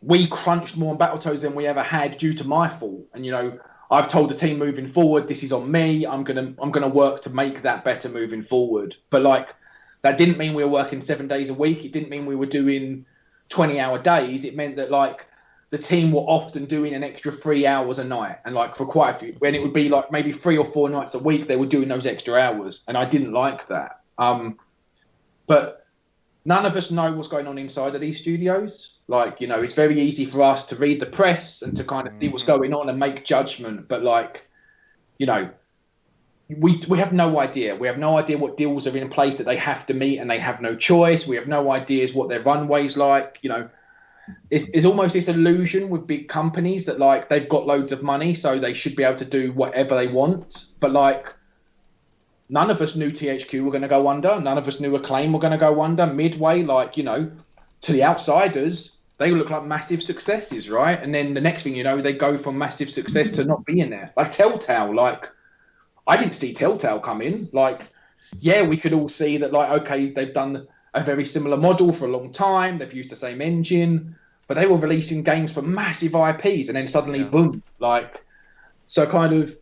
we crunched more on Battletoads than we ever had due to my fault. And, you know, I've told the team moving forward, this is on me. I'm gonna work to make that better moving forward. But like, that didn't mean we were working 7 days a week. It didn't mean we were doing 20-hour days. It meant that, like, the team were often doing an extra 3 hours a night. And like, for quite a few, when it would be like maybe 3 or 4 nights a week, they were doing those extra hours. And I didn't like that. But none of us know what's going on inside of these studios. Like, you know, it's very easy for us to read the press and to kind of see what's going on and make judgment. But like, you know, we have no idea. We have no idea what deals are in place that they have to meet, and they have no choice. We have no ideas what their runway's like. You know, it's almost this illusion with big companies that, like, they've got loads of money, so they should be able to do whatever they want. But like, none of us knew THQ were going to go under. None of us knew Acclaim were going to go under. Midway, like, you know, to the outsiders, they look like massive successes, right? And then the next thing you know, they go from massive success to not being there. Like Telltale, like, I didn't see Telltale come in. Like, yeah, we could all see that, like, okay, they've done a very similar model for a long time. They've used the same engine, but they were releasing games for massive IPs, and then suddenly, boom, like, so kind of,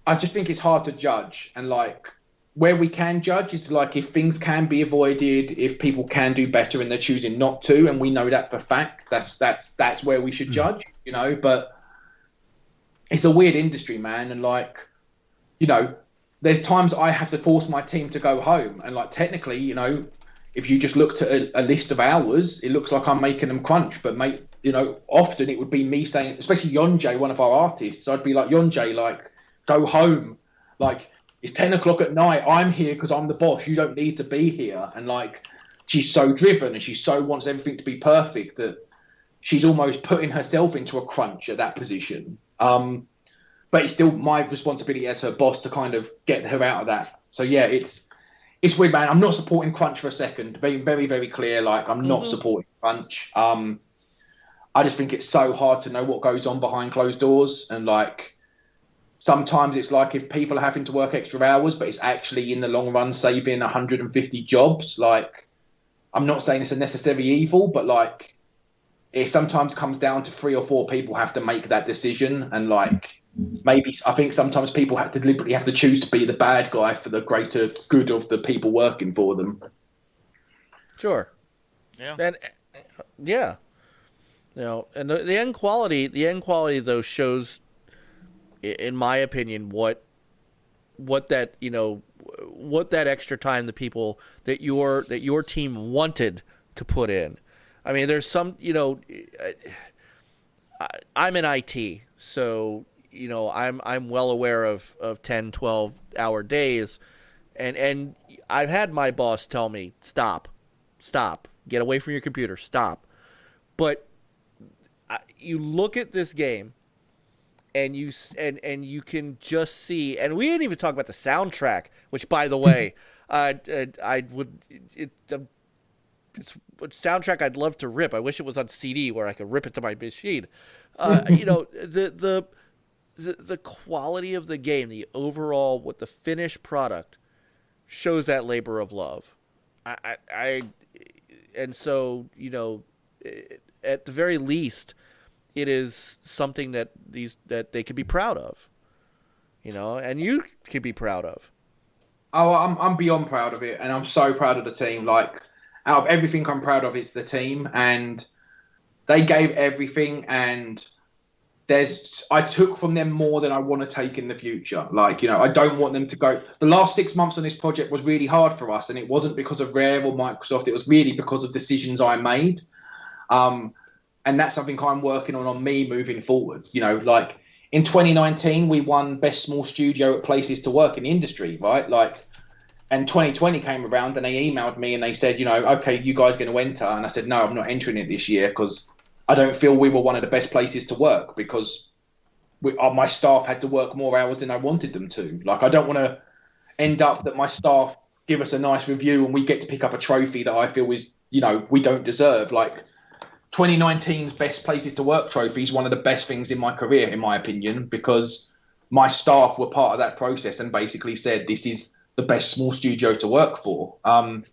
I just think it's hard to judge. And like, where we can judge is like, if things can be avoided, if people can do better and they're choosing not to, and we know that for fact, that's where we should judge, you know. But it's a weird industry, man. And like, you know, there's times I have to force my team to go home, and like, technically, you know, if you just looked at a list of hours, it looks like I'm making them crunch. But mate, you know, often it would be me saying, especially Yonjay, one of our artists, I'd be like, Yonjay, like, go home, like, it's 10 o'clock at night. I'm here because I'm the boss. You don't need to be here. And like, she's so driven, and she so wants everything to be perfect that, she's almost putting herself into a crunch at that position. But it's still my responsibility as her boss to kind of get her out of that. So yeah, it's weird, man. I'm not supporting crunch for a second. Being very, very clear, like I'm not supporting crunch. I just think it's so hard to know what goes on behind closed doors, and like sometimes it's like if people are having to work extra hours, but it's actually in the long run saving 150 jobs. Like, I'm not saying it's a necessary evil, but like it sometimes comes down to 3 or 4 people have to make that decision, and like maybe I think sometimes people have to deliberately have to choose to be the bad guy for the greater good of the people working for them. Sure. Yeah. And yeah. You know, and the end quality though shows, in my opinion, what that, you know, what that extra time the people that your team wanted to put in. I mean, there's some, you know, I'm in IT, so you know, I'm well aware of 10, 12 hour days, and I've had my boss tell me, stop, get away from your computer, stop. But you look at this game, and you can just see, and we didn't even talk about the soundtrack, which, by the way, it's a soundtrack I'd love to rip. I wish it was on CD where I could rip it to my machine. You know, the quality of the game, the overall, what the finished product shows that labor of love. And so, you know, at the very least, it is something that they could be proud of, you know, and you could be proud of. Oh, I'm beyond proud of it, and I'm so proud of the team. Like, out of everything I'm proud of, it's the team, and they gave everything, and I took from them more than I want to take in the future. Like, you know, I don't want them to go. The last 6 months on this project was really hard for us, and it wasn't because of Rare or Microsoft. It was really because of decisions I made. And that's something I'm working on me moving forward. You know, like in 2019, we won Best Small Studio at Places to Work in the industry, right? Like, and 2020 came around and they emailed me and they said, you know, okay, you guys going to enter? And I said, no, I'm not entering it this year because I don't feel we were one of the best places to work because my staff had to work more hours than I wanted them to. Like, I don't want to end up that my staff give us a nice review and we get to pick up a trophy that I feel is, you know, we don't deserve. Like, 2019's Best Places to Work trophy is one of the best things in my career, in my opinion, because my staff were part of that process and basically said, this is the best small studio to work for. And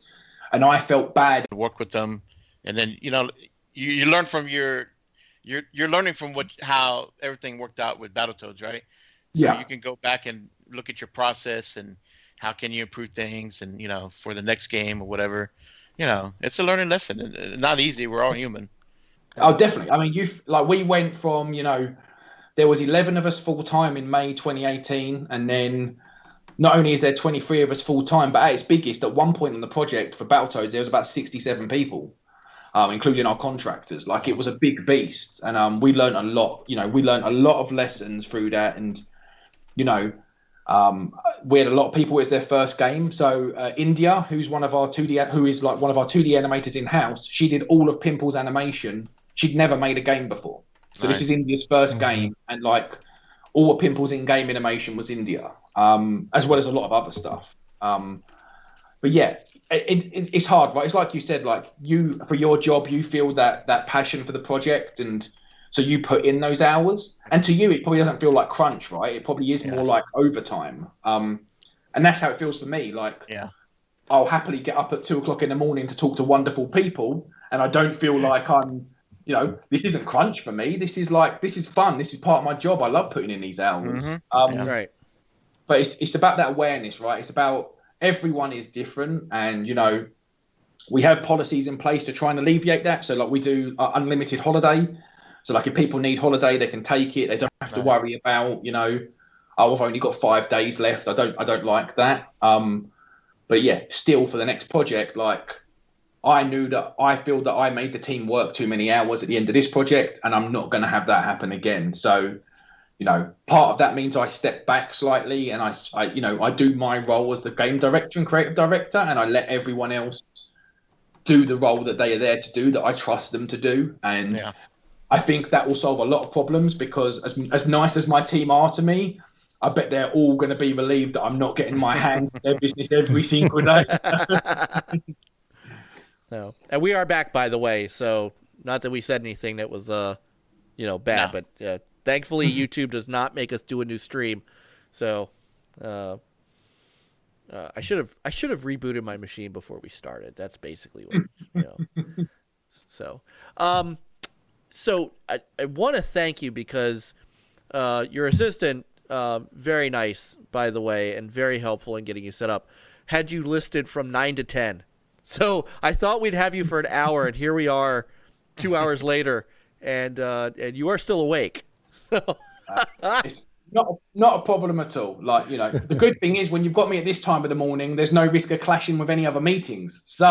I felt bad. Work with them. And then, you know, you learn from you're learning from how everything worked out with Battletoads, right? So yeah. You can go back and look at your process and how can you improve things, and, you know, for the next game or whatever, you know, it's a learning lesson. And not easy. We're all human. Oh, definitely. I mean, we went from, you know, there was 11 of us full time in May 2018, and then not only is there 23 of us full time, but at its biggest, at one point in the project for Battletoads, there was about 67 people, including our contractors. Like, it was a big beast, and we learned a lot. You know, we learned a lot of lessons through that, and you know, we had a lot of people. It's their first game. So India, who's one of our 2D, who is like one of our 2D animators in house, she did all of Pimple's animation. She'd never made a game before. So This is India's first game, and like all of Pimple's in-game animation was India, as well as a lot of other stuff. But yeah, it's hard, right? It's like you said, like for your job, you feel that passion for the project, and so you put in those hours. And to you, it probably doesn't feel like crunch, right? It probably is more like overtime. And that's how it feels for me. Like, I'll happily get up at 2:00 in the morning to talk to wonderful people, and I don't feel like I'm, you know, this isn't crunch for me. This is fun. This is part of my job. I love putting in these hours. Right. But it's about that awareness, right? It's about everyone is different, and, you know, we have policies in place to try and alleviate that. So like we do unlimited holiday. So like if people need holiday, they can take it. They don't have to worry about, you know, oh, I've only got 5 days left. I don't like that. But yeah, still for the next project, like, I feel that I made the team work too many hours at the end of this project, and I'm not going to have that happen again. So, you know, part of that means I step back slightly, and I do my role as the game director and creative director, and I let everyone else do the role that they are there to do, that I trust them to do. And I think that will solve a lot of problems, because as nice as my team are to me, I bet they're all going to be relieved that I'm not getting my hands in their business every single day. So, and we are back, by the way. So, not that we said anything that was, bad, No. but thankfully YouTube does not make us do a new stream. So, I should have rebooted my machine before we started. That's basically what, So, so I want to thank you, because your assistant, very nice, by the way, and very helpful in getting you set up, had you listed from 9 to 10. So I thought we'd have you for an hour, and here we are 2 hours later, and you are still awake. So. It's not a problem at all. Like, the good thing is, when you've got me at this time of the morning, there's no risk of clashing with any other meetings. So,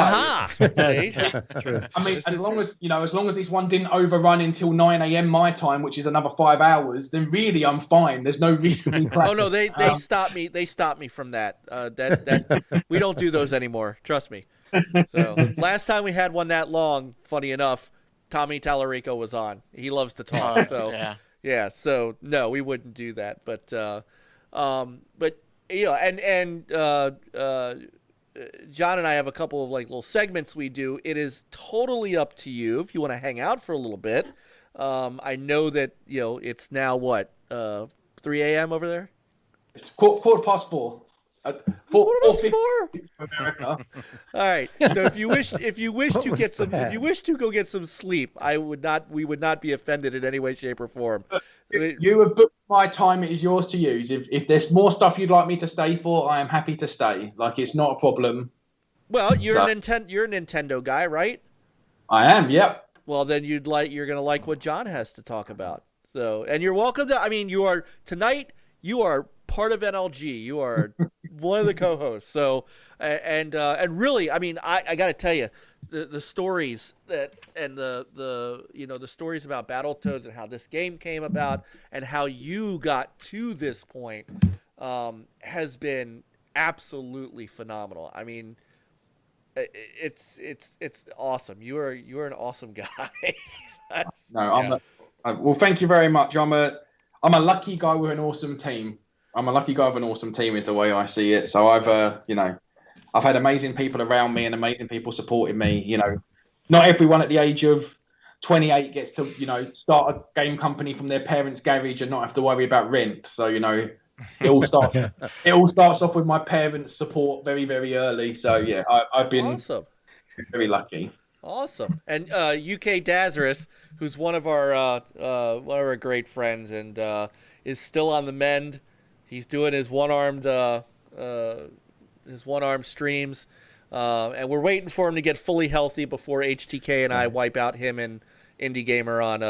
True. I mean, as long as this one didn't overrun until 9 a.m. my time, which is another 5 hours, then really I'm fine. There's no risk of me clashing. Oh no, they stopped me. They stopped me from that. That we don't do those anymore. Trust me. So last time we had one that long, funny enough, Tommy Tallarico was on. He loves to talk. So yeah. So no, we wouldn't do that. But John and I have a couple of little segments we do. It is totally up to you if you want to hang out for a little bit. I know that it's now what 3 a.m. over there. It's quarter past 4. Quarter past 4. All right. So if you wish to go get some sleep, we would not be offended in any way, shape, or form. You have booked my time. It is yours to use. If there's more stuff you'd like me to stay for, I am happy to stay. It's not a problem. Well, you're a Nintendo guy, right? I am. Yep. Well, then you're gonna like what John has to talk about. So, and you're welcome to. I mean, you are part of NLG. You are one of the co-hosts. So, and really, I mean, I got to tell you, the stories the stories about Battletoads and how this game came about and how you got to this point has been absolutely phenomenal. I mean, it's awesome. You're an awesome guy. Well, thank you very much. I'm a lucky guy with an awesome team. Is the way I see it. So I've had amazing people around me and amazing people supporting me. Not everyone at the age of 28 gets to, start a game company from their parents' garage and not have to worry about rent. So, it all starts off with my parents' support very, very early. So yeah, I've been awesome. Very lucky. Awesome. And UK Dazarus, who's one of our great friends and is still on the mend. He's doing his one-armed streams, and we're waiting for him to get fully healthy before HTK and I wipe out him and Indie Gamer on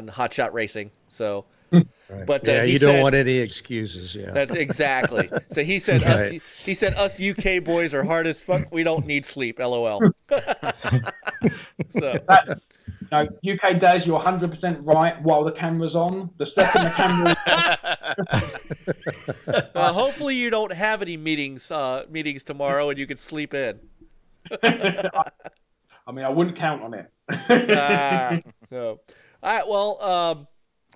Hot Shot Racing. So, right. But you don't want any excuses. Yeah, that's exactly. So he said, us UK boys are hard as fuck. We don't need sleep. LOL. So. No, UK Daz, you're 100% right while the camera's on. The second the camera is on. Hopefully you don't have any meetings tomorrow and you can sleep in. I mean, I wouldn't count on it. So. All right, well,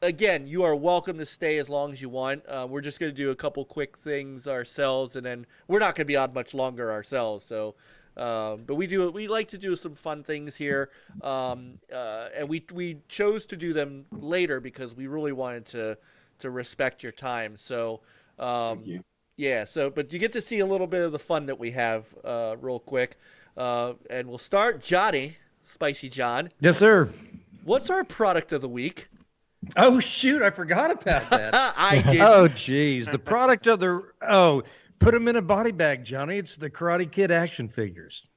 again, you are welcome to stay as long as you want. We're just going to do a couple quick things ourselves, and then we're not going to be on much longer ourselves, so... but we like to do some fun things here, and we chose to do them later because we really wanted to respect your time. So, Thank you. Yeah. So, but you get to see a little bit of the fun that we have, real quick, and we'll start. Johnny, Spicy John. Yes, sir. What's our product of the week? Oh shoot, I forgot about that. I did. Oh geez, the product of the put them in a body bag, Johnny. It's the Karate Kid action figures.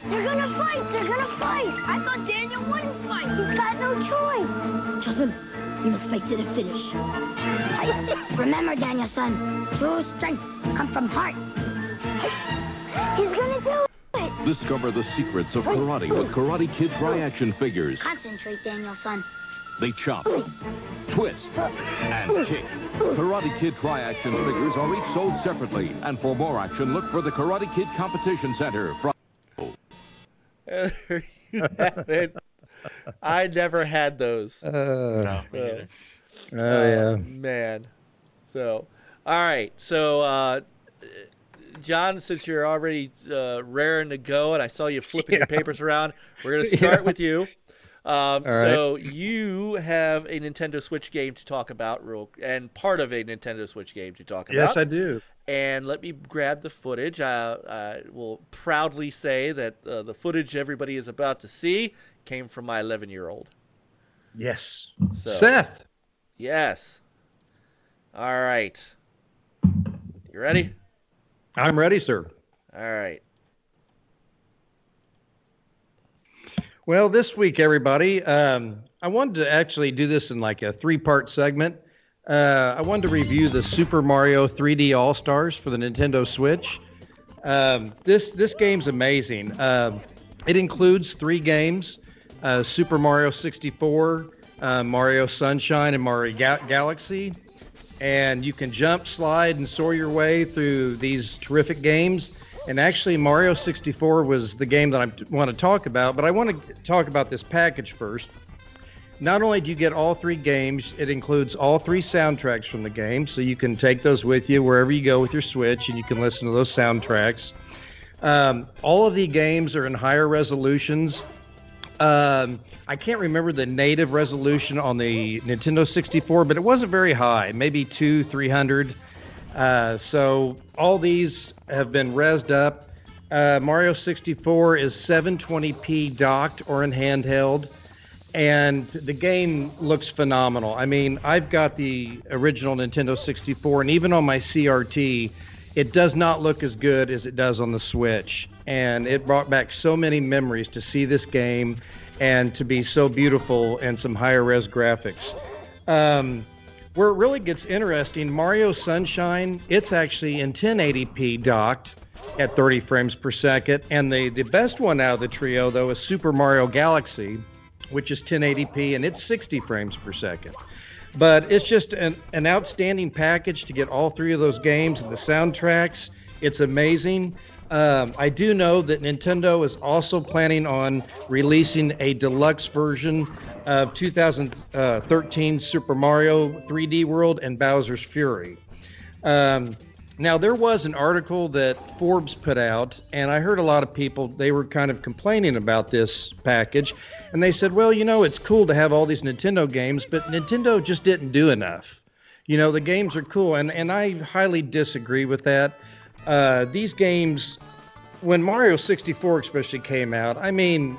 They're gonna fight! They're gonna fight! I thought Daniel wouldn't fight! He's got no choice! Justin, you must fight to the finish. Remember, Daniel, son, true strength comes from heart. He's gonna do it! Discover the secrets of karate with Karate Kid Tri-Action figures. Concentrate, Daniel, son. They chop, twist, and kick. Karate Kid Tri-Action figures are each sold separately. And for more action, look for the Karate Kid Competition Center. You haven't. I never had those. No, me neither. Yeah. Man. So, all right. So, John, since you're already raring to go, and I saw you flipping your papers around, we're going to start with you. So you have a Nintendo Switch game to talk about, and part of a Nintendo Switch game to talk about. Yes, I do. And let me grab the footage. I will proudly say that the footage everybody is about to see came from my 11-year-old. Yes. So, Seth. Yes. All right. You ready? I'm ready, sir. All right. Well, this week, everybody, I wanted to actually do this in like a 3-part segment. I wanted to review the Super Mario 3D All-Stars for the Nintendo Switch. This game's amazing. It includes 3 games, Super Mario 64, Mario Sunshine, and Mario Galaxy. And you can jump, slide, and soar your way through these terrific games. And actually, Mario 64 was the game that I want to talk about, but I want to talk about this package first. Not only do you get all 3 games, it includes all 3 soundtracks from the game, so you can take those with you wherever you go with your Switch, and you can listen to those soundtracks. All of the games are in higher resolutions. I can't remember the native resolution on the Nintendo 64, but it wasn't very high, maybe 200-300. So all these have been rezzed up. Mario 64 is 720p docked or in handheld, and the game looks phenomenal. I mean, I've got the original Nintendo 64, and even on my CRT, it does not look as good as it does on the Switch. And it brought back so many memories to see this game and to be so beautiful and some higher res graphics. Where it really gets interesting, Mario Sunshine, it's actually in 1080p docked at 30 frames per second. And the best one out of the trio, though, is Super Mario Galaxy, which is 1080p, and it's 60 frames per second. But it's just an outstanding package to get all 3 of those games and the soundtracks. It's amazing. I do know that Nintendo is also planning on releasing a deluxe version of 2013 Super Mario 3D World and Bowser's Fury. Now, there was an article that Forbes put out, and I heard a lot of people, they were kind of complaining about this package. And they said, well, you know, it's cool to have all these Nintendo games, but Nintendo just didn't do enough. You know, the games are cool, and I highly disagree with that. These games, when Mario 64 especially came out, I mean,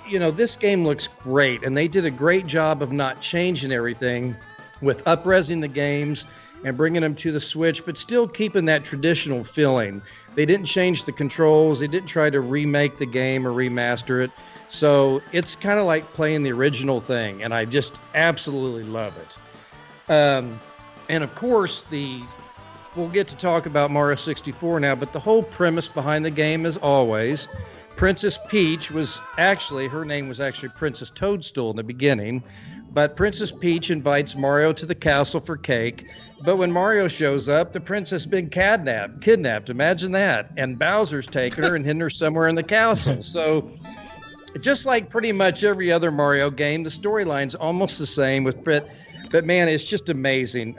you know, this game looks great, and they did a great job of not changing everything with up-resing the games and bringing them to the Switch, but still keeping that traditional feeling. They didn't change the controls. They didn't try to remake the game or remaster it. So it's kind of like playing the original thing, and I just absolutely love it. And of course, we'll get to talk about Mario 64 now, but the whole premise behind the game is always Princess Peach her name was actually Princess Toadstool in the beginning, but Princess Peach invites Mario to the castle for cake. But when Mario shows up, the princess has been kidnapped. Imagine that. And Bowser's taken her and hidden her somewhere in the castle. So just like pretty much every other Mario game, the storyline's almost the same but man, it's just amazing.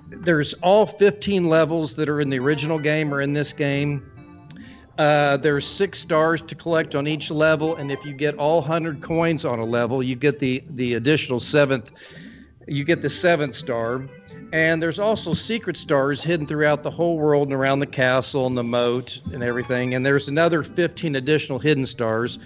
There's all 15 levels that are in the original game or in this game. There's 6 stars to collect on each level, and if you get all 100 coins on a level, you get the additional 7th. You get the 7th star. And there's also secret stars hidden throughout the whole world and around the castle and the moat and everything. And there's another 15 additional hidden stars.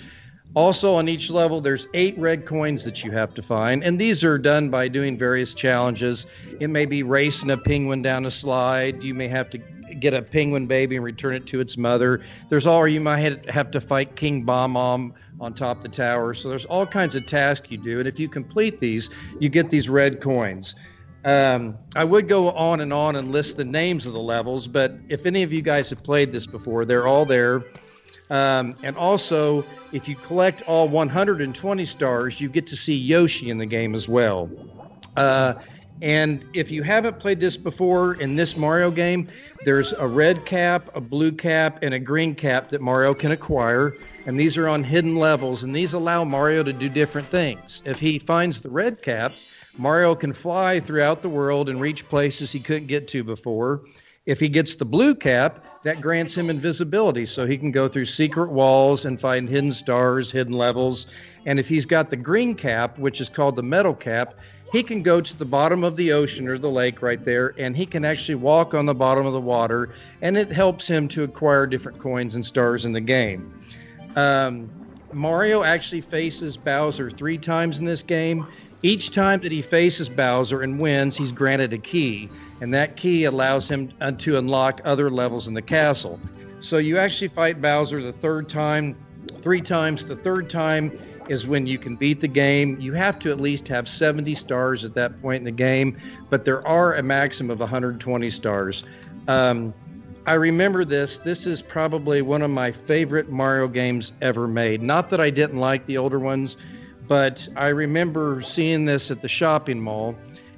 Also on each level, there's 8 red coins that you have to find. And these are done by doing various challenges. It may be racing a penguin down a slide. You may have to get a penguin baby and return it to its mother. You might have to fight King Bomb on top of the tower. So there's all kinds of tasks you do. And if you complete these, you get these red coins. I would go on and list the names of the levels, but if any of you guys have played this before, they're all there. And also, if you collect all 120 stars, you get to see Yoshi in the game as well. And if you haven't played this before in this Mario game, there's a red cap, a blue cap, and a green cap that Mario can acquire. And these are on hidden levels, and these allow Mario to do different things. If he finds the red cap, Mario can fly throughout the world and reach places he couldn't get to before. If he gets the blue cap, that grants him invisibility, so he can go through secret walls and find hidden stars, hidden levels. And if he's got the green cap, which is called the metal cap, he can go to the bottom of the ocean or the lake right there, and he can actually walk on the bottom of the water, and it helps him to acquire different coins and stars in the game. Mario actually faces Bowser 3 times in this game. Each time that he faces Bowser and wins, he's granted a key, and that key allows him to unlock other levels in the castle. So you actually fight Bowser the 3rd time, 3 times. The 3rd time is when you can beat the game. You have to at least have 70 stars at that point in the game, but there are a maximum of 120 stars. I remember this. This is probably one of my favorite Mario games ever made. Not that I didn't like the older ones, but I remember seeing this at the shopping mall,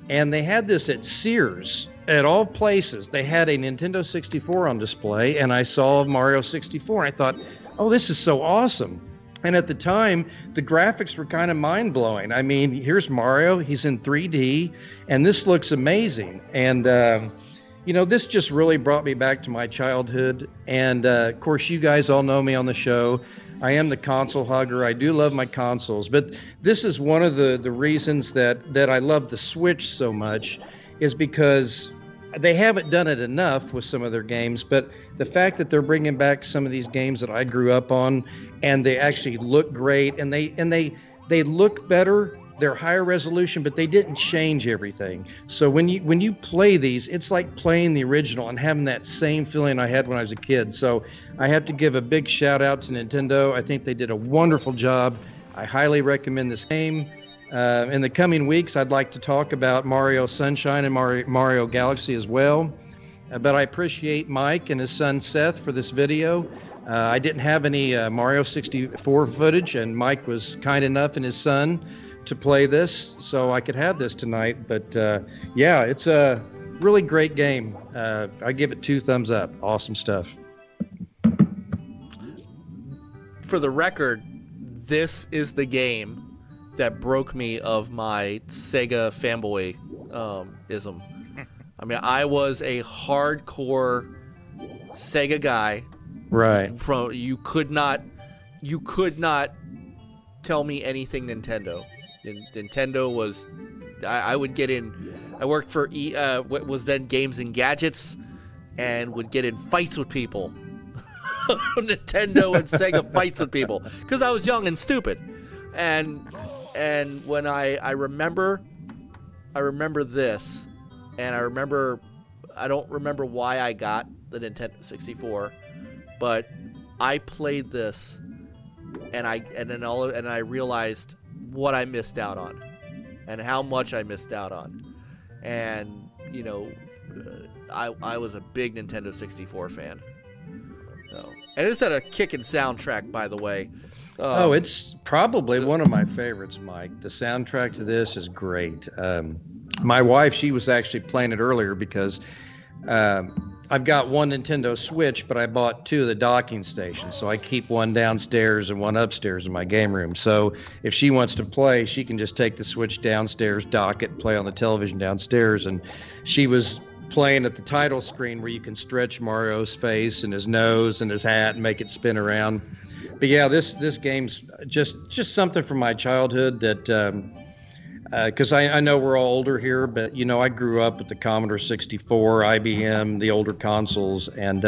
and they had this at Sears. At all places, they had a Nintendo 64 on display, and I saw Mario 64, and I thought, oh, this is so awesome. And at the time, the graphics were kind of mind-blowing. I mean, here's Mario, he's in 3D, and this looks amazing. And, this just really brought me back to my childhood. And, of course, you guys all know me on the show. I am the console hugger. I do love my consoles. But this is one of the reasons that I love the Switch so much, is because they haven't done it enough with some of their games, but the fact that they're bringing back some of these games that I grew up on, and they actually look great, and they look better, they're higher resolution, but they didn't change everything. So when you play these, it's like playing the original and having that same feeling I had when I was a kid. So I have to give a big shout out to Nintendo. I think they did a wonderful job. I highly recommend this game. In the coming weeks, I'd like to talk about Mario Sunshine and Mario Galaxy as well. But I appreciate Mike and his son Seth for this video. I didn't have any Mario 64 footage, and Mike was kind enough and his son to play this, so I could have this tonight. But yeah, it's a really great game. I give it 2 thumbs up. Awesome stuff. For the record, this is the game that broke me of my Sega fanboy ism. I mean, I was a hardcore Sega guy. Right. You could not tell me anything Nintendo. Nintendo was. I would get in. I worked for what was then Games and Gadgets, and would get in fights with people. Nintendo and Sega fights with people because I was young and stupid. And when I remember this, and I don't remember why I got the Nintendo 64, but I played this, and I realized what I missed out on, and how much I missed out on, and I was a big Nintendo 64 fan. So, and it's had a kicking soundtrack, by the way. It's probably one of my favorites, Mike. The soundtrack to this is great. My wife, she was actually playing it earlier because I've got one Nintendo Switch, but I bought 2 of the docking stations. So I keep one downstairs and one upstairs in my game room. So if she wants to play, she can just take the Switch downstairs, dock it, play on the television downstairs. And she was playing at the title screen where you can stretch Mario's face and his nose and his hat and make it spin around. But yeah, this game's just something from my childhood that, because I know we're all older here, but I grew up with the Commodore 64, IBM, the older consoles, and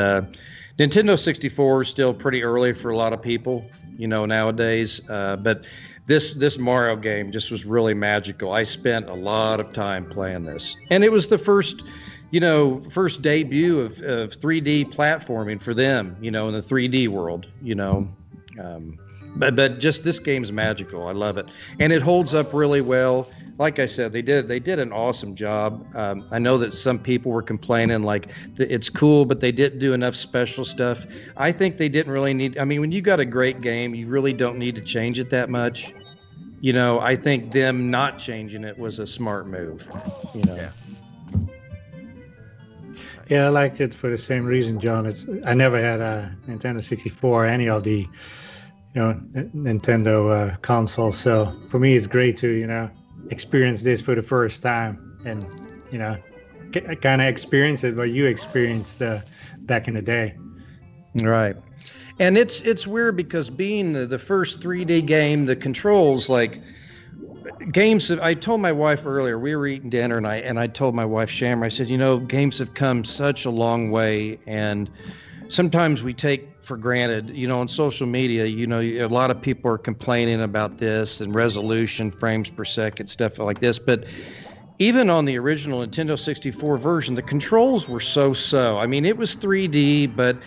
Nintendo 64 is still pretty early for a lot of people, nowadays. But this Mario game just was really magical. I spent a lot of time playing this, and it was the first debut of 3D platforming for them, in the 3D world, But just this game's magical. I love it, and it holds up really well. Like I said, they did an awesome job. I know that some people were complaining it's cool, but they didn't do enough special stuff. I think they didn't really need. I mean, when you got a great game, you really don't need to change it that much. I think them not changing it was a smart move. Yeah. Yeah, I liked it for the same reason, John. I never had a Nintendo 64 or any of the, Nintendo consoles. So for me, it's great to, experience this for the first time and, kind of experience it what you experienced back in the day. Right. And it's weird because being the first 3D game, the controls, like games I told my wife earlier, we were eating dinner and I told my wife Shammer, I said, games have come such a long way, and sometimes we take for granted, on social media, a lot of people are complaining about this and resolution, frames per second, stuff like this. But even on the original Nintendo 64 version, the controls were so. I mean, it was 3D, but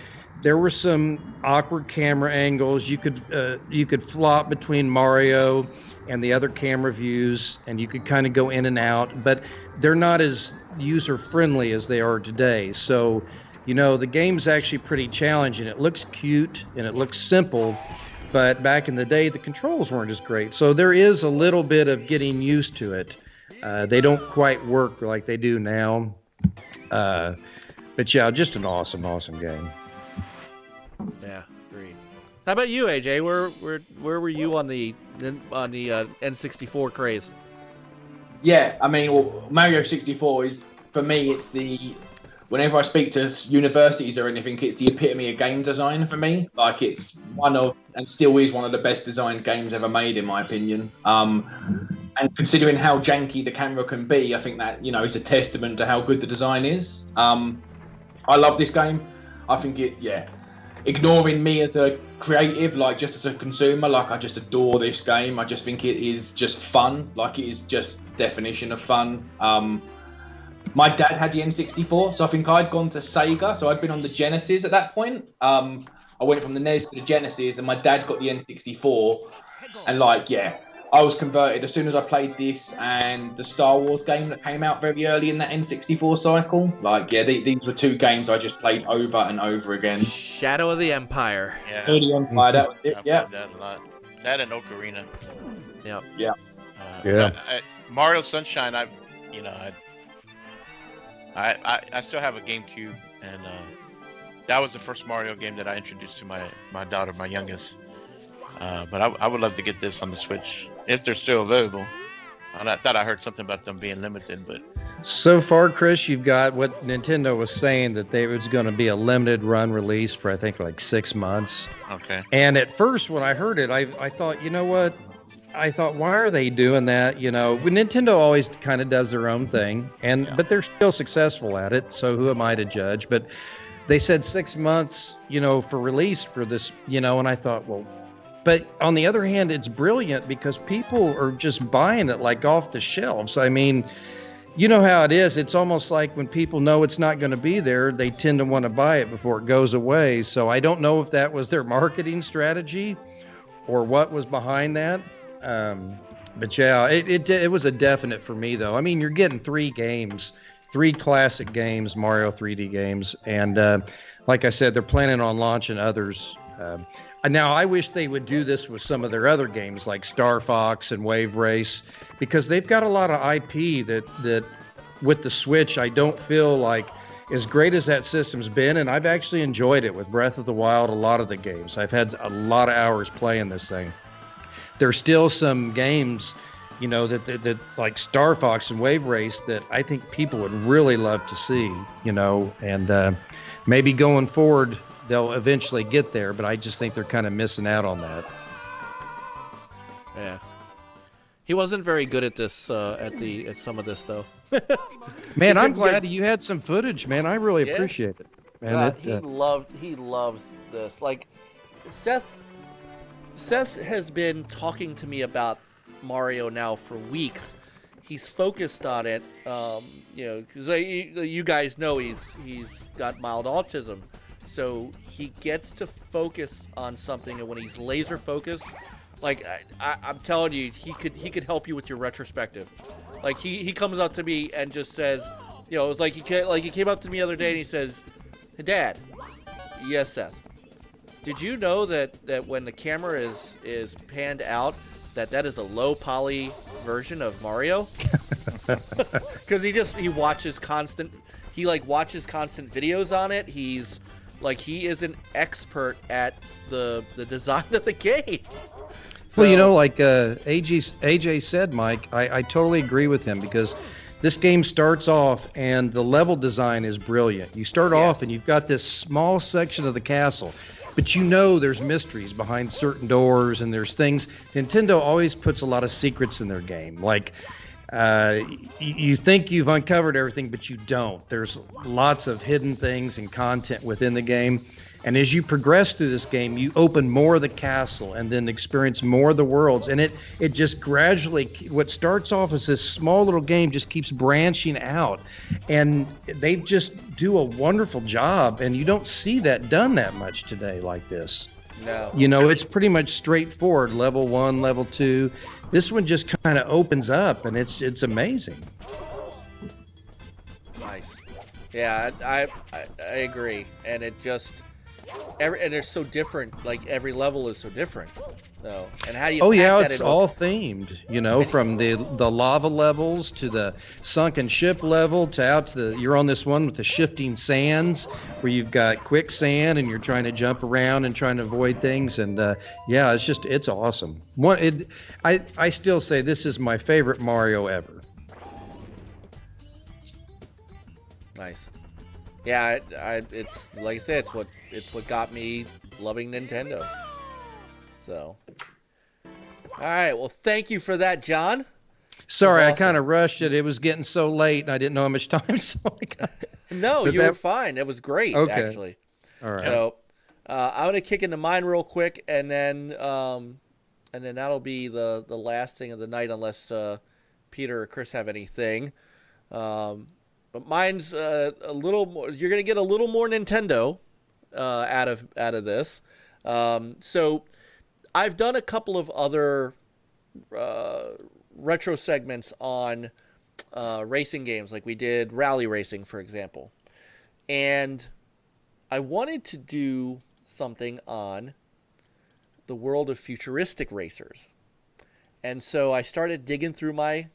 there were some awkward camera angles. You could flop between Mario and the other camera views, and you could kind of go in and out, but they're not as user-friendly as they are today. So, the game's actually pretty challenging. It looks cute and it looks simple, but back in the day, the controls weren't as great. So there is a little bit of getting used to it. They don't quite work like they do now. But yeah, just an awesome game. Yeah, agreed. How about you, AJ? Where were you on the N64 craze? Yeah, I mean, well, Mario 64 is, for me, it's whenever I speak to universities or anything, it's the epitome of game design for me. Like, it's and still is one of the best designed games ever made, in my opinion. And considering how janky the camera can be, I think that, is a testament to how good the design is. I love this game. I think ignoring me as a creative, like just as a consumer, like I just adore this game. I just think it is just fun. Like, it is just the definition of fun. My dad had the N64, so I think I'd gone to Sega, so I'd been on the Genesis at that point. I went from the NES to the Genesis, and my dad got the N64, and I was converted as soon as I played this and the Star Wars game that came out very early in that N64 cycle. These were two games I just played over and over again. Shadow of the Empire. Yeah. The Empire, that was it. I played that a lot. That and Ocarina. Yep. Yeah. Mario Sunshine. I still have a GameCube, and that was the first Mario game that I introduced to my daughter, my youngest. But I would love to get this on the Switch if they're still available. I thought I heard something about them being limited, but so far, Chris, you've got what Nintendo was saying, that there was going to be a limited run release for I think like 6 months. Okay. And at first, when I heard it, I thought, what? I thought, why are they doing that? Nintendo always kind of does their own thing, but they're still successful at it. So who am I to judge? But they said 6 months, for release for this, and I thought, well. But on the other hand, it's brilliant because people are just buying it like off the shelves. I mean, you know how it is. It's almost like when people know it's not going to be there, they tend to want to buy it before it goes away. So I don't know if that was their marketing strategy or what was behind that. But yeah, it was a definite for me, though. I mean, you're getting 3 games, 3 classic games, Mario 3D games. And like I said, they're planning on launching others. Now, I wish they would do this with some of their other games like Star Fox and Wave Race, because they've got a lot of IP that with the Switch, I don't feel like as great as that system's been. And I've actually enjoyed it with Breath of the Wild, a lot of the games. I've had a lot of hours playing this thing. There's still some games, that like Star Fox and Wave Race that I think people would really love to see, and maybe going forward, they'll eventually get there, but I just think they're kind of missing out on that. Yeah, he wasn't very good at this at some of this though. Man, I'm glad you had some footage, man. I really appreciate it. Man, he loves this. Like Seth has been talking to me about Mario now for weeks. He's focused on it, because you guys know he's got mild autism. So he gets to focus on something, and when he's laser focused, like I'm telling you, he could help you with your retrospective. Like he comes up to me and just says, it was like he came up to me the other day and he says, "Hey, Dad, yes, Seth, did you know that when the camera is panned out, that is a low poly version of Mario, because he watches constant videos on it. He is an expert at the design of the game. Well, you know, like AJ said, Mike, I totally agree with him, because this game starts off and the level design is brilliant. You start off and you've got this small section of the castle, but you know there's mysteries behind certain doors, and there's things. Nintendo always puts a lot of secrets in their game. Like, you think you've uncovered everything, but you don't. There's lots of hidden things and content within the game. And as you progress through this game, you open more of the castle and then experience more of the worlds. And it just gradually, what starts off as this small little game just keeps branching out. And they just do a wonderful job. And you don't see that done that much today like this. No. You know, it's pretty much straightforward. Level 1, level 2. This one just kind of opens up, and it's amazing. Nice. Yeah, I agree. And it just... and they're so different. Like, every level is so different, though. And how do you? Oh yeah, it's all themed. You know, from the lava levels to the sunken ship level to out to you're on this one with the shifting sands, where you've got quicksand and you're trying to jump around and trying to avoid things. And yeah, it's awesome. I still say this is my favorite Mario ever. Nice. Yeah, it's like I said, it's what got me loving Nintendo. So, all right, well, thank you for that, John. Sorry, awesome. I kind of rushed it. It was getting so late, and I didn't know how much time. So no, you were fine. It was great, actually. All right. So, I'm gonna kick into mine real quick, and then that'll be the last thing of the night, unless Peter or Chris have anything. But mine's a little more. You're gonna get a little more Nintendo out of this. So I've done a couple of other retro segments on racing games, like we did Rally Racing, for example. And I wanted to do something on the world of futuristic racers. And so I started digging through my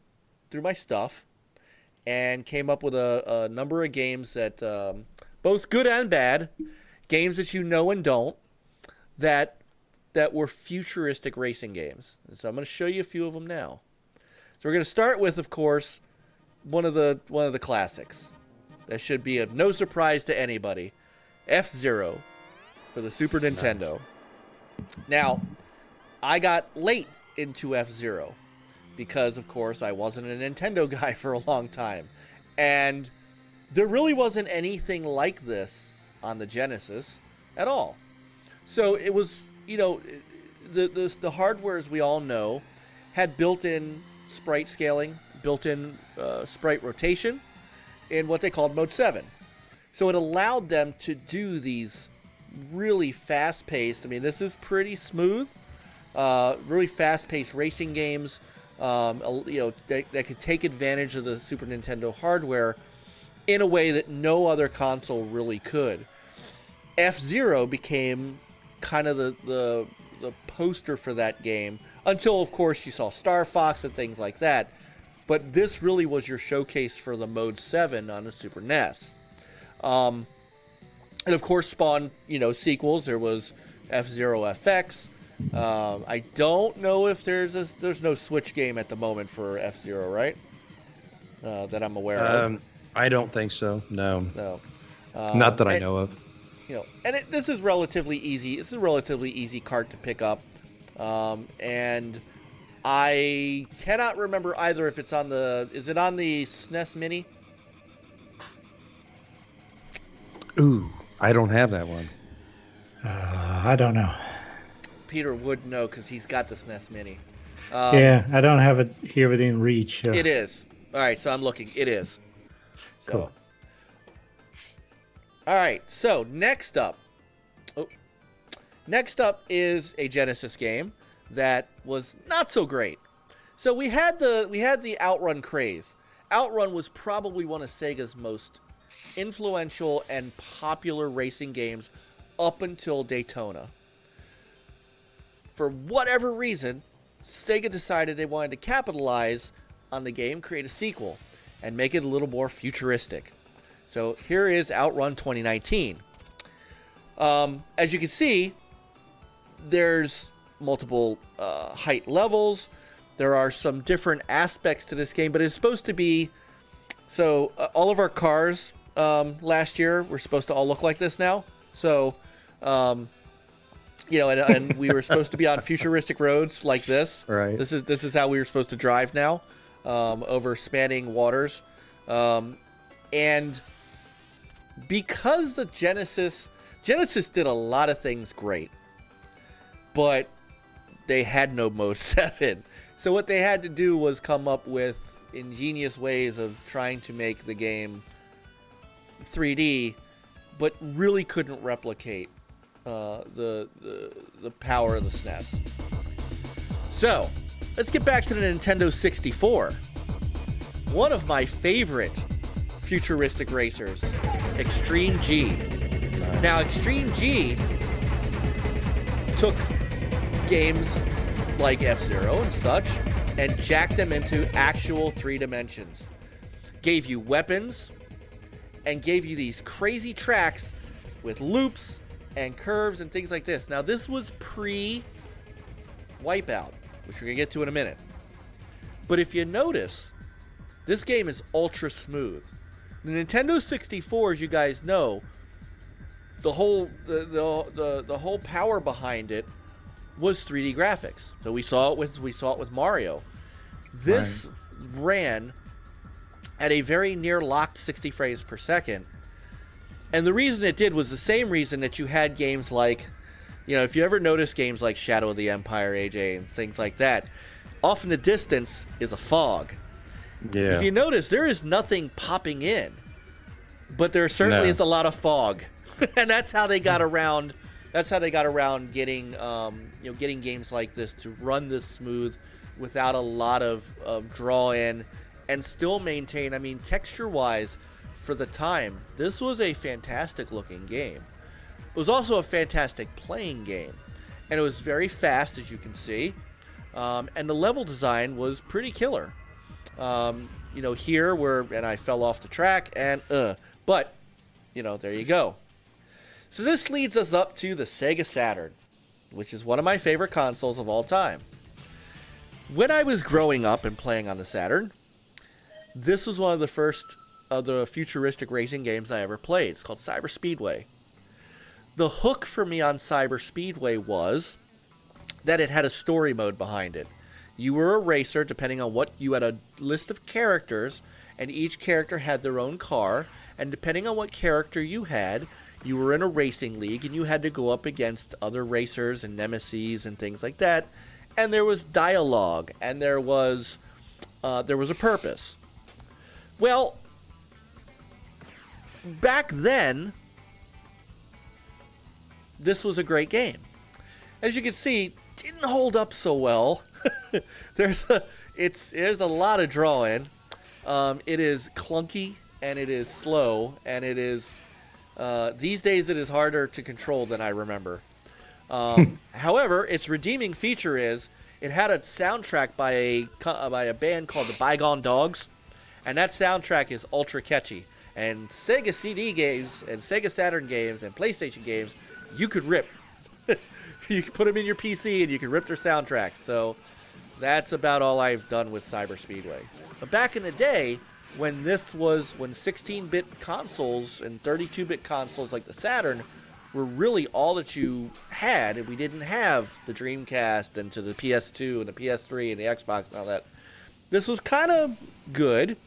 stuff, and came up with a number of games that, both good and bad, games that you know and don't, that were futuristic racing games. And so I'm going to show you a few of them now. So we're going to start with, of course, one of the classics. That should be of no surprise to anybody. F-Zero for the Super Nintendo. Now, I got late into F-Zero, because, of course, I wasn't a Nintendo guy for a long time. And there really wasn't anything like this on the Genesis at all. So it was, you know, the hardware, as we all know, had built-in sprite scaling, built-in sprite rotation in what they called Mode 7. So it allowed them to do these really fast-paced, I mean, this is pretty smooth, really fast-paced racing games, that could take advantage of the Super Nintendo hardware in a way that no other console really could. F-Zero became kind of the poster for that game, until, of course, you saw Star Fox and things like that. But this really was your showcase for the Mode 7 on the Super NES. And, of course, spawned, sequels. There was F-Zero FX. I don't know if there's no Switch game at the moment for F-Zero, right? That I'm aware of. I don't think so. No. Not that I know of. And this is relatively easy. It's a relatively easy cart to pick up, and I cannot remember either if it's on the. Is it on the SNES Mini? Ooh, I don't have that one. I don't know. Peter would know because he's got the SNES Mini. Yeah, I don't have it here within reach. So. It is. All right, so I'm looking. It is. So. Cool. All right, so next up is a Genesis game that was not so great. So we had the Outrun craze. Outrun was probably one of Sega's most influential and popular racing games up until Daytona. For whatever reason, Sega decided they wanted to capitalize on the game, create a sequel, and make it a little more futuristic. So here is Outrun 2019. As you can see, there's multiple height levels. There are some different aspects to this game, but it's supposed to be... So all of our cars last year were supposed to all look like this now. So, and we were supposed to be on futuristic roads like this. Right. This is how we were supposed to drive now, over spanning waters. And because the Genesis did a lot of things great, but they had no Mode 7. So what they had to do was come up with ingenious ways of trying to make the game 3D, but really couldn't replicate the power of the SNES. So let's get back to the Nintendo 64. One of my favorite futuristic racers, Extreme G. Now, Extreme G took games like F-Zero and such and jacked them into actual 3 dimensions. Gave you weapons and gave you these crazy tracks with loops and curves and things like this. Now, this was pre-Wipeout, which we're going to get to in a minute. But if you notice, this game is ultra smooth. The Nintendo 64, as you guys know, the whole power behind it was 3D graphics. So we saw it with Mario. This ran at a very near locked 60 frames per second. And the reason it did was the same reason that you had games like, if you ever notice games like Shadow of the Empire, AJ, and things like that, off in the distance is a fog. Yeah. If you notice, there is nothing popping in, but there certainly is a lot of fog. And that's how they got around. That's how they got around getting, getting games like this to run this smooth, without a lot of draw in, and still maintain. I mean, texture-wise, for the time, this was a fantastic-looking game. It was also a fantastic playing game, and it was very fast, as you can see, and the level design was pretty killer. Here and I fell off the track, and but there you go. So this leads us up to the Sega Saturn, which is one of my favorite consoles of all time. When I was growing up and playing on the Saturn, this was one of the first of the futuristic racing games I ever played. It's called Cyber Speedway. The hook for me on Cyber Speedway was that it had a story mode behind it. You were a racer, depending on what you had a list of characters, and each character had their own car, and depending on what character you had, you were in a racing league, and you had to go up against other racers and nemesis and things like that. And there was dialogue, and there was a purpose. Well, back then, this was a great game. As you can see, didn't hold up so well. There's a lot of draw-in. It is clunky, and it is slow, and it is... these days, it is harder to control than I remember. However, its redeeming feature is it had a soundtrack by a band called the Bygone Dogs, and that soundtrack is ultra catchy. And Sega CD games and Sega Saturn games and PlayStation games, you could rip. You could put them in your PC and you could rip their soundtracks. So that's about all I've done with Cyber Speedway. But back in the day, when 16-bit consoles and 32-bit consoles like the Saturn were really all that you had, and we didn't have the Dreamcast and to the PS2 and the PS3 and the Xbox and all that, this was kind of good.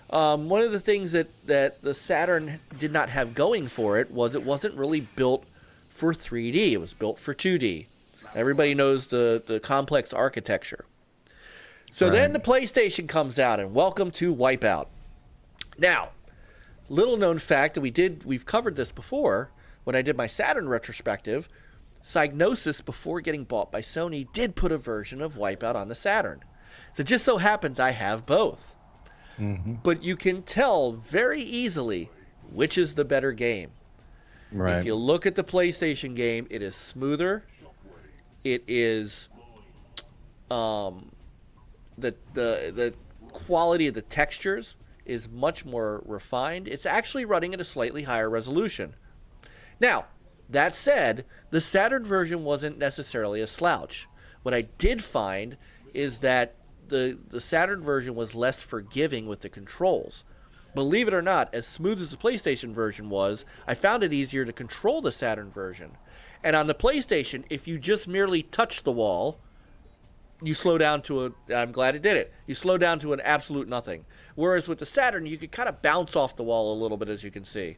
One of the things that the Saturn did not have going for it was it wasn't really built for 3D. It was built for 2D. Everybody knows the complex architecture. So then the PlayStation comes out, and welcome to Wipeout. Now, little known fact that we've covered this before when I did my Saturn retrospective. Psygnosis, before getting bought by Sony, did put a version of Wipeout on the Saturn. So it just so happens I have both. Mm-hmm. But you can tell very easily which is the better game. Right. If you look at the PlayStation game, it is smoother. It is the quality of the textures is much more refined. It's actually running at a slightly higher resolution. Now, that said, the Saturn version wasn't necessarily a slouch. What I did find is that the Saturn version was less forgiving with the controls. Believe it or not, as smooth as the PlayStation version was, I found it easier to control the Saturn version. And on the PlayStation, if you just merely touch the wall, you slow down to I'm glad it did it. You slow down to an absolute nothing. Whereas with the Saturn, you could kind of bounce off the wall a little bit, as you can see.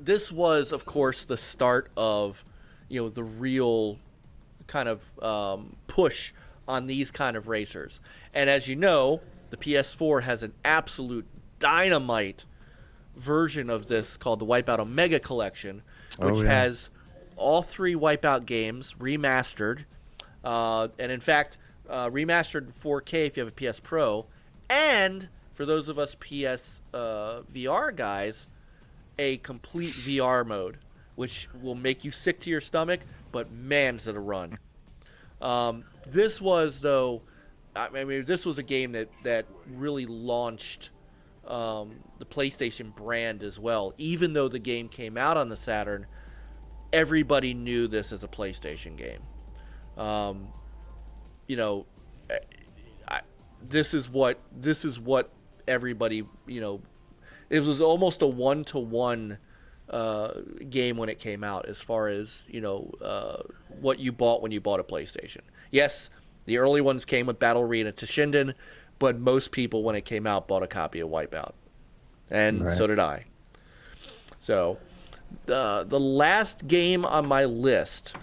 This was, of course, the start of, the real kind of push on these kind of racers. And as you know, the PS4 has an absolute dynamite version of this called the Wipeout Omega Collection, which has all 3 Wipeout games remastered. And in fact, remastered in 4K if you have a PS Pro. And for those of us PS VR guys, a complete VR mode, which will make you sick to your stomach, but man, does it a run. This was, though, this was a game that really launched the PlayStation brand as well. Even though the game came out on the Saturn, everybody knew this as a PlayStation game. This is what everybody, it was almost a 1-to-1 game when it came out, as far as what you bought when you bought a PlayStation. Yes, the early ones came with Battle Arena to Shinden, but most people when it came out bought a copy of Wipeout, and so did I. So the last game on my list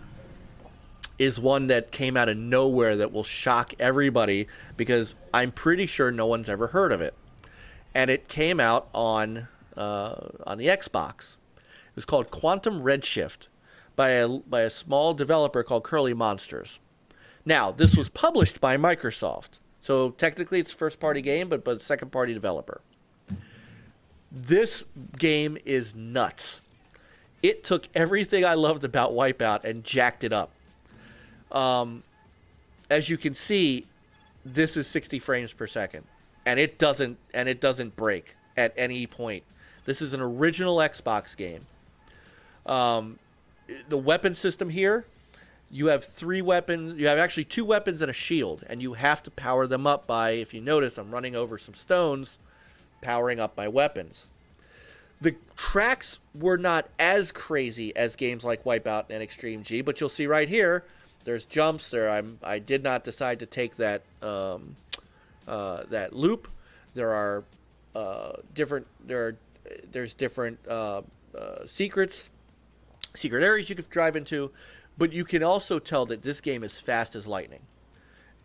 is one that came out of nowhere that will shock everybody, because I'm pretty sure no one's ever heard of it. And it came out on the Xbox. It was called Quantum Redshift by a small developer called Curly Monsters. Now, this was published by Microsoft, so technically it's a first-party game, but a second-party developer. This game is nuts. It took everything I loved about Wipeout and jacked it up. As you can see, this is 60 frames per second, and it doesn't break at any point. This is an original Xbox game. The weapon system here, you have 3 weapons. You have actually 2 weapons and a shield, and you have to power them up by, if you notice, I'm running over some stones, powering up my weapons. The tracks were not as crazy as games like Wipeout and Extreme G, but you'll see right here, there's jumps there. I did not decide to take that that loop. There are different secret areas you could drive into, but you can also tell that this game is fast as lightning.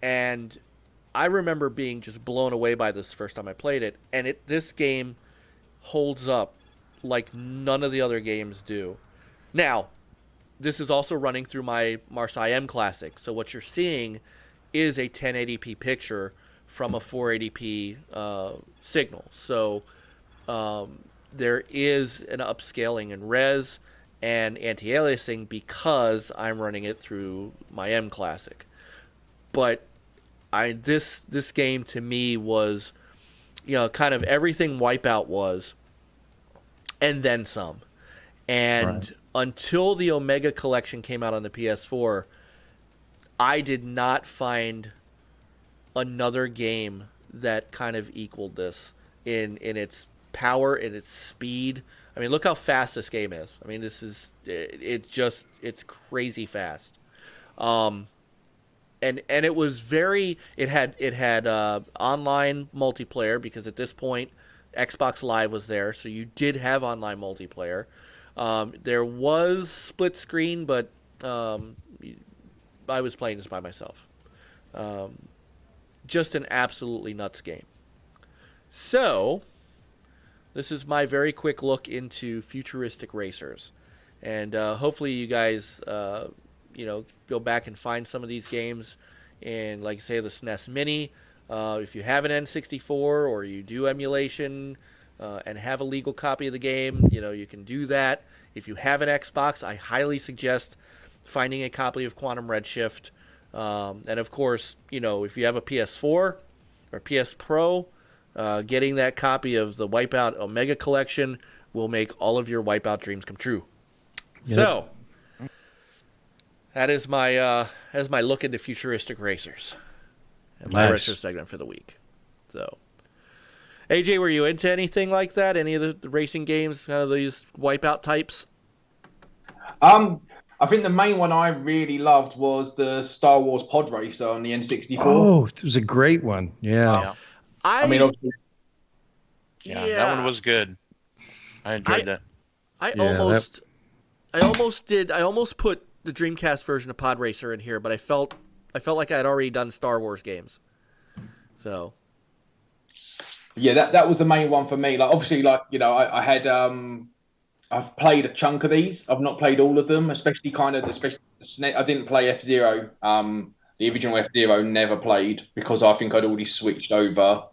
And I remember being just blown away by this the first time I played it, and this game holds up like none of the other games do. Now, this is also running through my Marseille M Classic, so what you're seeing is a 1080p picture from a 480p signal. So there is an upscaling in res and anti-aliasing because I'm running it through my M Classic. But this game to me was, kind of everything Wipeout was, and then some. And until the Omega Collection came out on the PS4, I did not find another game that kind of equaled this in its power, in its speed. I mean, look how fast this game is. I mean, it's crazy fast. And it was it had online multiplayer, because at this point Xbox Live was there, so you did have online multiplayer. There was split screen, but I was playing this by myself. Just an absolutely nuts game. So this is my very quick look into futuristic racers, and hopefully you guys go back and find some of these games in, like, say, the SNES Mini. If you have an N64 or you do emulation and have a legal copy of the game, you can do that. If you have an Xbox, I highly suggest finding a copy of Quantum Redshift. And of course, if you have a PS4 or PS Pro, getting that copy of the Wipeout Omega Collection will make all of your Wipeout dreams come true. Yep. So that is my look into futuristic racers and my retro segment for the week. So, AJ, were you into anything like that? Any of the racing games, kind of these Wipeout types? I think the main one I really loved was the Star Wars Pod Racer on the N64. Oh, it was a great one. Yeah. I mean, obviously, that one was good. I enjoyed that. I almost put the Dreamcast version of Pod Racer in here, but I felt like I had already done Star Wars games. So. Yeah, that was the main one for me. Like, obviously, I had I've played a chunk of these. I've not played all of them, especially I didn't play F-Zero. The original F-Zero never played because I think I'd already switched over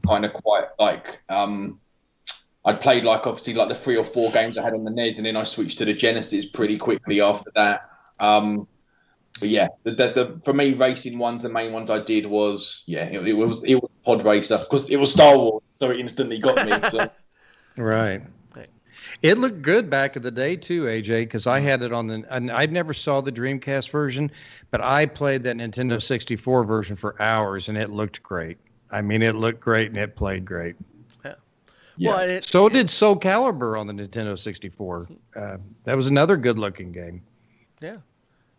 kind of quite like I'd played obviously the 3 or 4 games I had on the NES, and then I switched to the Genesis pretty quickly after that. But yeah, for me, racing ones, the main ones I did was it was Pod Racer because it was Star Wars, so it instantly got me. So. Right. It looked good back in the day too, AJ, because I had it and I never saw the Dreamcast version, but I played that Nintendo 64 version for hours, and it looked great. I mean, it looked great and it played great. Yeah. Well, so did Soul Calibur on the Nintendo 64. That was another good-looking game. Yeah.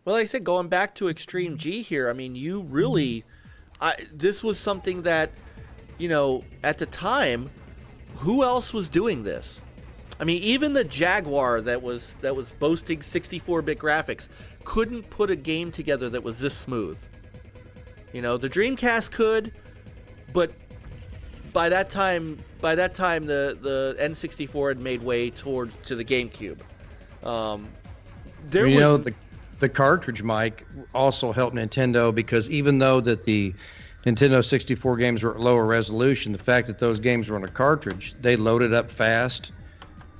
Well, like I said, going back to Extreme G here, I mean, you really, this was something that, at the time, who else was doing this? I mean, even the Jaguar that was boasting 64-bit graphics couldn't put a game together that was this smooth. The Dreamcast could, but by that time the N64 had made way to the GameCube. The cartridge, Mike, also helped Nintendo because even though that the Nintendo 64 games were at lower resolution, the fact that those games were on a cartridge, they loaded up fast.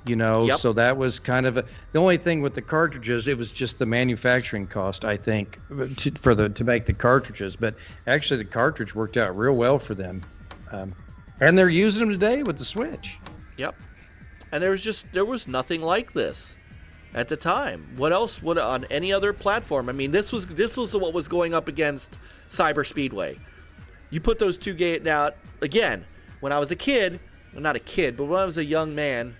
Yep. So that was kind of the only thing with the cartridges. It was just the manufacturing cost, I think, to make the cartridges. But actually, the cartridge worked out real well for them, and they're using them today with the Switch. Yep. And there was nothing like this at the time. What else would on any other platform? I mean, this was what was going up against Cyber Speedway. You put those two games out again. When I was a kid, well, not a kid, but when I was a young man,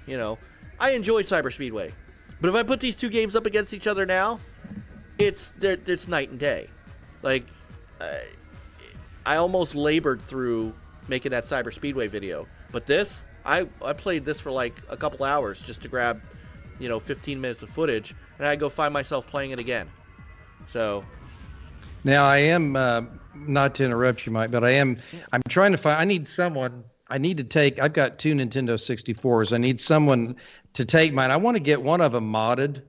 I enjoyed Cyber Speedway. But if I put these two games up against each other now, it's night and day. Like, I almost labored through making that Cyber Speedway video. But this, I played this for like a couple hours just to grab, 15 minutes of footage, and I go find myself playing it again. So. Now I am, not to interrupt you, Mike, but I'm trying to find, I've got 2 Nintendo 64s. I need someone to take mine. I want to get one of them modded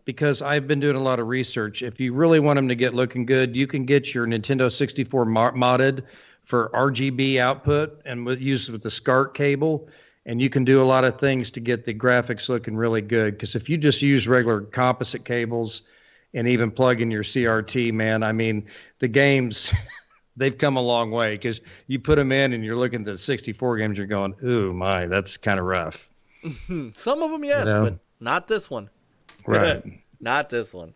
because I've been doing a lot of research. If you really want them to get looking good, you can get your Nintendo 64 modded for RGB output and use with the SCART cable. And you can do a lot of things to get the graphics looking really good. Because if you just use regular composite cables and even plug in your CRT, man, I mean, the games... They've come a long way because you put them in and you're looking at the 64 games, you're going, ooh, my, that's kind of rough. Some of them, yes, but not this one. Right. Not this one.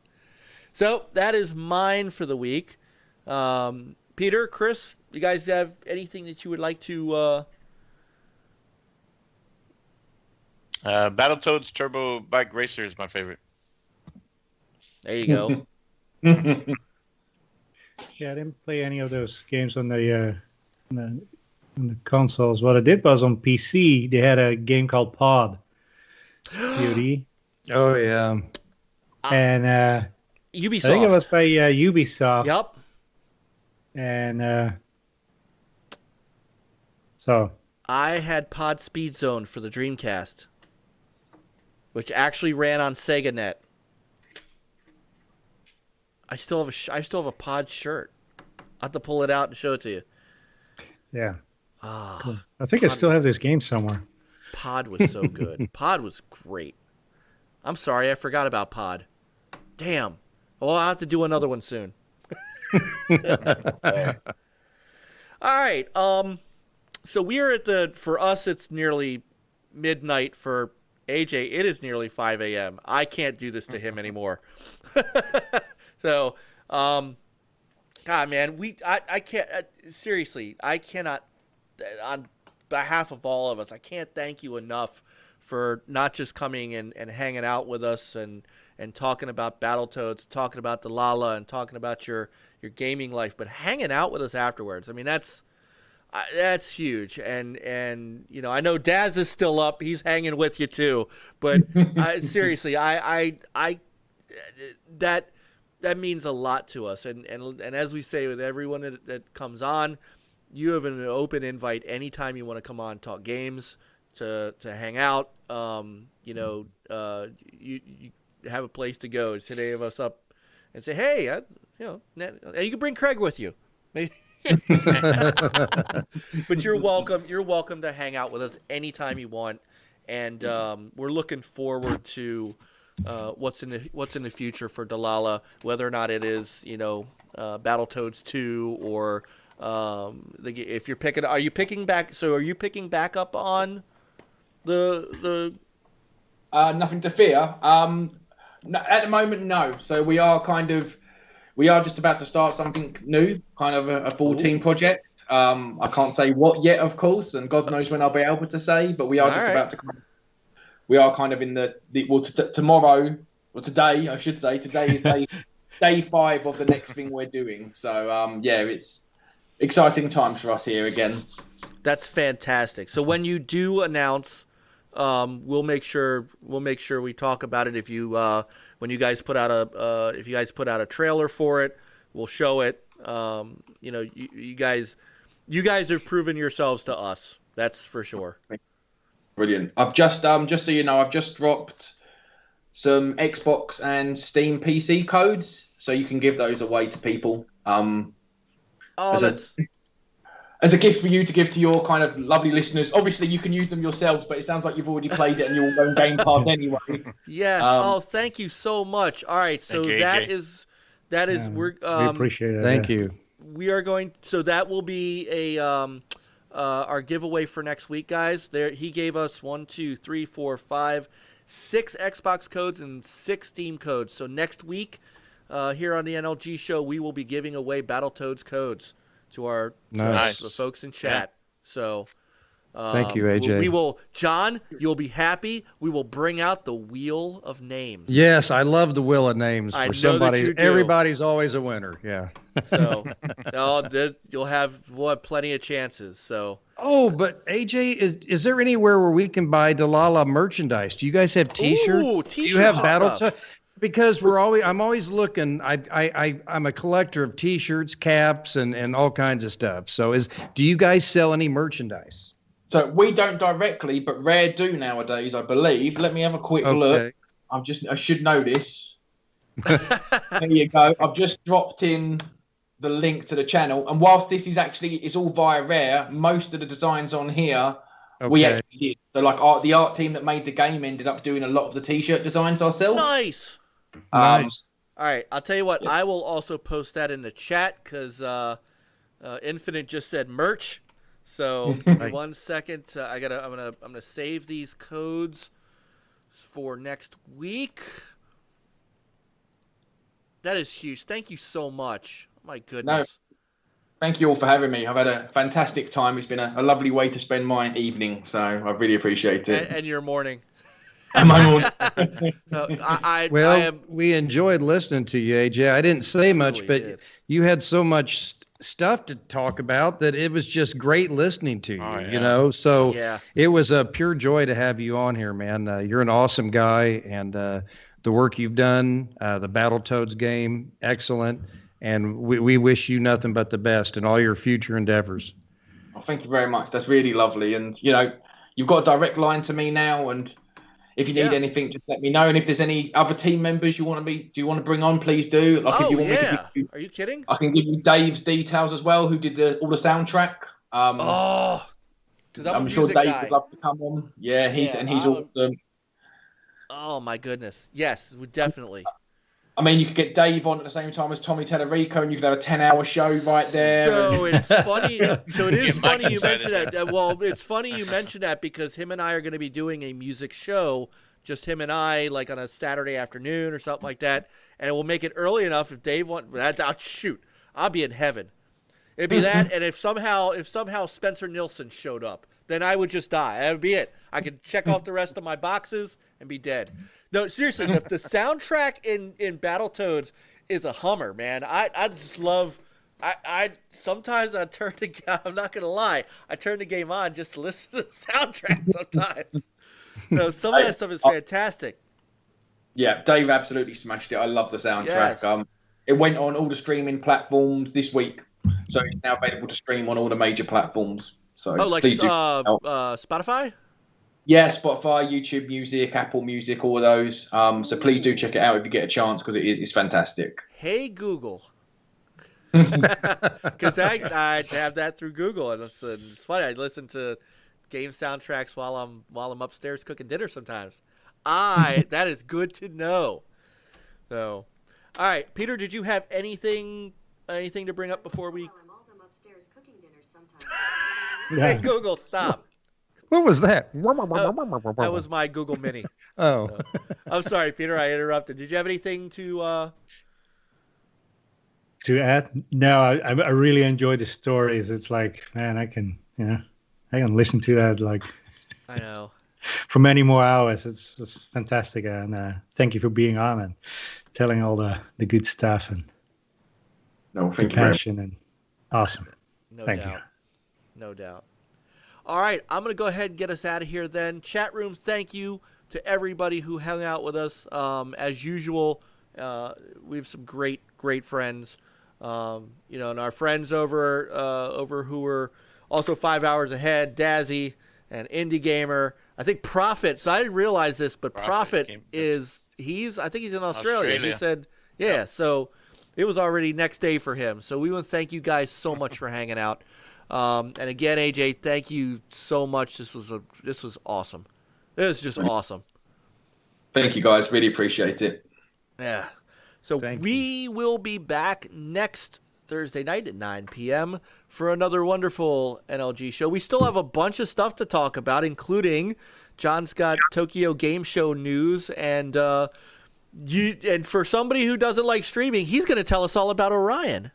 So that is mine for the week. Peter, Chris, you guys have anything that you would like to... Battletoads Turbo Bike Racer is my favorite. There you go. Yeah, I didn't play any of those games on the consoles. What I did was on PC, they had a game called Pod. POD. Oh, yeah. And Ubisoft. I think it was by Ubisoft. Yep. And so. I had Pod Speed Zone for the Dreamcast, which actually ran on SegaNet. I still have a Pod shirt. I'll have to pull it out and show it to you. Yeah. Cool. I think I still have this game somewhere. Pod was so good. Pod was great. I'm sorry, I forgot about Pod. Damn. Well, I'll have to do another one soon. All right. So we are for us, it's nearly midnight. For AJ, it is nearly 5 a.m. I can't do this to him anymore. So, God, man, I can't, seriously, I cannot, on behalf of all of us, I can't thank you enough for not just coming and hanging out with us and talking about Battletoads, talking about Dlala, and talking about your gaming life, but hanging out with us afterwards. I mean, that's huge. And you know, I know Daz is still up. He's hanging with you too. But seriously, that means a lot to us. And as we say with everyone that comes on, you have an open invite anytime you want to come on, talk games, to hang out. You know, you have a place to go. Just hit any of us up and say, hey, you know, and you can bring Craig with you. Maybe. But you're welcome. You're welcome to hang out with us anytime you want. And we're looking forward to what's in the future for Dlala, whether or not it is, you know, Battletoads 2 or if you're picking. Are you picking back? So are you picking back up on the? Nothing to fear. No, at the moment, no. So we are just about to start something new, kind of a full team project. I can't say what yet, of course, and God knows when I'll be able to say, but we are about to. We are kind of in tomorrow, or today, I should say. Today is day 5 of the next thing we're doing. So yeah, it's exciting times for us here again. That's fantastic. So when you do announce, we'll make sure we talk about it. If you when you guys put out a trailer for it, we'll show it. You know, you guys have proven yourselves to us. That's for sure. Brilliant. I've just so you know, I've just dropped some Xbox and Steam PC codes, so you can give those away to people. As a gift for you to give to your kind of lovely listeners. Obviously, you can use them yourselves, but it sounds like you've already played it and you're all going game card anyway. Yes. Thank you so much. All right, so that is we appreciate it. Thank you. We are going. So that will be our giveaway for next week, guys. There, he gave us 1, 2, 3, 4, 5, 6 Xbox codes and 6 Steam codes. So next week, here on the NLG Show, we will be giving away Battletoads codes to the folks in chat. Yeah. So thank you, AJ. We will, John, you'll be happy. We will bring out the Wheel of Names. Yes, I love the Wheel of Names. I for know somebody, that you do. Everybody's always a winner. Yeah. So we'll have plenty of chances. So. Oh, but AJ, is there anywhere where we can buy Dlala merchandise? Do you guys have T-shirts? Ooh, T-shirts. Do you have Battletoads? Because I'm always looking. I'm a collector of T-shirts, caps, and all kinds of stuff. So do you guys sell any merchandise? So we don't directly, but Rare do nowadays, I believe. Let me have a quick look. I should know this. There you go. I've just dropped in the link to the channel, and whilst this is it's all via Rare, most of the designs on here we actually did. So like the art team that made the game ended up doing a lot of the T-shirt designs ourselves. Nice. Nice. All right, I'll tell you what. I will also post that in the chat because Infinite just said merch. So give me 1 second. I'm gonna save these codes for next week. That is huge. Thank you so much. My goodness. No, thank you all for having me. I've had a fantastic time. It's been a lovely way to spend my evening. So I really appreciate it. And your morning. We enjoyed listening to you, AJ. I didn't say much, but you had so much stuff to talk about that it was just great listening to you. You know, so it was a pure joy to have you on here, man. You're an awesome guy, and the work you've done, the Battletoads game, excellent. And we wish you nothing but the best in all your future endeavors. Oh, thank you very much. That's really lovely. And you know, you've got a direct line to me now, and if you need anything, just let me know. And if there's any other team members you want to bring on, please do. Like, if you want me to are you kidding? I can give you Dave's details as well, who did all the soundtrack. Because I'm sure Dave would love to come on. Yeah, he's awesome. Oh my goodness, yes, definitely. I mean, you could get Dave on at the same time as Tommy Tellerico, and you could have a 10-hour show right there. So it's funny. So it is Get Mike funny you excited. mention that. Well, it's funny you mention that because him and I are going to be doing a music show, just him and I, like on a Saturday afternoon or something like that, and we'll make it early enough if Dave wants. Shoot, I'll be in heaven. It'd be that, and if somehow Spencer Nilsson showed up, then I would just die. That would be it. I could check off the rest of my boxes and be dead. No, seriously, the soundtrack in Battletoads is a hummer, man. I just love. I sometimes I turn the. I'm not gonna lie. I turn the game on just to listen to the soundtrack sometimes. So some of that stuff is fantastic. Yeah, Dave absolutely smashed it. I love the soundtrack. Yes. It went on all the streaming platforms this week, so it's now available to stream on all the major platforms. So Like please do Spotify. Yeah, Spotify, YouTube Music, Apple Music, all of those. So please do check it out if you get a chance because it's fantastic. Hey Google. Because I have that through Google, and it's funny. I listen to game soundtracks while I'm upstairs cooking dinner sometimes. That is good to know. So, all right, Peter, did you have anything to bring up before we? Hey Google, stop. What was that? That was my Google Mini. Oh. I'm sorry, Peter. I interrupted. Did you have anything to add? No, I really enjoy the stories. It's like, man, I can listen to that like I know for many more hours. It's fantastic, and thank you for being on and telling all the good stuff and Thank you. passion and awesome. Thank you. No doubt. All right, I'm going to go ahead and get us out of here then. Chat room, thank you to everybody who hung out with us. As usual, we have some great friends. And our friends over who were also 5 hours ahead, Dazzy and Indie Gamer. I think Prophet, so I didn't realize this, but Prophet I think he's in Australia. He said, yeah, so it was already next day for him. So we want to thank you guys so much for hanging out. And again, AJ, thank you so much. This was awesome. It was just awesome. Thank you, guys. Really appreciate it. Yeah. So we will be back next Thursday night at 9 p.m. for another wonderful NLG show. We still have a bunch of stuff to talk about, including John's got Tokyo Game Show news, and for somebody who doesn't like streaming, he's going to tell us all about Orion.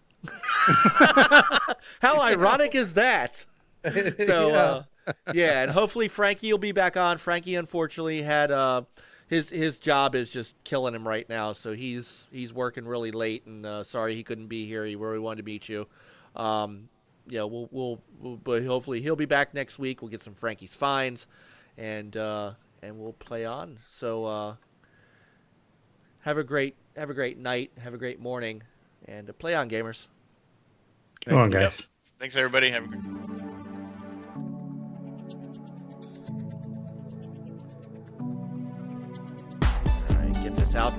How ironic is that? So and hopefully Frankie will be back on. Frankie unfortunately had his job is just killing him right now, so he's working really late, and sorry he couldn't be here. He really wanted to meet you. We'll but hopefully he'll be back next week. We'll get some Frankie's finds, and we'll play on. So have a great night, have a great morning, and play on, gamers. Come on, guys. Yep. Thanks, everybody. Have a good. All right, get this out.